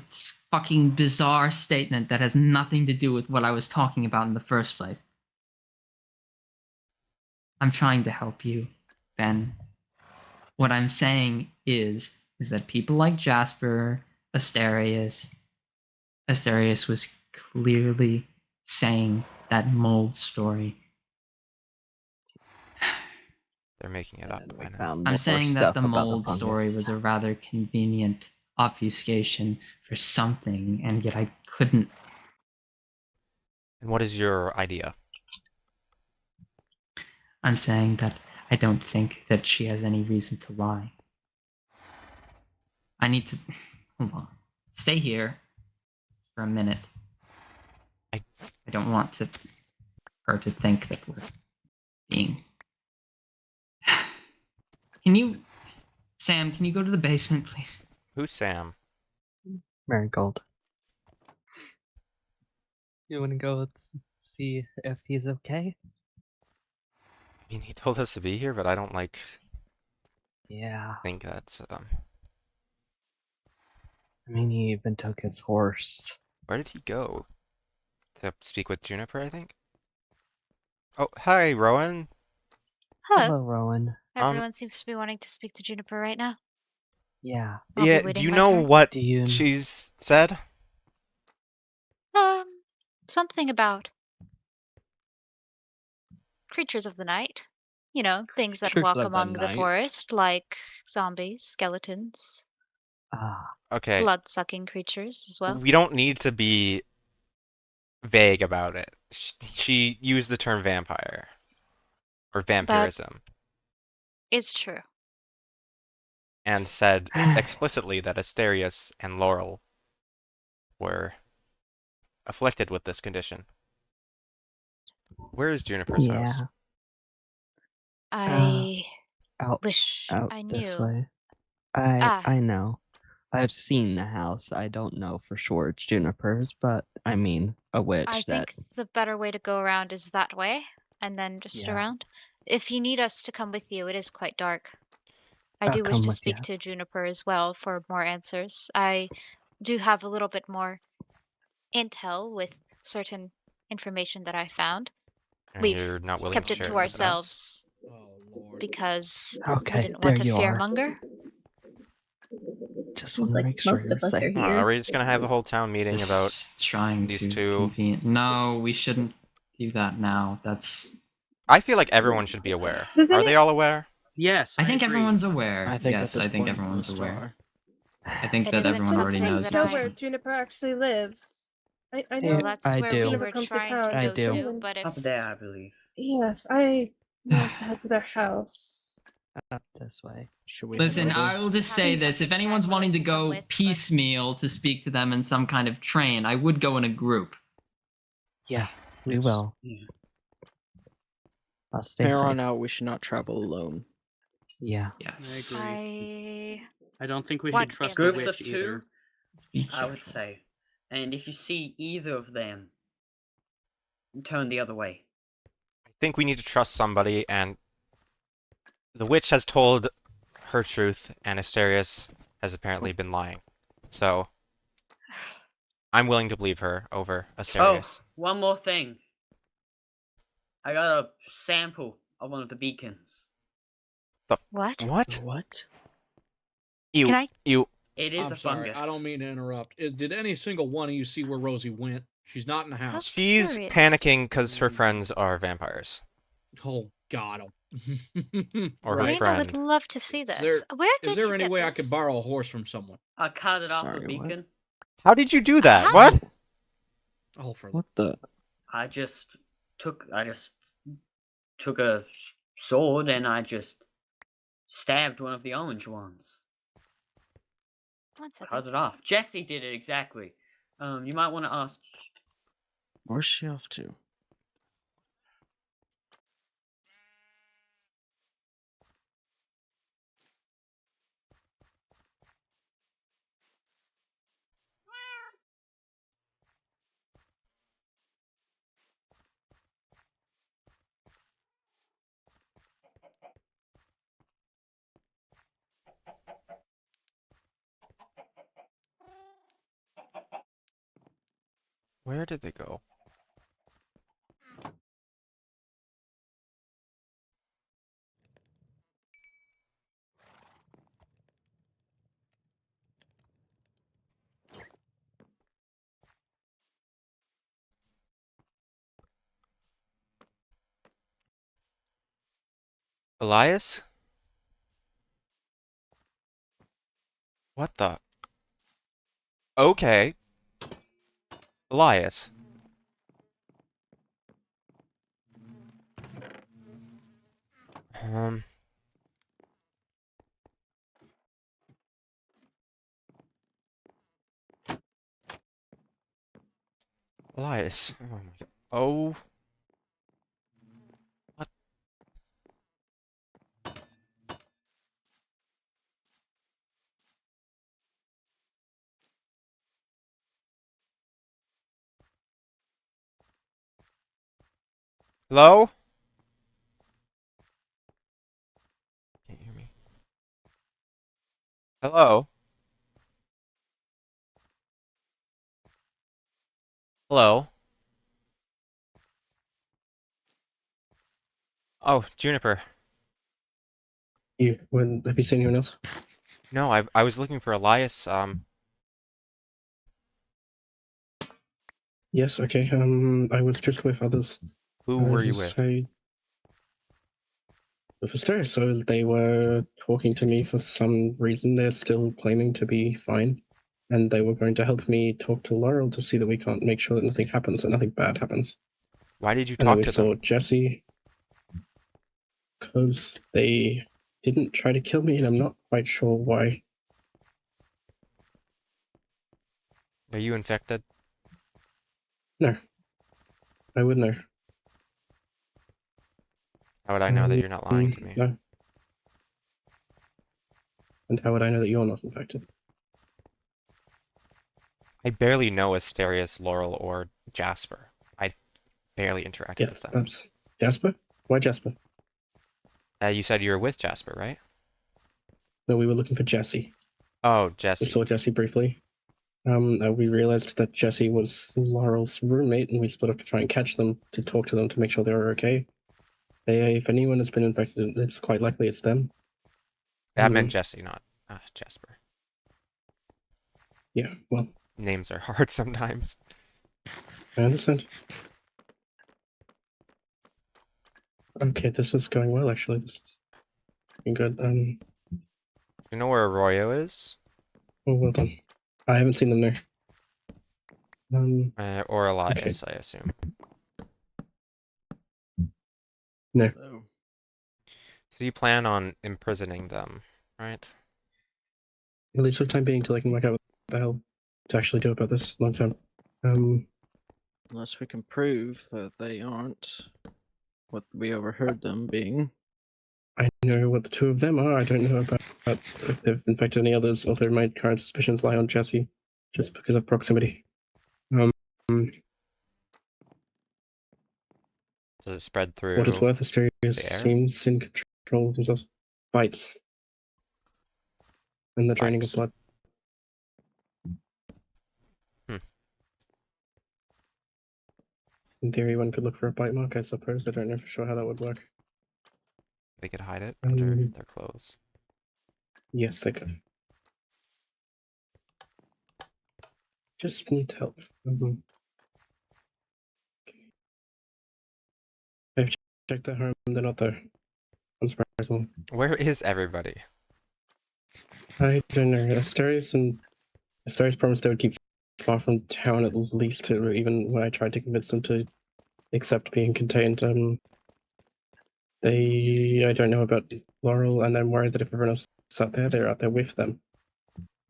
fucking bizarre statement that has nothing to do with what I was talking about in the first place? I'm trying to help you, Ben. What I'm saying is that people like Jasper, Asterius was clearly saying that mold story. They're making it up by now. I'm saying that the mold story was a rather convenient obfuscation for something, and yet I couldn't. And what is your idea? I'm saying that I don't think that she has any reason to lie. I need to... Hold on. Stay here for a minute. I don't want her to think that we're being... Can you... Sam, can you go to the basement, please? Who's Sam? Marigold. You want to go see if he's okay? I mean, he told us to be here, but I don't Yeah. think that's I mean, he even took his horse. Where did he go? To speak with Juniper, I think? Oh, hi, Rowan. Hello. Rowan. Everyone seems to be wanting to speak to Juniper right now. Yeah. I'll be Yeah, waiting do you my know turn. what she's said? Something about creatures of the night. You know, things that Creatures walk of the among the night. forest, like zombies, skeletons, Okay. blood-sucking creatures as well. We don't need to be vague about it. She used the term vampire. Or vampirism. It's true. And said explicitly that Asterius and Laurel were afflicted with this condition. Where is Juniper's house? I Out, wish out I knew. this way. I know. I've seen the house. I don't know for sure it's Juniper's, but I mean a witch I that think the better way to go around is that way, and then just Yeah. around. if you need us to come with you, it is quite dark. I I'll do wish come to with speak ya. to Juniper as well for more answers. I do have a little bit more intel with certain information that I found. And We've you're not willing kept to it share to it with us? ourselves Oh Lord. because we Okay, didn't there want to you are. fearmonger. Just Seems want to like make sure most you're of us are safe. Oh, here. are we just gonna have a whole town meeting about Just trying these to two? convene. No, we shouldn't do that now. That's. I feel like everyone should be aware. Does Are any- they all aware? Yes, I think agree. everyone's aware. I think yes, at this I think point everyone's most aware. are. I think It that isn't everyone already something knows. that know this. where Juniper actually lives. I Well, know that's I where do. we Juniper were comes to trying town. to I go do. to, but if Up there, I believe. Yes, I want to head to their house. Up this way. Should we Listen, head over? I will just say this. If anyone's wanting to go piecemeal to speak to them in some kind of train, I would go in a group. Yeah, we Yes. will. Yeah. I'll stay Here safe. on out, we should not travel alone. Yeah. Yes. I agree. I I don't think we want should trust the Groups of witch two, either. Be I would careful. say. And if you see either of them, turn the other way. I think we need to trust somebody, and the witch has told her truth, and Asterius has apparently been lying. So, I'm willing to believe her over Asterius. Oh, one more thing. I got a sample of one of the beacons. What? What? What? You, Can I? you, It is I'm a sorry. fungus. I don't mean to interrupt. Did any single one of you see where Rosie went? She's not in the house. she's curious. panicking because her friends are vampires. Oh God. Or her Right. Rainbow would friend. love to see Is this. there, Where is did there you any get way I this? could borrow a horse from someone? I cut it off Sorry, the what? beacon. How did you do that? How? What? Oh, for What the? I just took a sword and I just stabbed one of the orange ones. One second. Cut it off. Jesse did it exactly. You might want to ask. Where's she off to? Where did they go? Elias? What the? Okay. Elias. Um. Elias. Oh my god. Oh. What? Hello? Can't hear me. Hello? Hello? Oh, Juniper. Have you seen anyone else? No, I was looking for Elias. Yes, okay. I was just with others. Who were you with? With Asteria, so they were talking to me for some reason. They're still claiming to be fine. And they were going to help me talk to Laurel to see that we can't make sure that nothing happens, that nothing bad happens. Why did you And then talk we to saw them? Jesse, because they didn't try to kill me, and I'm not quite sure why. Are you infected? No. I would know. How would I know that you're not lying to me? No. And how would I know that you're not infected? I barely know Asterius, Laurel, or Jasper. I barely interacted Yeah, with them. that's Jasper? Why Jasper? You said you were with Jasper, right? No, we were looking for Jesse. Oh, We Jesse. saw Jesse briefly. We realized that Jesse was Laurel's roommate, and we split up to try and catch them, to talk to them, to make sure they were okay. If anyone has been infected, it's quite likely it's them. I meant Jesse, not Jasper. Yeah, well. Names are hard sometimes. I understand. Okay, this is going well, actually. This is going good. You know where Arroyo is? Oh, well done. I haven't seen them there. Or Elias, I assume. No. So you plan on imprisoning them, right? At least for the time being, till I can work out what the hell to actually do about this long term. Unless we can prove that they aren't what we overheard them being. I know what the two of them are. I don't know about if they've infected any others, although my current suspicions lie on Jesse, just because of proximity. Does it spread through? What it's worth, Asterius seems in control of himself. Bites. And the draining of blood. In theory, one could look for a bite mark, I suppose. I don't know for sure how that would work. They could hide it under their clothes. Yes, they could. Just need help. Okay. I've checked the home, they're not there. Unsurprisingly. Where is everybody? I don't know. Asterius promised they would keep far from town at least, even when I tried to convince them to accept being contained. I don't know about Laurel, and I'm worried that if everyone else is out there, they're out there with them.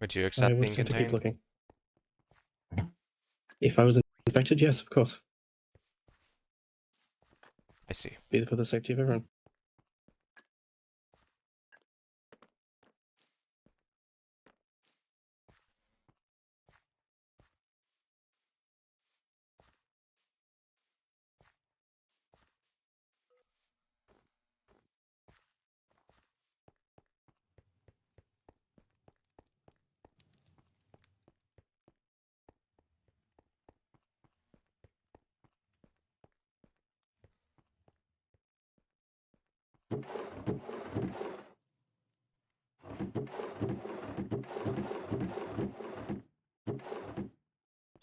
Would you accept being to keep contained? looking. If I was infected, yes, of course. I see. Be for the safety of everyone.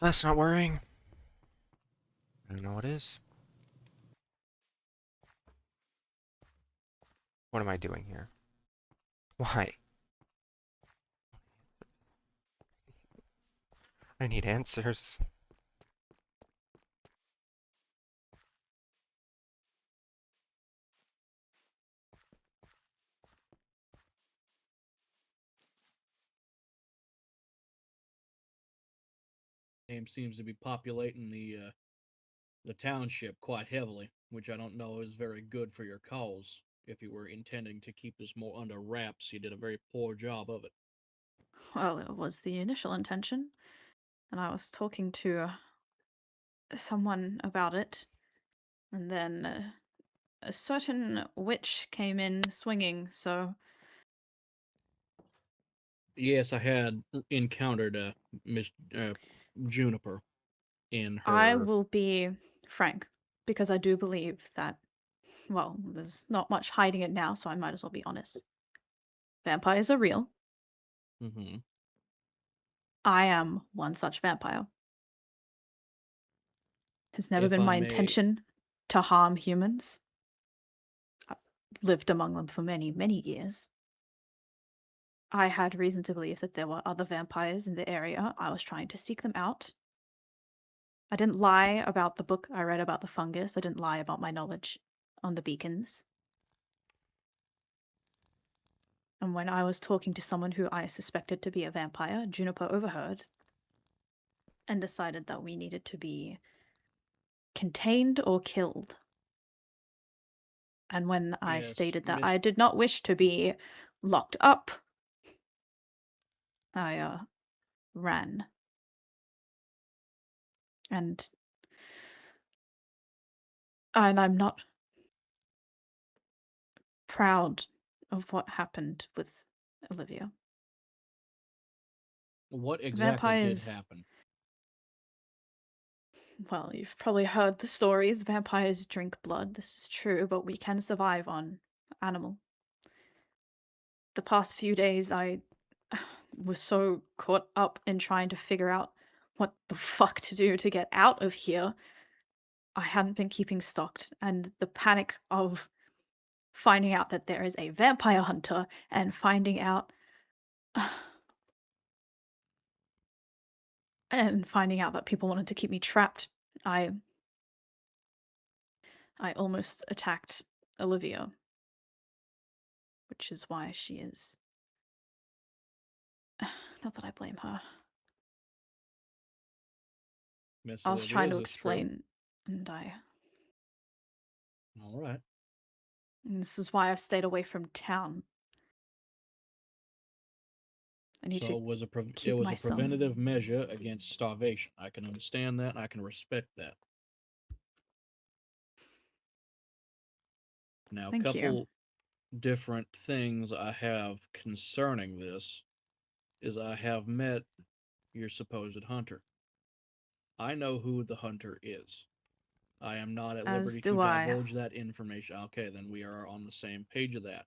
That's not worrying. I don't know what is. What am I doing here? Why? I need answers. Name seems to be populating the township quite heavily, which I don't know is very good for your cause. If you were intending to keep this more under wraps, you did a very poor job of it. Well, it was the initial intention, and I was talking to someone about it, and then a certain witch came in swinging, so... Yes, I had encountered Miss Juniper in her... I will be frank, because I do believe that, well, there's not much hiding it now, so I might as well be honest. Vampires are real. Mm-hmm. I am one such vampire. It's never If been I my may- intention to harm humans. I've lived among them for many, many years. I had reason to believe that there were other vampires in the area. I was trying to seek them out. I didn't lie about the book I read about the fungus. I didn't lie about my knowledge on the beacons. And when I was talking to someone who I suspected to be a vampire, Juniper overheard and decided that we needed to be contained or killed. And when I Yes, stated that Miss- I did not wish to be locked up, I ran. And I'm not proud of what happened with Olivia. What exactly Vampires, did happen? well, you've probably heard the stories. Vampires drink blood. This is true, but we can survive on animal. The past few days, I was so caught up in trying to figure out what the fuck to do to get out of here. I hadn't been keeping stocked, and the panic of finding out that there is a vampire hunter and finding out that people wanted to keep me trapped, I almost attacked Olivia, which is why she is. Not that I blame her. Miss I was trying to Olivia, is this true? explain, and All right. and this is why I've stayed away from town. I need So to it was keep a myself. preventative measure against starvation. I can understand that. And I can respect that. Now, a Thank you. couple different things I have concerning this is I have met your supposed hunter. I know who the hunter is. I am not at As liberty do to I. divulge that information. Okay, then we are on the same page of that.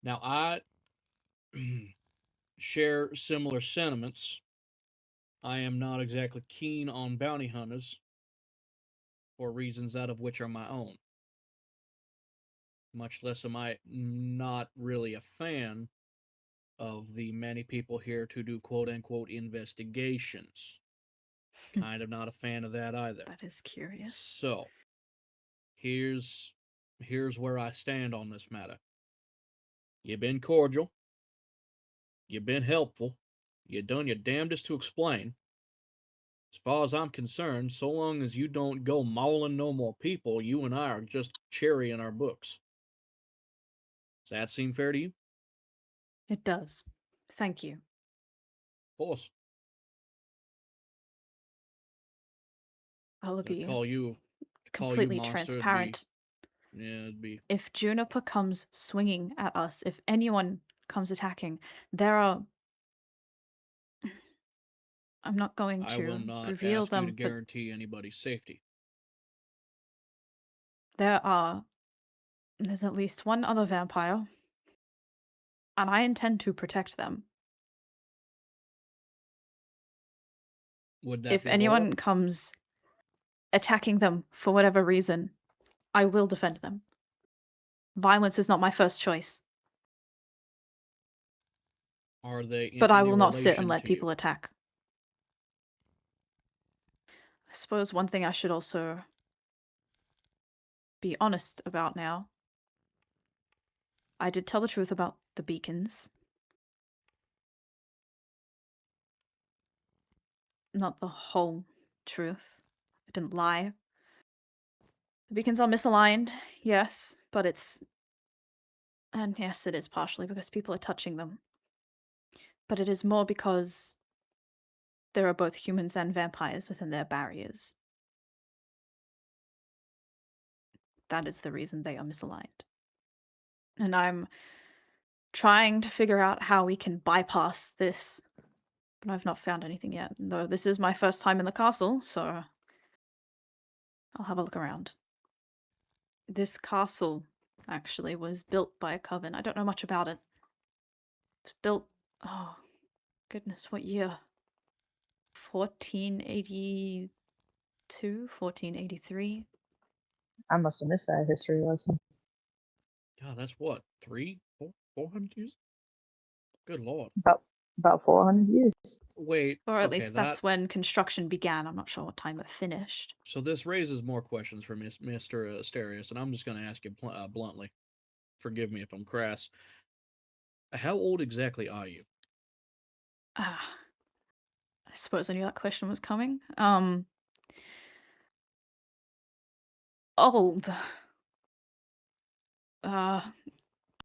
Now, I share similar sentiments. I am not exactly keen on bounty hunters for reasons out of which are my own. Much less am I not really a fan of the many people here to do quote-unquote investigations. Kind of not a fan of that either. That is curious. So, here's where I stand on this matter. You've been cordial. You've been helpful. You've done your damnedest to explain. As far as I'm concerned, so long as you don't go mauling no more people, you and I are just cherry in our books. Does that seem fair to you? It does. Thank you. Of course. I'll To be call you completely monster, transparent. It'd be. If Juniper comes swinging at us, if anyone comes attacking, there are. I'm not going I will to not reveal ask you them, to but guarantee anybody's safety. there's at least one other vampire, and I intend to protect them. Would that If be anyone Laura? comes attacking them for whatever reason, I will defend them. Violence is not my first choice. Are they in But I any will not sit and relation let to people you? attack. I suppose one thing I should also be honest about now. I did tell the truth about the beacons. Not the whole truth. I didn't lie. The beacons are misaligned, yes, but it's... And yes, it is partially because people are touching them. But it is more because there are both humans and vampires within their barriers. That is the reason they are misaligned. And I'm trying to figure out how we can bypass this, but I've not found anything yet. Though this is my first time in the castle, so I'll have a look around. This castle, actually, was built by a coven. I don't know much about it. It was built... Oh, goodness, what year? 1482? 1483? I must have missed that history lesson. God, that's what, 400 years? Good lord. About 400 years. Wait, Or at okay, least that's when construction began. I'm not sure what time it finished. So this raises more questions for Mr. Asterius, and I'm just going to ask you bluntly. Forgive me if I'm crass. How old exactly are you? I suppose I knew that question was coming. Old.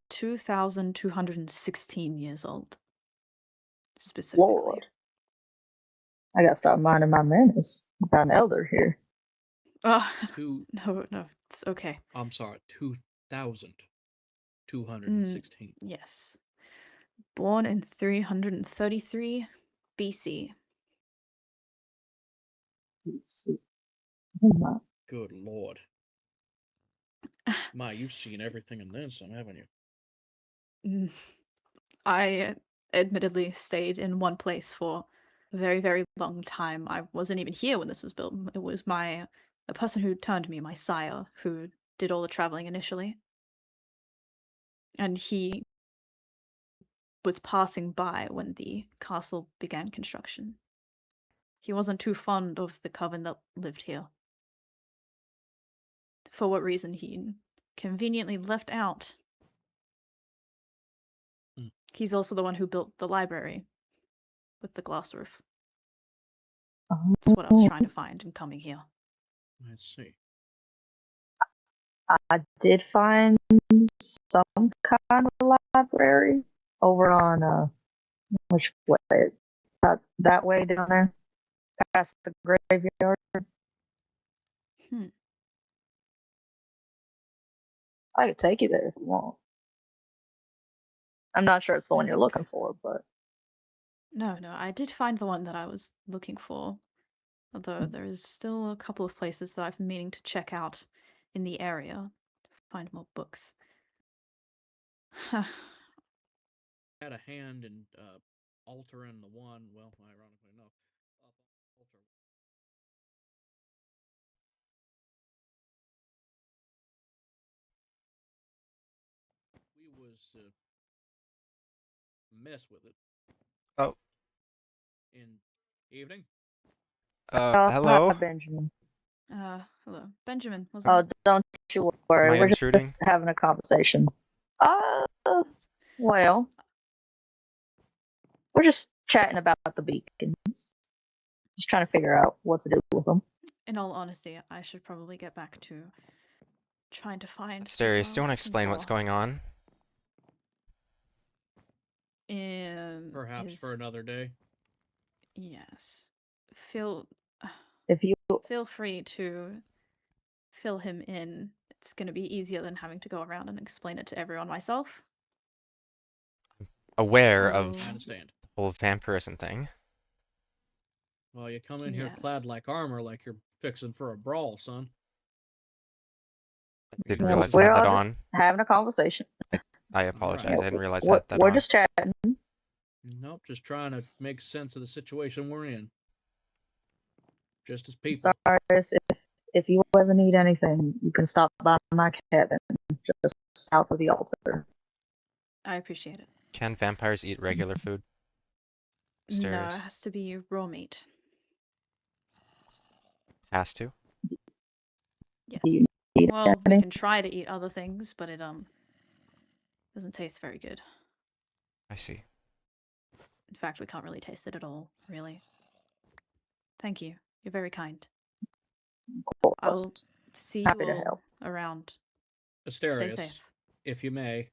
2,216 years old. Specifically. Lord. I gotta start minding my manners. Got an elder here. No, it's okay. I'm sorry, 2,000. 216. Yes. Born in 333 BC. Let's see. Good lord. My, you've seen everything and then some, haven't you? I admittedly stayed in one place for a very, very long time. I wasn't even here when this was built. It was the person who turned me, my sire, who did all the traveling initially. And he was passing by when the castle began construction. He wasn't too fond of the coven that lived here. For what reason he conveniently left out. He's also the one who built the library with the glass roof. That's what I was trying to find in coming here. I see. I did find some kind of library over on which way? That way down there, past the graveyard. I could take you there if you want. I'm not sure it's the one you're looking for, but No, I did find the one that I was looking for. Although there is still a couple of places that I've been meaning to check out in the area to find more books. Had a hand in altering the one, well, ironically enough, alter. We was mess with it. Oh. In evening. Hello. Hi, Benjamin. Hello, Benjamin. Wasn't Oh, it? don't you worry. Am I We're intruding? just having a conversation. Well, we're just chatting about the beacons. Just trying to figure out what to do with them. In all honesty, I should probably get back to trying to find. Asterius, do you want to explain what's going on? Perhaps for another day. Yes. Feel free to fill him in. It's going to be easier than having to go around and explain it to everyone myself. Aware of I understand. the whole vampirism thing. Well, you come in here clad like armor, like you're fixing for a brawl, son. I didn't realize I We're had all that just on. having a conversation. I apologize. Right. I didn't realize I had that We're on. just chatting. Nope, just trying to make sense of the situation we're in. Just as people. Sorry, if you ever need anything, you can stop by my cabin just south of the altar. I appreciate it. Can vampires eat regular food? No, Asterius. it has to be raw meat. Has to? Yes. Do you eat Well, we any? can try to eat other things, but it doesn't taste very good. I see. In fact, we can't really taste it at all, really. Thank you. You're very kind. I'll see Happy you to all help. around. Asterius, Stay safe. if you may,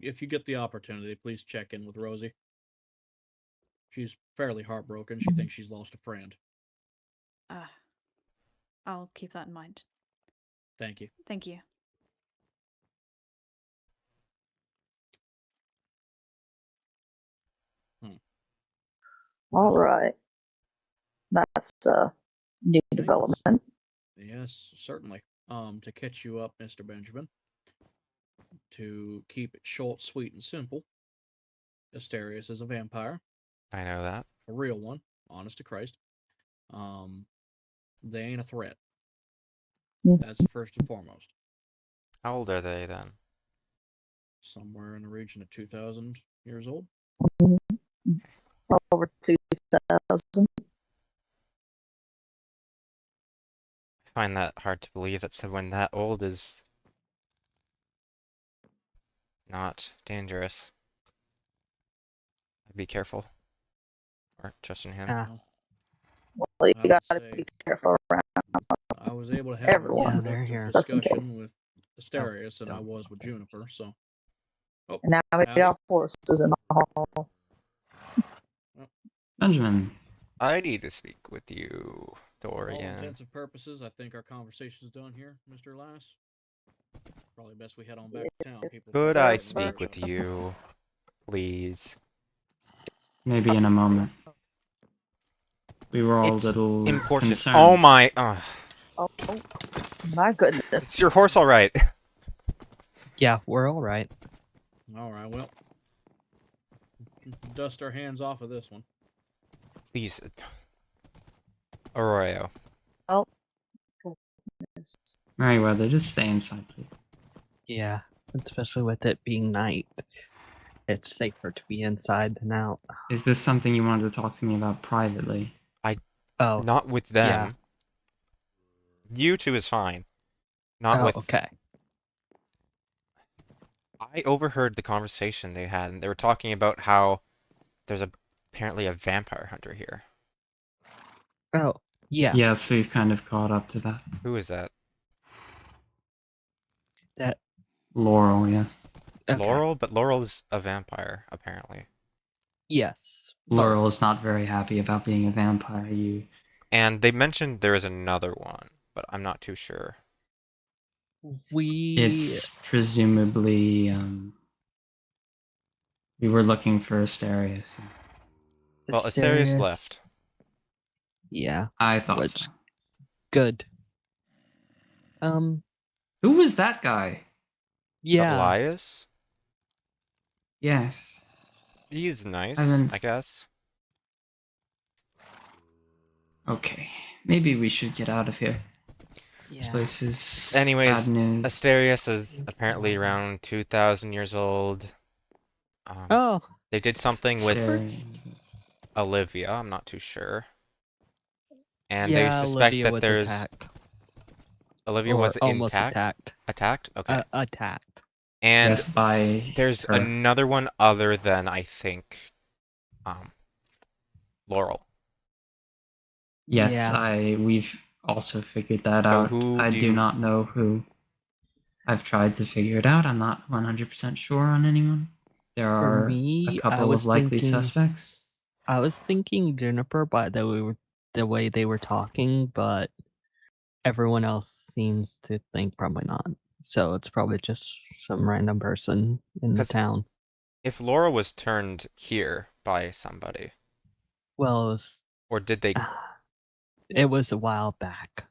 if you get the opportunity, please check in with Rosie. She's fairly heartbroken. She thinks she's lost a friend. I'll keep that in mind. Thank you. Thank you. All right. That's a new development. Yes, certainly. To catch you up, Mr. Benjamin, to keep it short, sweet, and simple, Asterius is a vampire. I know that. A real one, honest to Christ. They ain't a threat. That's first and foremost. How old are they then? Somewhere in the region of 2,000 years old. Over 2,000. I find that hard to believe that someone that old is not dangerous. I'd be careful. Or trust in him. Well, you gotta be careful around. I was able to have everyone. a productive Just in discussion case. with Asterius than I was with Juniper, so. Oh, And now we howdy. got horses in the hall. Benjamin. I need to speak with you, For all Dorian. intents and purposes, I think our conversation's done here, Mr. Elias. Probably best we head on back to town. People Could probably I already speak know with each other. you, please? Maybe in a moment. We were all a It's little important. concerned. Oh my! Oh, my goodness. Is your horse all right? Yeah, we're all right. All right, well, dust our hands off of this one. Please, Arroyo. Oh. Meriwether, just stay inside, please. Yeah, especially with it being night. It's safer to be inside than out. Is this something you wanted to talk to me about privately? Oh, Not with them. yeah. You two is fine. Not with. Okay. I overheard the conversation they had, and they were talking about how there's apparently a vampire hunter here. Oh, yeah. Yes, we've kind of caught up to that. Who is that? That Laurel, yes. Okay. Laurel? But Laurel's a vampire, apparently. Yes. Laurel is not very happy about being a vampire. And they mentioned there is another one, but I'm not too sure. It's presumably, we were looking for Asterius. Well, Asterius left. Yeah. I thought so. Good. Who was that guy? Yeah. Elias? Yes. He's nice, haven't- I guess. Okay. Maybe we should get out of here. This Yeah. place is Anyways, bad news. Asterius is apparently around 2,000 years old. Oh. They did something with Asterius. Olivia, I'm not too sure. And Yeah, they suspect Olivia that was there's... attacked. Olivia Or was almost intact? attacked. Attacked? Okay. Attacked. And Yes, by there's her. another one other than, I think, Laurel. Yes, Yeah. we've also figured that So out. who I do do you- not know who. I've tried to figure it out. I'm not 100% sure on anyone. There For are me, a couple of likely suspects. I was thinking Juniper by the way they were talking, but everyone else seems to think probably not. So it's probably just some random person in the 'Cause town. If Laurel was turned here by somebody, Well, it was, or did they... it was a while back.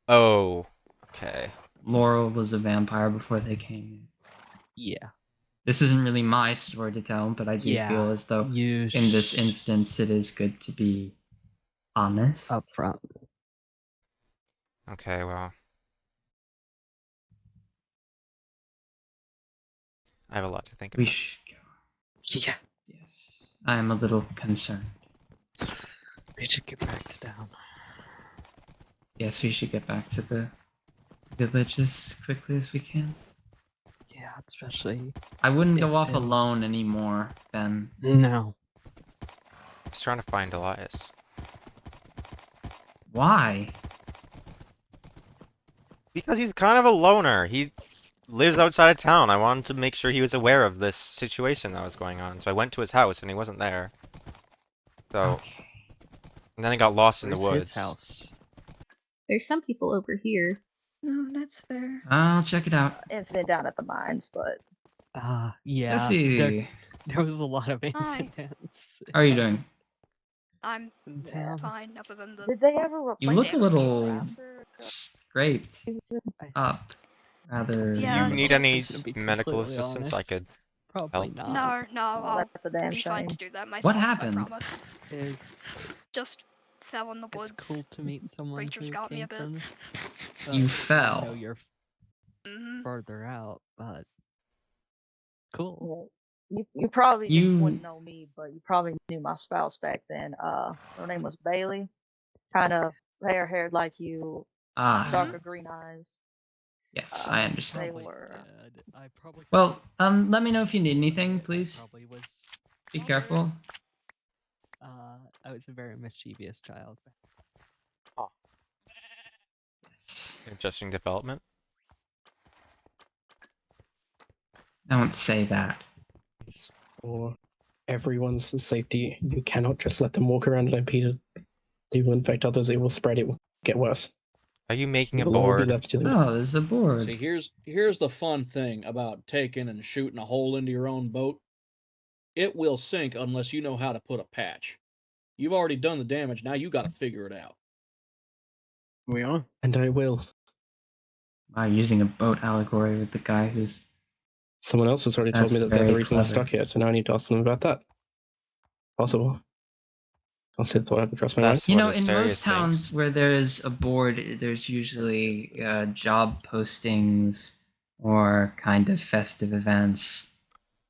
Oh, okay. Laurel was a vampire before they came. Yeah. This isn't really my story to tell, but I do Yeah, feel as though you in this instance it is good to be honest. Up front. Okay, well... I have a lot to think about. We should go. Yeah. Yes. I am a little concerned. We should get back to town. Yes, we should get back to the village as quickly as we can. Yeah, especially... I wouldn't if go off it's- alone anymore, Ben. No. I was trying to find Elias. Why? Because he's kind of a loner. He lives outside of town. I wanted to make sure he was aware of this situation that was going on. So I went to his house and he wasn't there. So... Okay. And then I got lost in the Where's woods. his house? There's some people over here. No, that's fair. I'll check it out. Incident down at the mines, but Yeah. Let's see. There was a lot of Hi. incidents. How are you doing? I'm in town. fine, other than the... did they ever replace You look a the little harasser? scraped up. Rather. Yeah. You need any To be medical completely assistance? I honest, could Probably help. not. No, Well, I'll that's a damn be fine shame. to do that myself. What happened? I promise. Is Just fell in the woods. it's cool to meet someone Rachel's who got me came a bit. from. You I know fell. you're Mhm. further out, but cool. Yeah. You probably You- wouldn't know me, but you probably knew my spouse back then. Her name was Bailey. Kind of haired like you, Ah, darker green eyes. yes, I They understand. were. I probably Well, let me know if you need anything, please. Probably was. Be careful. I was a very mischievous child. Yes. Interesting development. Don't say that. For everyone's safety, you cannot just let them walk around unimpeded. They will infect others, it will spread, it will get worse. Are you making a We'll all be board? left to it. Oh, there's a board. See, here's the fun thing about taking and shooting a hole into your own boat. It will sink unless you know how to put a patch. You've already done the damage, now you gotta figure it out. We are. And I will. Wow, using a boat allegory with the guy who's... Someone else has already told me That's that they're the very reason we're clever. stuck here, so now I need to ask them about that. Possible. I'll say the thought I'd cross my mind. That's You what know, in Asterius most towns thinks. where there's a board, there's usually job postings or kind of festive events,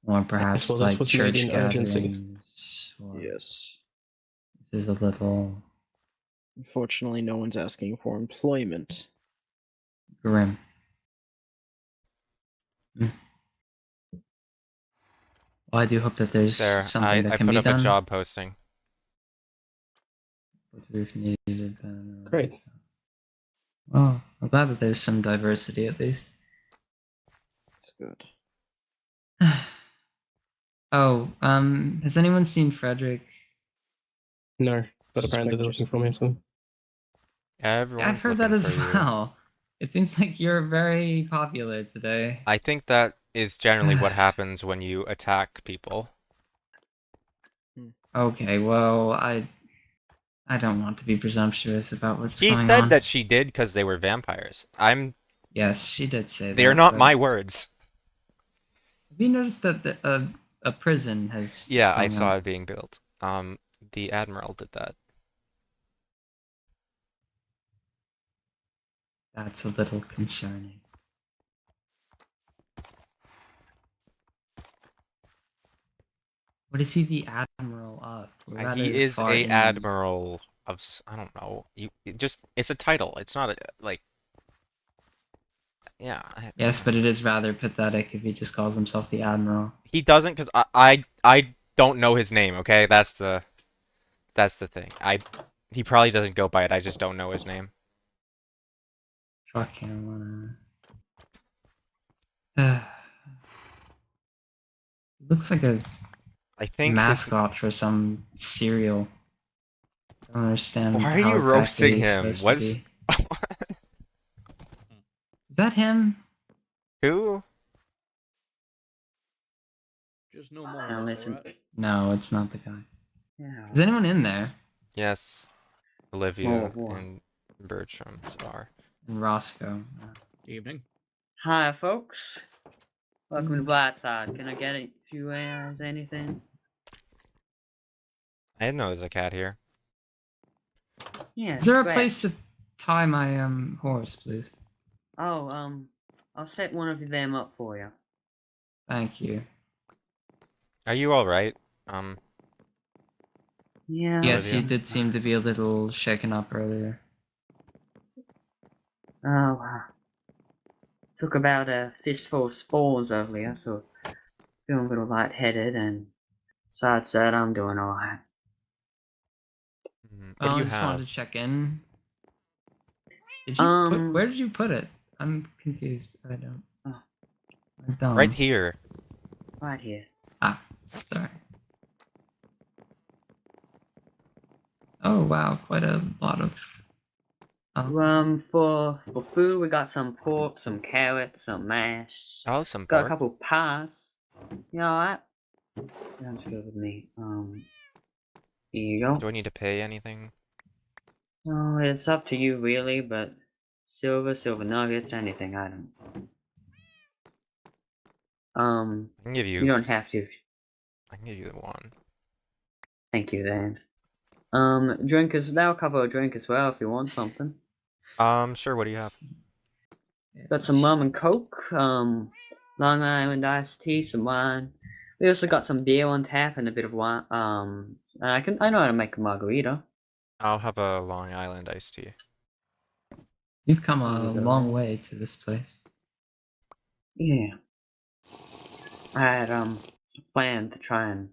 or perhaps well, this like was made church in urgency. gatherings. Or Yes. this is a little Unfortunately, no one's asking for employment. grim. Hmm. Well, I do hope that there's There, something that I can put be up done. a job posting. With roof needed. Great. Oh, I'm glad that there's some diversity at least. That's good. Oh, has anyone seen Frederick? No, but apparently they're looking for me, so... Everyone's I've heard that looking as for you. well. It seems like you're very popular today. I think that is generally what happens when you attack people. Okay, well, I don't want to be presumptuous about what's She going said on. that she did because they were vampires. Yes, she did say that. They are not but my words. Have you noticed that a prison has Yeah, I sprung saw up? it being built. The Admiral did that. That's a little concerning. What is he the Admiral of? We're rather He is far a in. Admiral of... I don't know. It's a title. It's not a... Like... Yeah. Yes, but it is rather pathetic if he just calls himself the Admiral. He doesn't because I don't know his name, okay? That's the thing. He probably doesn't go by it. I just don't know his name. Fucking wanna... Looks like a I think mascot for some cereal. I don't understand. Why are how you exactly roasting he's him? supposed to be. Is that him? Who? Just no more. Now of us, listen. alright? No, it's not the guy. Yeah. Is anyone in there? Yes. Olivia More. and Bartrams are. And Roscoe. Evening. Hi, folks. Welcome to Brightside. Can I get a few hours, anything? I didn't know there's a cat here. Yeah. Is there a scratch. place to tie my horse, please? Oh, I'll set one of them up for you. Thank you. Are you alright? Yeah. Yes, you Olivia? did seem to be a little shaken up earlier. Oh, took about a fistful of spores earlier, so feeling a little lightheaded, and besides that, I'm doing alright. What do I you just wanted have? to check in. Did you where did you put it? I'm confused. I don't. Oh. I don't. Right here. Right here. Ah, sorry. Oh wow, quite a lot of. For food, we got some pork, some carrots, some mash. Oh, some Got pork. a couple pies. You alright? Sounds good with me. Here you go. Do I need to pay anything? Oh, it's up to you really, but silver nuggets, anything, I don't. I can give you. You don't have to. I can give you the one. Thank you, then. That'll cover a drink as well if you want something. Sure. What do you have? Got some rum and coke, Long Island iced tea, some wine. We also got some beer on tap and a bit of wine. And I know how to make a margarita. I'll have a Long Island iced tea. You've come a long way to this place. Yeah. I had planned to try and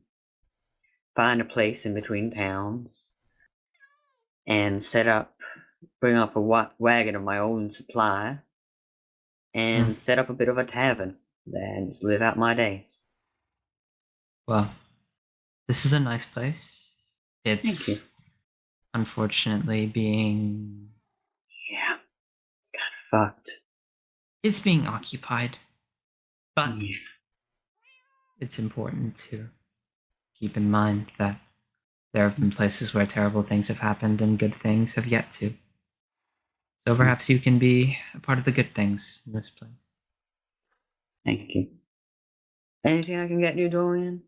find a place in between towns and bring up a wagon of my own supply and set up a bit of a tavern and just live out my days. Well, this is a nice place. Thank you. It's unfortunately being fucked. is being occupied. But Yeah. it's important to keep in mind that there have been places where terrible things have happened and good things have yet to. So perhaps you can be a part of the good things in this place. Thank you. Anything I can get you, Dorian?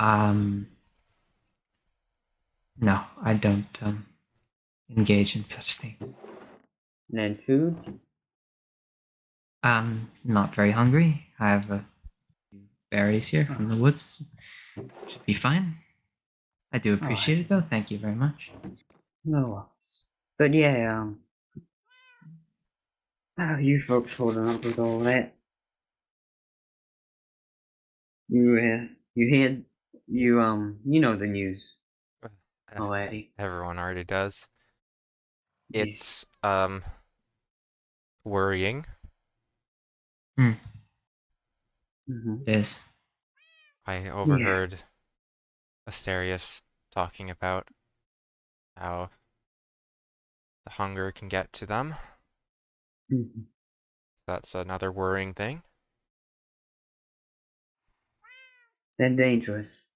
No, I don't engage in such things. And then food? Not very hungry. I have a few berries here from the woods. Should be fine. I do appreciate it though. Thank you very much. No worries. But yeah, how are you folks holding up with all that? You know the news already. Everyone already does. It's worrying. Mm-hmm. It is. I overheard Asterius talking about how the hunger can get to them. Mm-hmm. That's another worrying thing. They're dangerous.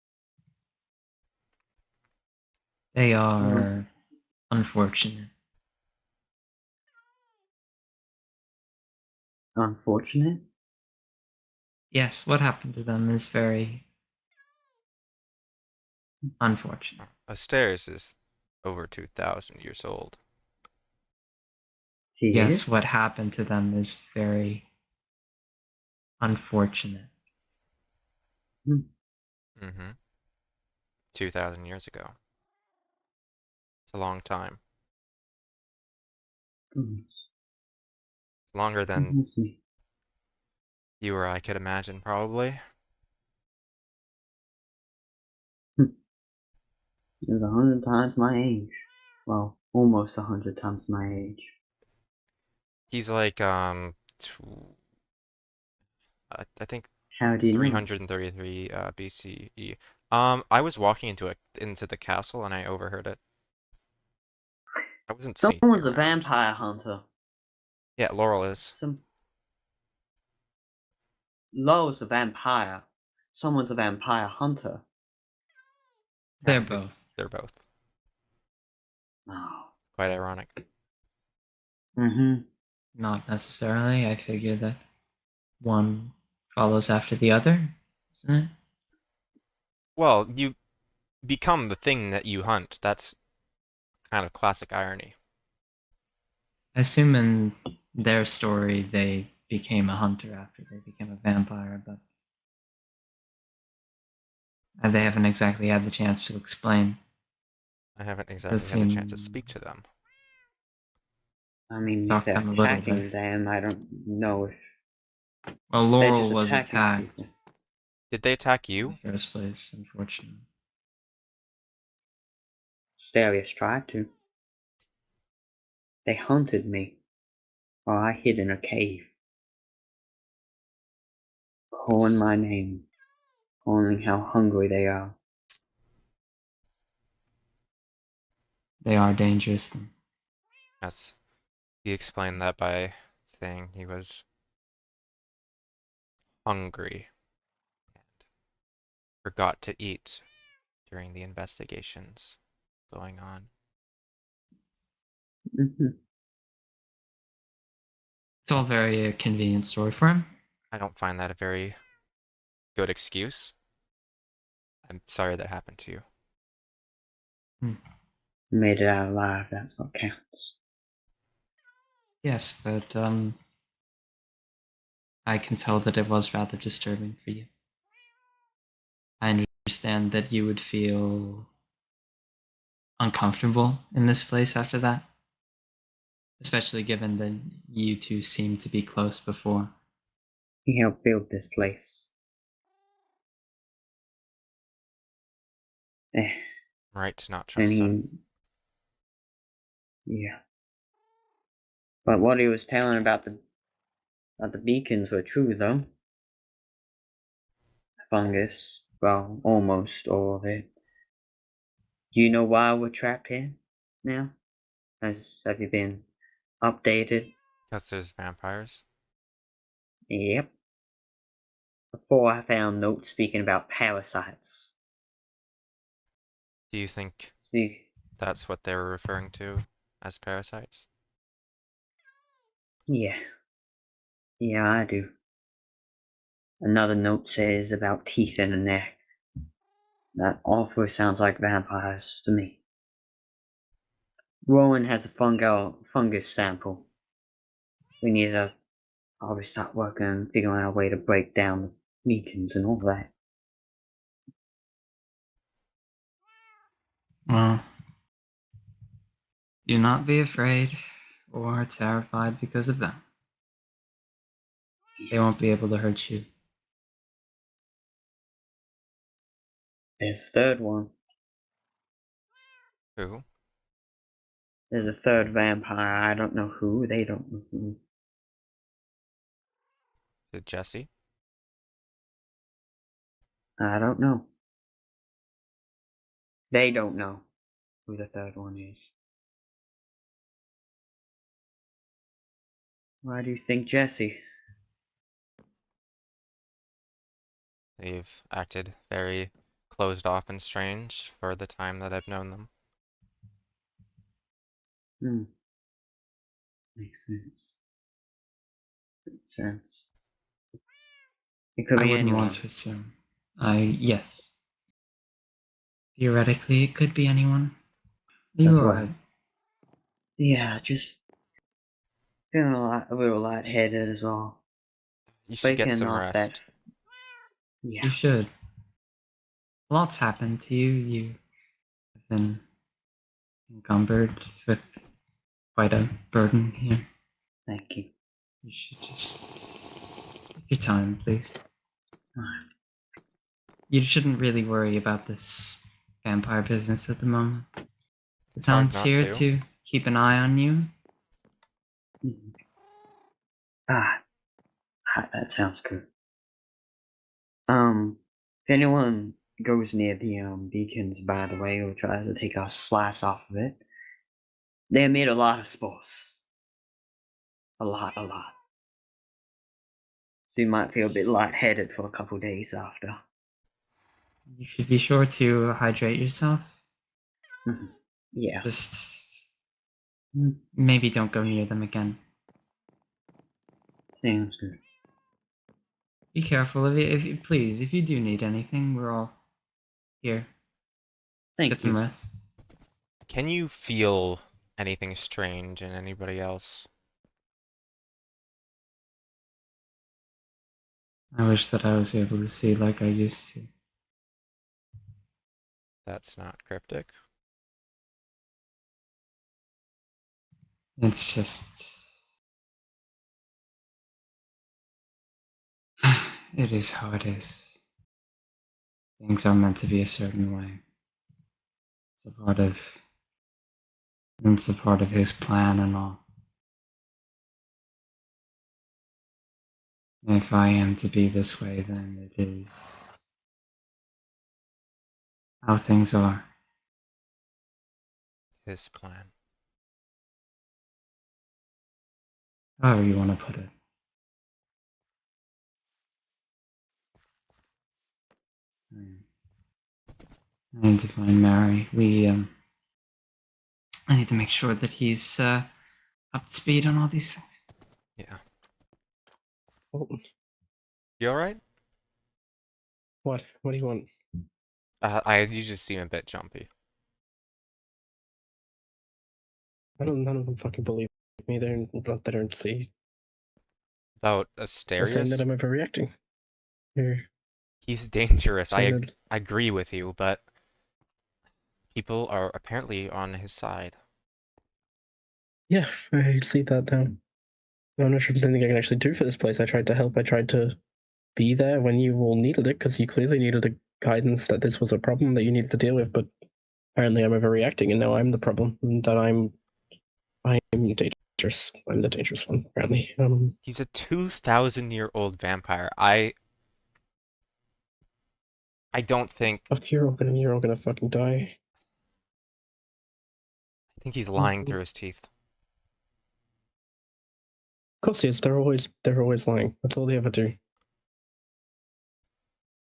They are unfortunate. Unfortunate? Yes, what happened to them is very unfortunate. Asterius is over 2,000 years old. Yes, what happened to them is very unfortunate. Mm-hmm. 2,000 years ago. It's a long time. It's longer than you or I could imagine, probably. It was 100 times my age. Well, almost 100 times my age. He's like, I think How do you know? 333 BCE. I was walking into the castle and I overheard it. I wasn't seeing. Someone's a vampire hunter. Yeah, Laurel is. Laurel's a vampire. Someone's a vampire hunter. They're both. They're both. Oh. Quite ironic. Mm-hmm. Not necessarily. I figure that one follows after the other, isn't it? Well, you become the thing that you hunt. That's kind of classic irony. I assume in their story they became a hunter after they became a vampire, but they haven't exactly had the chance to explain. I haven't exactly had a chance to speak to them. I mean, Talk if to they're them a little attacking bit. them, I don't know if... Well, they're Laurel just was attacking attacked. people. Did they attack you? In the first place, unfortunately. Asterius tried to. They hunted me while I hid in a cave. Calling my name. Calling how hungry they are. They are dangerous then. Yes. He explained that by saying he was hungry and forgot to eat during the investigations going on. Mm-hmm. It's all very convenient story for him. I don't find that a very good excuse. I'm sorry that happened to you. Made it out alive, that's what counts. Yes, but I can tell that it was rather disturbing for you. I understand that you would feel uncomfortable in this place after that. Especially given that you two seemed to be close before. He helped build this place. Right to not trust him. Yeah. But what he was telling about the beacons were true, though. Fungus, well, almost all of it. Do you know why we're trapped here now? Have you been updated Because there's vampires. Yep. Before I found notes speaking about parasites. Do you think Speak. that's what they were referring to as parasites? Yeah. Yeah, I do. Another note says about teeth in the neck. That also sounds like vampires to me. Rowan has a fungus sample. We need to probably start working and figuring out a way to break down the beacons and all that. Well, do not be afraid or terrified because of them. They won't be able to hurt you. There's a third one. Who? There's a third vampire. I don't know who. They don't know who. Is it Jesse? I don't know. They don't know who the third one is. Why do you think Jesse? They've acted very closed off and strange for the time that I've known them. Makes sense. Makes sense. It could I be wouldn't anyone. want to assume. Yes. Theoretically, it could be anyone. Are you alright? Yeah, just feeling a little lightheaded is all. You should get Waking some off rest. Yeah. You should. A lot's happened to you. You have been encumbered with quite a burden here. Thank you. You should just take your time, please. You shouldn't really worry about this vampire business at the moment. The It's hard town's not here to. to keep an eye on you. That sounds good. If anyone goes near the beacons, by the way, or tries to take a slice off of it, they emit a lot of spores. A lot. So you might feel a bit lightheaded for a couple days after. You should be sure to hydrate yourself. Yeah. Just maybe don't go near them again. Sounds good. Be careful please. If you do need anything, we're all here. Get some rest. Can you feel anything strange in anybody else? I wish that I was able to see like I used to. That's not cryptic. It's just... it is how it is. Things are meant to be a certain way. It's a part of his plan and all. If I am to be this way, then it is how things are. His plan. However you want to put it. I need to find Meri. I need to make sure that he's up to speed on all these things. Yeah. Oh, You alright? what? What do you want? You just seem a bit jumpy. None of them fucking believe me. They don't see. About They're saying that Asterius? I'm overreacting. They're He's dangerous. I saying that- agree with you, but people are apparently on his side. Yeah, I see that now. I'm not sure if there's anything I can actually do for this place. I tried to help. I tried to be there when you all needed it, because you clearly needed a guidance that this was a problem that you needed to deal with, but apparently I'm overreacting, and now I'm the problem, and that I'm dangerous. I'm the dangerous one, apparently. He's a 2,000-year-old vampire. I don't think... Fuck, you're all gonna fucking die. I think he's lying through his teeth. course he is. They're always lying. That's all they ever do.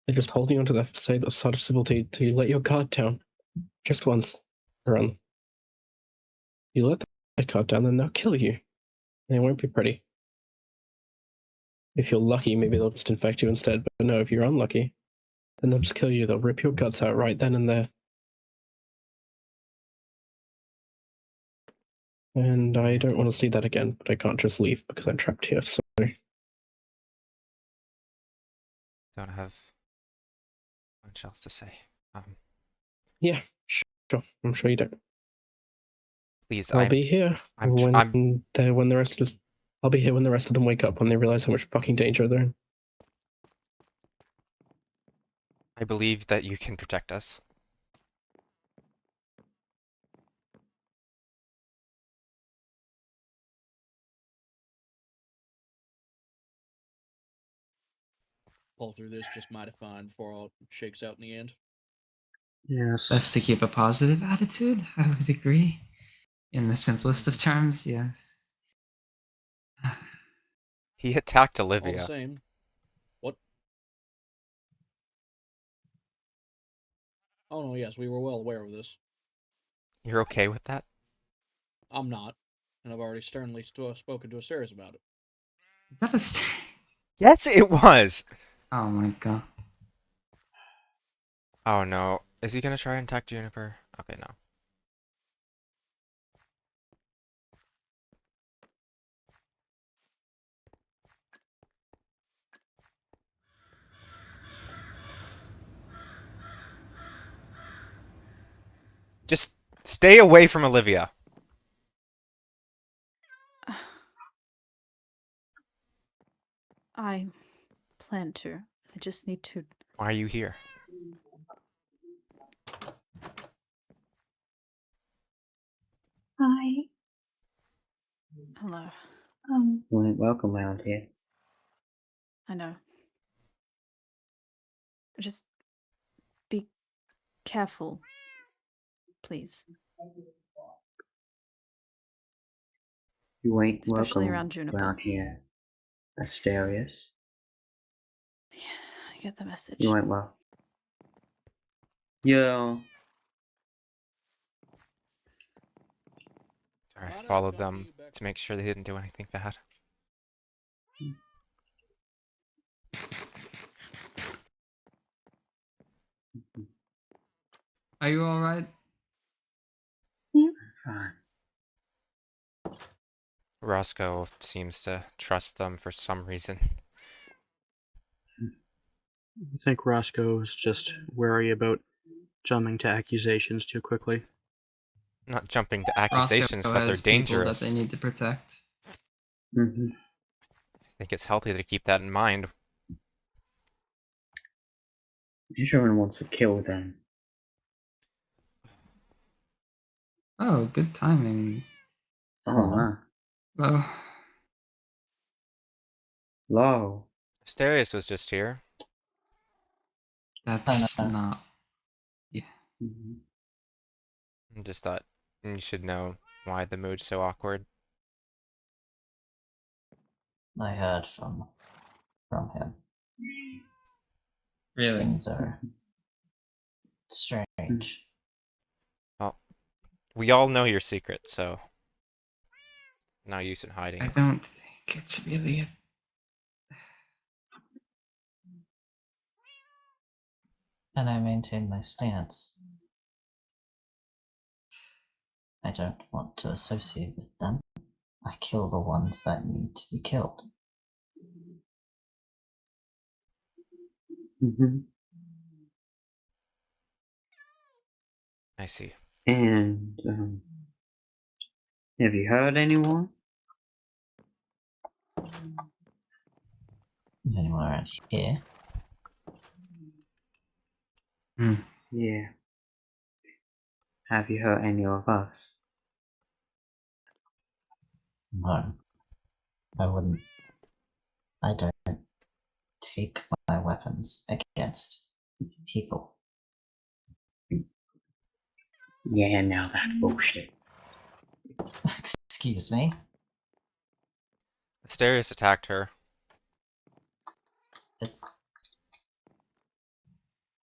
They're just holding on to that side of civility till you let your guard down. Just once. Run. You let that guard down, then they'll kill you. And it won't be pretty. If you're lucky, maybe they'll just infect you instead. But no, if you're unlucky, then they'll just kill you. They'll rip your guts out right then and there. And I don't want to see that again, but I can't just leave because I'm trapped here, so... Don't have much else to say. Yeah, sure. I'm sure you don't. Please, I'll be here when the rest of us... I'll be here when the rest of them wake up, when they realize how much fucking danger they're in. I believe that you can protect us. Pull through this just mighty fine before all shakes out in the end. Yes. Best to keep a positive attitude, I would agree. In the simplest of terms, yes. He attacked All Olivia. the same. What? Oh no, yes, we were well aware of this. You're okay with that? I'm not, and I've already sternly spoken to Asterius about it. Is that a Yes, it was! Oh my god. Oh no. Is he gonna try and attack Juniper? Okay, no. Just stay away from Olivia. I plan to. I just need to. Why are you here? Hi. Hello. You weren't welcome around here. I know. Just be careful, please. You ain't Especially welcome around Juniper. around here, Asterius. Yeah, I get the message. You ain't well. Yeah. Sorry, I followed them to make sure they didn't do anything bad. Are you alright? Fine. Roscoe seems to trust them for some reason. I think Roscoe is just wary about jumping to accusations too quickly. Not jumping to accusations, Roscoe but they're has people dangerous. that they need to protect. Mm-hmm. I think it's healthy to keep that in mind. Megiren wants to kill them. Oh, good timing. Oh, wow. Well, Low. Asterius was just here. that's not... Yeah. Mm-hmm. I just thought you should know why the mood's so awkward. I heard from him. Really? Things are strange. Well, we all know your secret, so no use in hiding. I don't think it's really a... And I maintain my stance. I don't want to associate with them. I kill the ones that need to be killed. Mm-hmm. I see. And, have you heard anyone? Anyone around here? Yeah. Have you hurt any of us? No. I wouldn't. I don't take my weapons against people. Yeah, now that's bullshit. Excuse me? Asterius attacked her.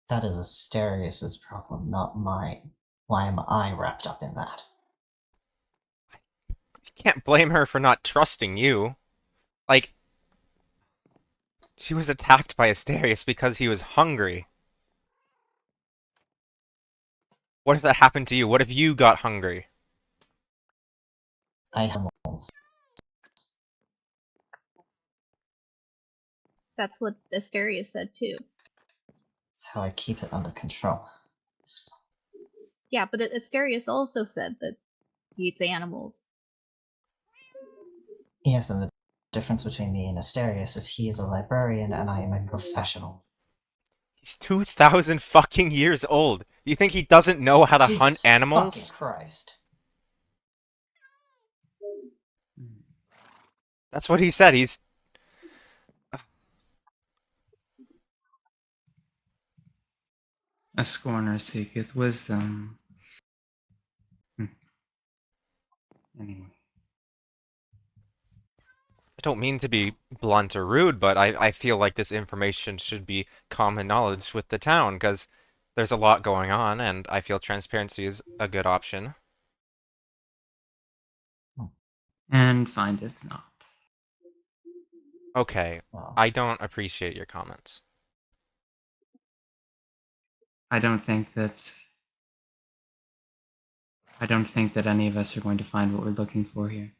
That is Asterius's problem, not mine. Why am I wrapped up in that? You can't blame her for not trusting you. Like, she was attacked by Asterius because he was hungry. What if that happened to you? What if you got hungry? I have animals. That's what Asterius said too. That's how I keep it under control. Yeah, but Asterius also said that he eats animals. Yes, and the difference between me and Asterius is he is a librarian and I am a professional. He's 2,000 fucking years old. You think he doesn't know how to Jesus hunt animals? fucking Christ. That's what he said. He's... A scorner seeketh wisdom. Anyway. I don't mean to be blunt or rude, but I feel like this information should be common knowledge with the town, because there's a lot going on, and I feel transparency is a good option. And findeth not. Okay, Wow. I don't appreciate your comments. I don't think that any of us are going to find what we're looking for here.